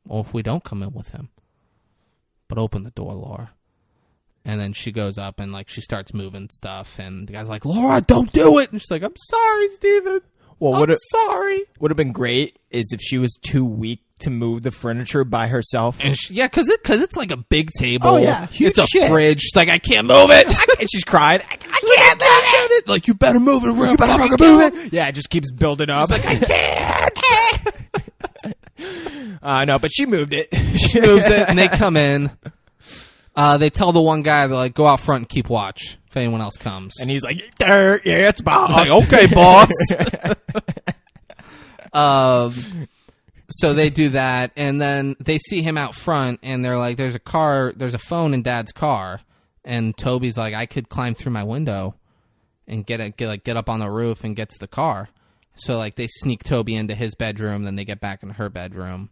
or if we don't come in with him. But open the door, Laura. And then she goes up and like she starts moving stuff, and the guy's like, Laura, don't do it. And she's like, I'm sorry, Steven. Well, I'm sorry. Would have been great is if she was too weak to move the furniture by herself. And because it's like a big table. Oh, yeah. Huge it's a shit. Fridge. She's like, I can't move it. And she's crying. I can't move it. Like, you better move it. You better fucking move it. Yeah, it just keeps building up. She's like, I can't. No, but she moved it. She moves it, and they come in. They tell the one guy, they're like, go out front and keep watch if anyone else comes. And he's like, yeah, it's boss. Like, okay, boss. So they do that, and then they see him out front, and they're like, there's a phone in Dad's car. And Toby's like, I could climb through my window and get up on the roof and get to the car. So like they sneak Toby into his bedroom, then they get back into her bedroom.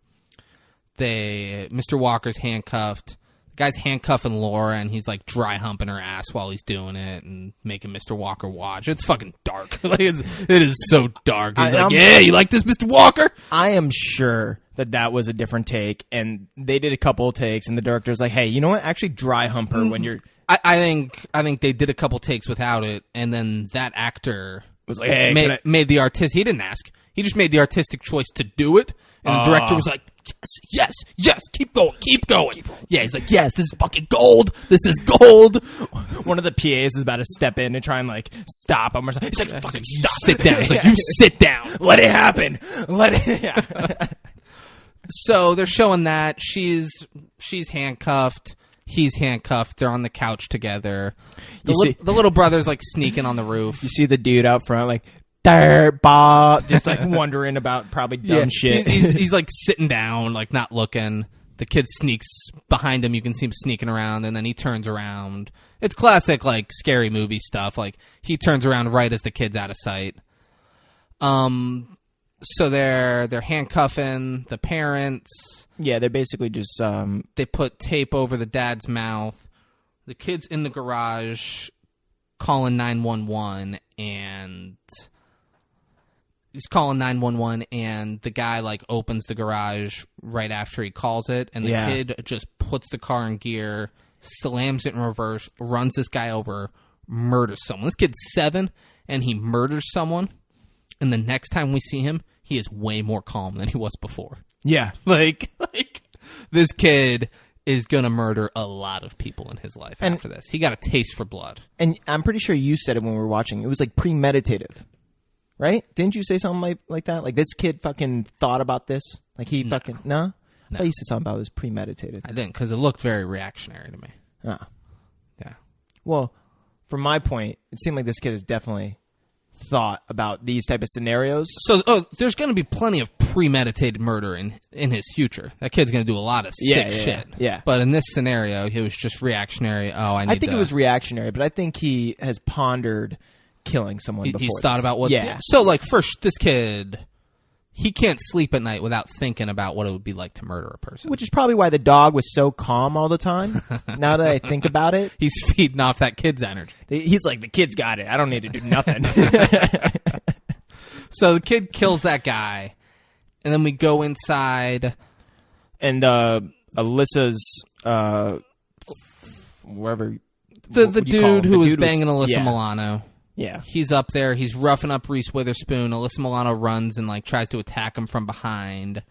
Mr. Walker's handcuffed. The guy's handcuffing Laura, and he's like dry humping her ass while he's doing it and making Mr. Walker watch. It's fucking dark. Like it is so dark. He's like, yeah, you like this, Mr. Walker? I am sure that was a different take, and they did a couple of takes, and the director's like, hey, you know what? Actually dry hump her when you're... I think they did a couple takes without it, and then that actor was like, hey, made the artist. He didn't ask. He just made the artistic choice to do it, and the director was like, yes, keep going. Yeah, he's like, yes, this is fucking gold. This is gold. One of the PAs was about to step in and try and like stop him or something. He's like, fucking stop. Sit down. He's like, you sit down. Let it happen. Yeah. So they're showing that she's handcuffed. He's handcuffed. They're on the couch together. The little brother's like sneaking on the roof. You see the dude out front like, just like wondering about probably dumb shit. He's like sitting down, like not looking. The kid sneaks behind him. You can see him sneaking around, and then he turns around. It's classic like scary movie stuff. Like he turns around right as the kid's out of sight. So they're handcuffing the parents. Yeah, they're basically just they put tape over the dad's mouth. The kid's in the garage calling 911, and he's calling 911, and the guy like opens the garage right after he calls it, and the kid just puts the car in gear, slams it in reverse, runs this guy over, murders someone. This kid's 7, and he murders someone. and the next time we see him, he is way more calm than he was before. Yeah. Like this kid is going to murder a lot of people in his life after this. He got a taste for blood. And I'm pretty sure you said it when we were watching. It was like premeditative, right? Didn't you say something like that? Like this kid fucking thought about this? Like he fucking... No? I thought you said something about it was premeditated. I didn't, because it looked very reactionary to me. Oh. Yeah. Well, from my point, it seemed like this kid has definitely thought about these type of scenarios. So, there's going to be plenty of premeditated murder in his future. That kid's going to do a lot of sick shit. Yeah. But in this scenario, it was just reactionary. I think it was reactionary, but I think he has pondered killing someone before. He's thought about what... Yeah. So, like, first, this kid... He can't sleep at night without thinking about what it would be like to murder a person. Which is probably why the dog was so calm all the time. Now that I think about it. He's feeding off that kid's energy. He's like, the kid's got it. I don't need to do nothing. So the kid kills that guy. And then we go inside. And Alyssa's... wherever... The dude who was banging Alyssa yeah. Milano. Yeah. He's up there. He's roughing up Reese Witherspoon. Alyssa Milano runs and like tries to attack him from behind.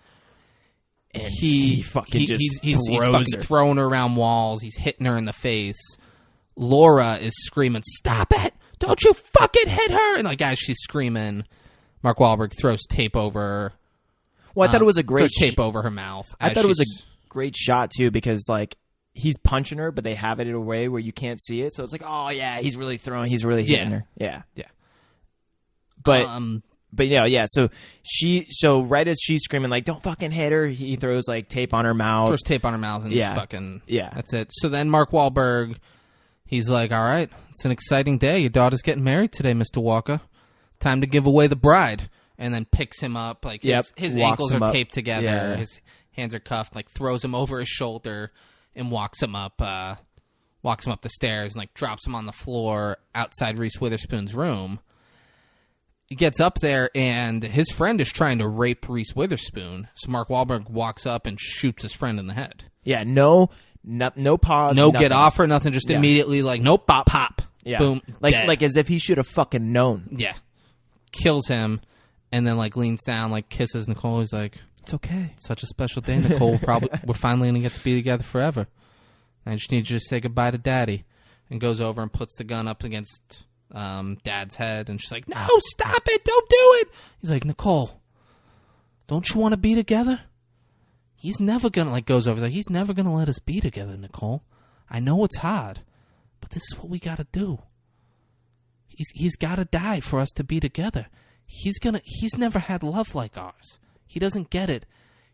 And he fucking he's fucking throwing her around walls. He's hitting her in the face. Laura is screaming, "Stop it! Don't you fucking hit her!" And like as she's screaming, Mark Wahlberg throws tape over her. Well, I thought it was a great tape over her mouth. I thought it was a great shot too because like he's punching her, but they have it in a way where you can't see it. So it's like, oh yeah, he's really hitting her. Yeah. Yeah. But yeah. So right as she's screaming like, "Don't fucking hit her," he throws like tape on her mouth. Throws tape on her mouth and just fucking that's it. So then Mark Wahlberg, he's like, "All right, it's an exciting day. Your daughter's getting married today, Mr. Walker. Time to give away the bride." And then picks him up like his ankles are taped together. Yeah. His hands are cuffed. Like throws him over his shoulder. And walks him up the stairs and like drops him on the floor outside Reese Witherspoon's room. He gets up there and his friend is trying to rape Reese Witherspoon. So Mark Wahlberg walks up and shoots his friend in the head. Yeah, no pause, no nothing. Get off or nothing. Just immediately like nope, pop, yeah. Boom, dead. like as if he should have fucking known. Yeah, kills him and then like leans down, like kisses Nicole. He's like, "It's okay. Such a special day, Nicole. We're finally going to get to be together forever. I just need you to say goodbye to Daddy." And goes over and puts the gun up against Dad's head. And she's like, "No, stop it. Don't do it." He's like, "Nicole, don't you want to be together?" He's never going to, like, goes over. He's like, "He's never going to let us be together, Nicole. I know it's hard, but this is what we got to do. He's got to die for us to be together. He's never had love like ours. He doesn't get it.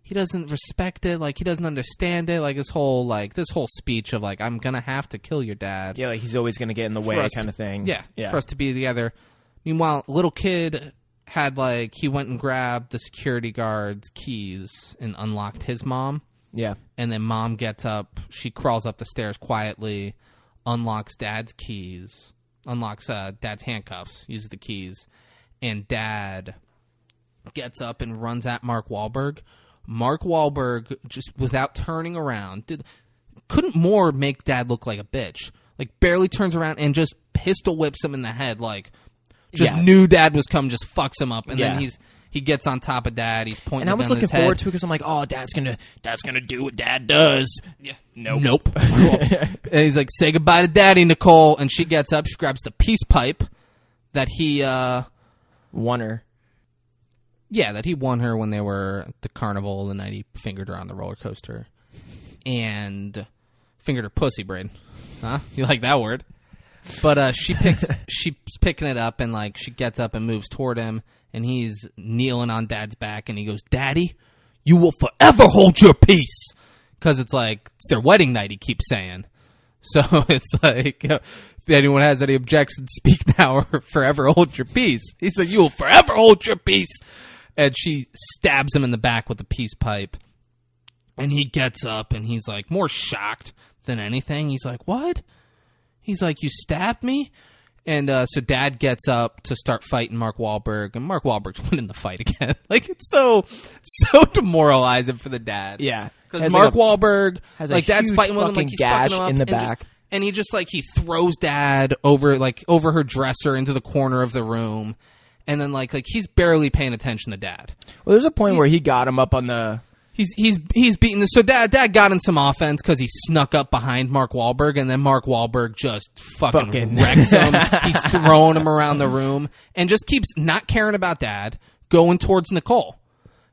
He doesn't respect it. Like, he doesn't understand it. Like, this whole speech of, like, I'm going to have to kill your dad. Yeah, like, he's always going to get in the way kind of thing. Yeah, for us to be together. Meanwhile, little kid had, like, he went and grabbed the security guard's keys and unlocked his mom. Yeah. And then mom gets up. She crawls up the stairs quietly, unlocks dad's keys, unlocks dad's handcuffs, uses the keys, and dad gets up and runs at Mark Wahlberg. Mark Wahlberg, just without turning around, couldn't more make dad look like a bitch. Like, barely turns around and just pistol whips him in the head. Like, just knew dad was coming, just fucks him up. And then he gets on top of dad. He's pointing. And I was looking forward to it because I'm like, oh, dad's gonna do what dad does. Yeah. Nope. And he's like, "Say goodbye to Daddy, Nicole." And she gets up. She grabs the peace pipe that he won her. Yeah, that he won her when they were at the carnival the night he fingered her on the roller coaster. And fingered her pussy braid. Huh? You like that word? But she's picking it up and like she gets up and moves toward him and he's kneeling on dad's back and he goes, "Daddy, you will forever hold your peace." Because it's like, it's their wedding night, he keeps saying. So it's like, if anyone has any objections, speak now or forever hold your peace. He said, "You will forever hold your peace." And she stabs him in the back with the peace pipe. And he gets up and he's like more shocked than anything. He's like, "What?" He's like, "You stabbed me?" And so dad gets up to start fighting Mark Wahlberg. And Mark Wahlberg's winning the fight again. Like, it's so demoralizing for the dad. Yeah. Because Mark Wahlberg, has like, dad's fighting with him, like, he's gash fucking him up. in the back. And he just, like, he throws dad over her dresser into the corner of the room. and then like he's barely paying attention to Dad. Well, there's a point where he got him up on the. He's beating this. So Dad got in some offense because he snuck up behind Mark Wahlberg, and then Mark Wahlberg just fucking wrecks him. He's throwing him around the room and just keeps not caring about Dad, going towards Nicole.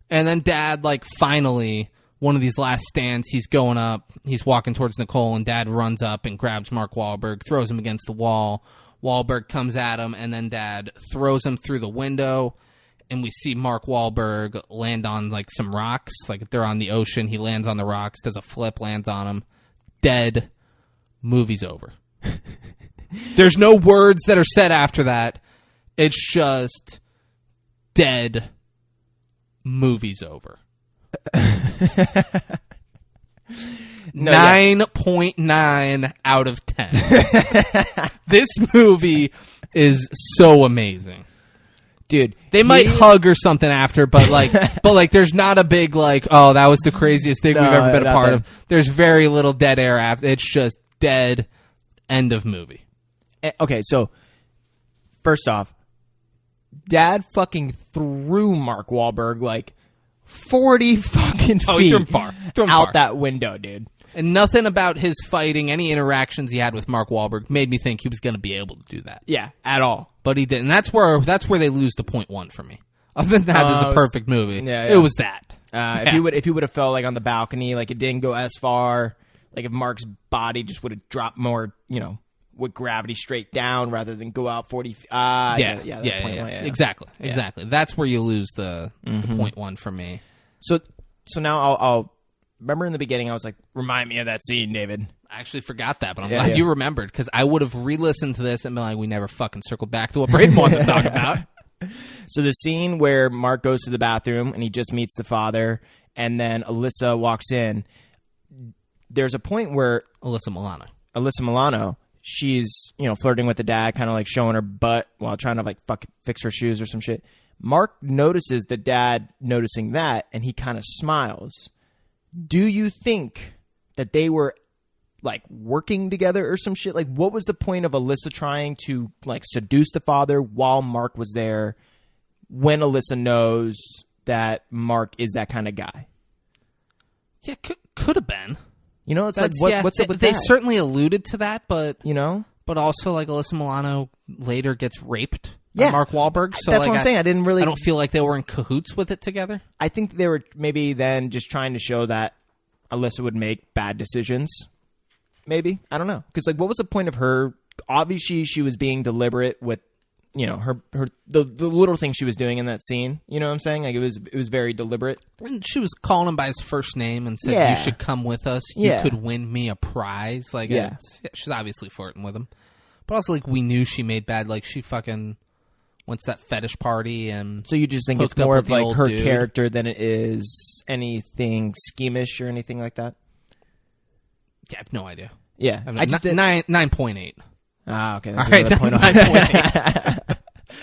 And then Dad, like, finally, one of these last stands, he's going up, he's walking towards Nicole, and Dad runs up and grabs Mark Wahlberg, throws him against the wall. Wahlberg comes at him, and then Dad throws him through the window. And we see Mark Wahlberg land on, like, some rocks. Like, they're on the ocean. He lands on the rocks, does a flip, lands on them. Dead. Movie's over. There's no words that are said after that. It's just dead. Movie's over. 9.9 out of 10. This movie is so amazing. Dude, they might hug or something after, but there's not a big like, oh, that was the craziest thing we've ever been a part of. There's very little dead air after. It's just dead. End of movie. Okay, so first off, Dad fucking threw Mark Wahlberg like 40 fucking feet he threw him far. Out that window, dude. And nothing about his fighting, any interactions he had with Mark Wahlberg, made me think he was going to be able to do that. Yeah, at all. But he didn't. That's where they lose the 0.1 for me. Other than that, this is a perfect movie. Yeah. It was that. If he would have fell like on the balcony, like it didn't go as far, like if Mark's body just would have dropped more, with gravity straight down rather than go out 40 feet. Exactly. That's where you lose the 0.1 for me. So now I'll remember in the beginning, I was like, remind me of that scene, David. I actually forgot that, but I'm glad you remembered, because I would have re-listened to this and been like, we never fucking circled back to what Braden wanted to talk about. So the scene where Mark goes to the bathroom and he just meets the father, and then Alyssa walks in, there's a point where Alyssa Milano, she's, flirting with the dad, kind of like showing her butt while trying to like fix her shoes or some shit. Mark notices the dad noticing that, and he kind of smiles. Do you think that they were like working together or some shit? Like, what was the point of Alyssa trying to like seduce the father while Mark was there, when Alyssa knows that Mark is that kind of guy? Yeah, could have been. It's like, what's up with that? They certainly alluded to that, but but also like Alyssa Milano later gets raped by Mark Wahlberg. So that's what I'm saying. I don't feel like they were in cahoots with it together. I think they were maybe then just trying to show that Alyssa would make bad decisions. Maybe. I don't know. Because like, what was the point of her? Obviously, she was being deliberate with, the little things she was doing in that scene. You know what I'm saying? Like, it was very deliberate. And she was calling him by his first name and said, "You should come with us. You could win me a prize." Like, she's obviously flirting with him. But also, like, we knew she made bad. Like, she fucking went to that fetish party, and so you just think it's more of like her character than it is anything schemish or anything like that? Yeah, I have no idea. Yeah, I just 9.8. Ah, okay. That's all right, 9.8.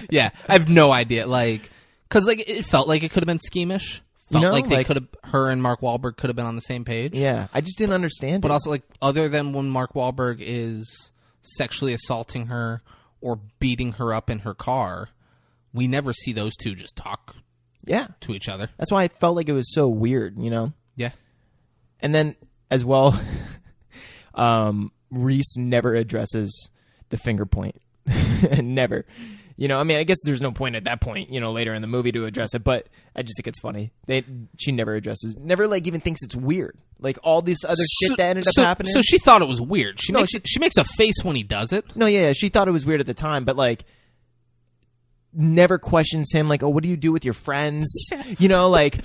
Yeah, I have no idea. Like, because like it felt like it could have been schemish. Felt like they could have. Her and Mark Wahlberg could have been on the same page. Yeah, I just didn't understand. But also, like, other than when Mark Wahlberg is sexually assaulting her or beating her up in her car, we never see those two just talk. To each other. That's why I felt like it was so weird. Yeah. And then as well. Reese never addresses the finger point. Never. I guess there's no point at that point, later in the movie to address it, but I just think it's funny. She never addresses, never like even thinks it's weird. Like all this other shit that ended up happening. So she thought it was weird. She makes a face when he does it. No, yeah, she thought it was weird at the time, but like never questions him like, oh, what do you do with your friends? Like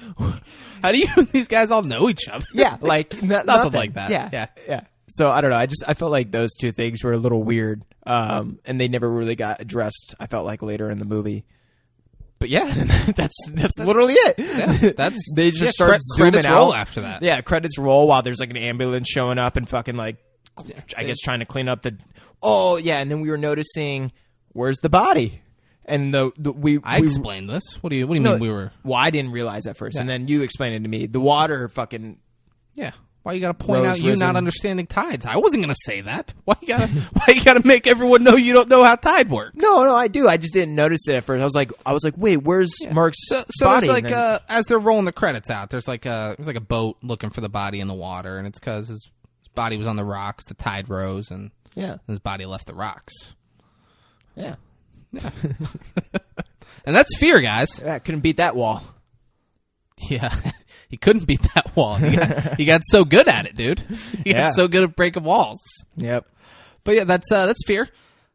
how do these guys all know each other? Yeah, like nothing like that. Yeah. So I don't know. I felt like those two things were a little weird, and they never really got addressed. I felt like later in the movie, but yeah, that's literally it. Yeah, they just start zooming credits out roll after that. Yeah, credits roll while there's like an ambulance showing up and fucking like, I guess trying to clean up the. Oh yeah, and then we were noticing where's the body, and I explained this. What do you mean we were? Well, I didn't realize at first, and then you explained it to me. The water fucking. Yeah. Why you got to point Rose out you risen. not understanding tides? I wasn't going to say that. Why you got to make everyone know you don't know how tide works? No, I do. I just didn't notice it at first. I was like, wait, where's Mark's So body? there's like And then- as they're rolling the credits out, there's like a boat looking for the body in the water, and it's because his body was on the rocks. The tide rose, and yeah, his body left the rocks. yeah, And that's fear, guys. yeah. Couldn't beat that wall. Yeah, he couldn't beat that wall. He got so good at it, dude. He Yeah. got so good at breaking walls. Yep. But yeah, that's fear.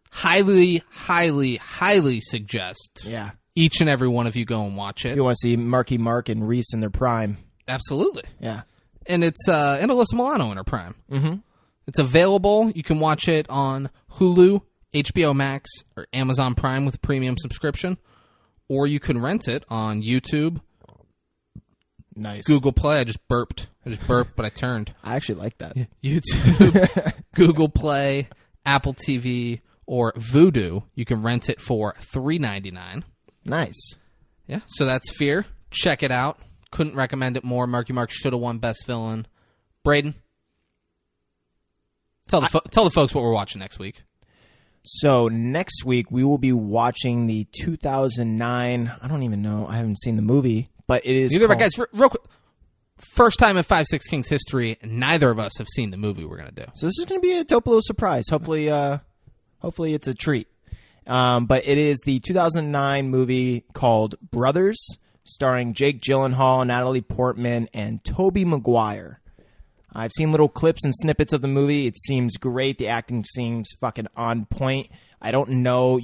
Highly, highly, highly suggest Yeah. each and every one of you go and watch If it. you want to see Marky Mark and Reese in their prime. Absolutely. Yeah. And it's and Alyssa Milano in her prime. Mm-hmm. It's available. You can watch it on Hulu, HBO Max, or Amazon Prime with a premium subscription. Or you can rent it on YouTube, Nice. Google Play. I just burped, but I turned. I actually like that. YouTube, Google Play, Apple TV, or Vudu. You can rent it for $3.99. Nice. Yeah, so that's Fear. Check it out. Couldn't recommend it more. Marky Mark should have won Best Villain. Braden, tell the folks what we're watching next week. So next week we will be watching the 2009. I don't even know. I haven't seen the movie, but it is. Neither of our called- guys. Real quick. First time in 5-6 Kings history, neither of us have seen the movie we're gonna do. So this is going to be a dope little surprise. Hopefully it's a treat. But it is the 2009 movie called Brothers, starring Jake Gyllenhaal, Natalie Portman, and Tobey Maguire. I've seen little clips and snippets of the movie. It seems great. The acting seems fucking on point. I don't know,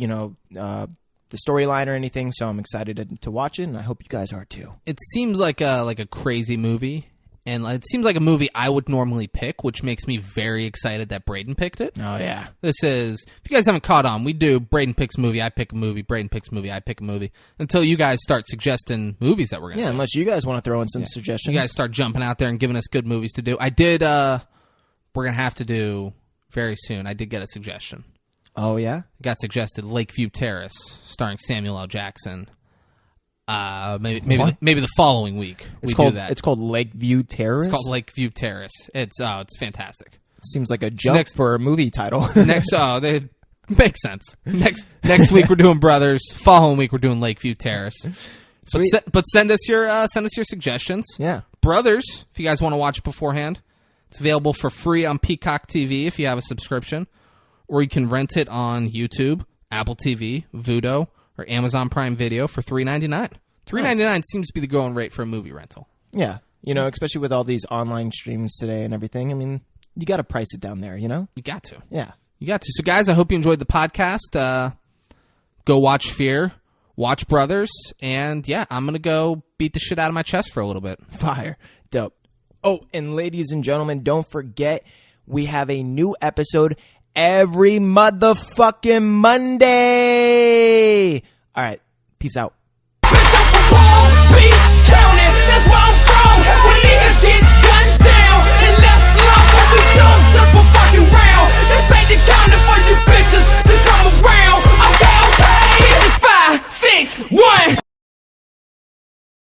the storyline or anything, so I'm excited to watch it, and I hope you guys are too. It seems like a crazy movie, and it seems like a movie I would normally pick, which makes me very excited that Braden picked it. Oh, yeah. This is, if you guys haven't caught on, we do Braden picks a movie, I pick a movie, Braden picks a movie, I pick a movie, until you guys start suggesting movies that we're going to Yeah, do. unless you guys want to throw in some suggestions. You guys start jumping out there and giving us good movies to do. I did, we're going to have to do very soon. I did get a suggestion. Oh, yeah? It got suggested Lakeview Terrace, starring Samuel L. Jackson. Maybe the following week we do that. It's called Lakeview Terrace? It's called Lakeview Terrace. It's fantastic. Seems like a jump for a movie title. Next, they makes sense. Next week we're doing Brothers. Following week we're doing Lakeview Terrace. Sweet. But send us your suggestions. Yeah. Brothers, if you guys want to watch it beforehand, it's available for free on Peacock TV if you have a subscription, or you can rent it on YouTube, Apple TV, Vudo, or Amazon Prime Video for $3.99. $3.99 seems to be the going rate for a movie rental. Yeah. Especially with all these online streams today and everything. I mean, you got to price it down there, You got to. Yeah. You got to. So, guys, I hope you enjoyed the podcast. Go watch Fear, watch Brothers, and, yeah, I'm going to go beat the shit out of my chest for a little bit. Fire. Dope. Oh, and ladies and gentlemen, don't forget, we have a new episode every motherfucking Monday. All right. Peace out.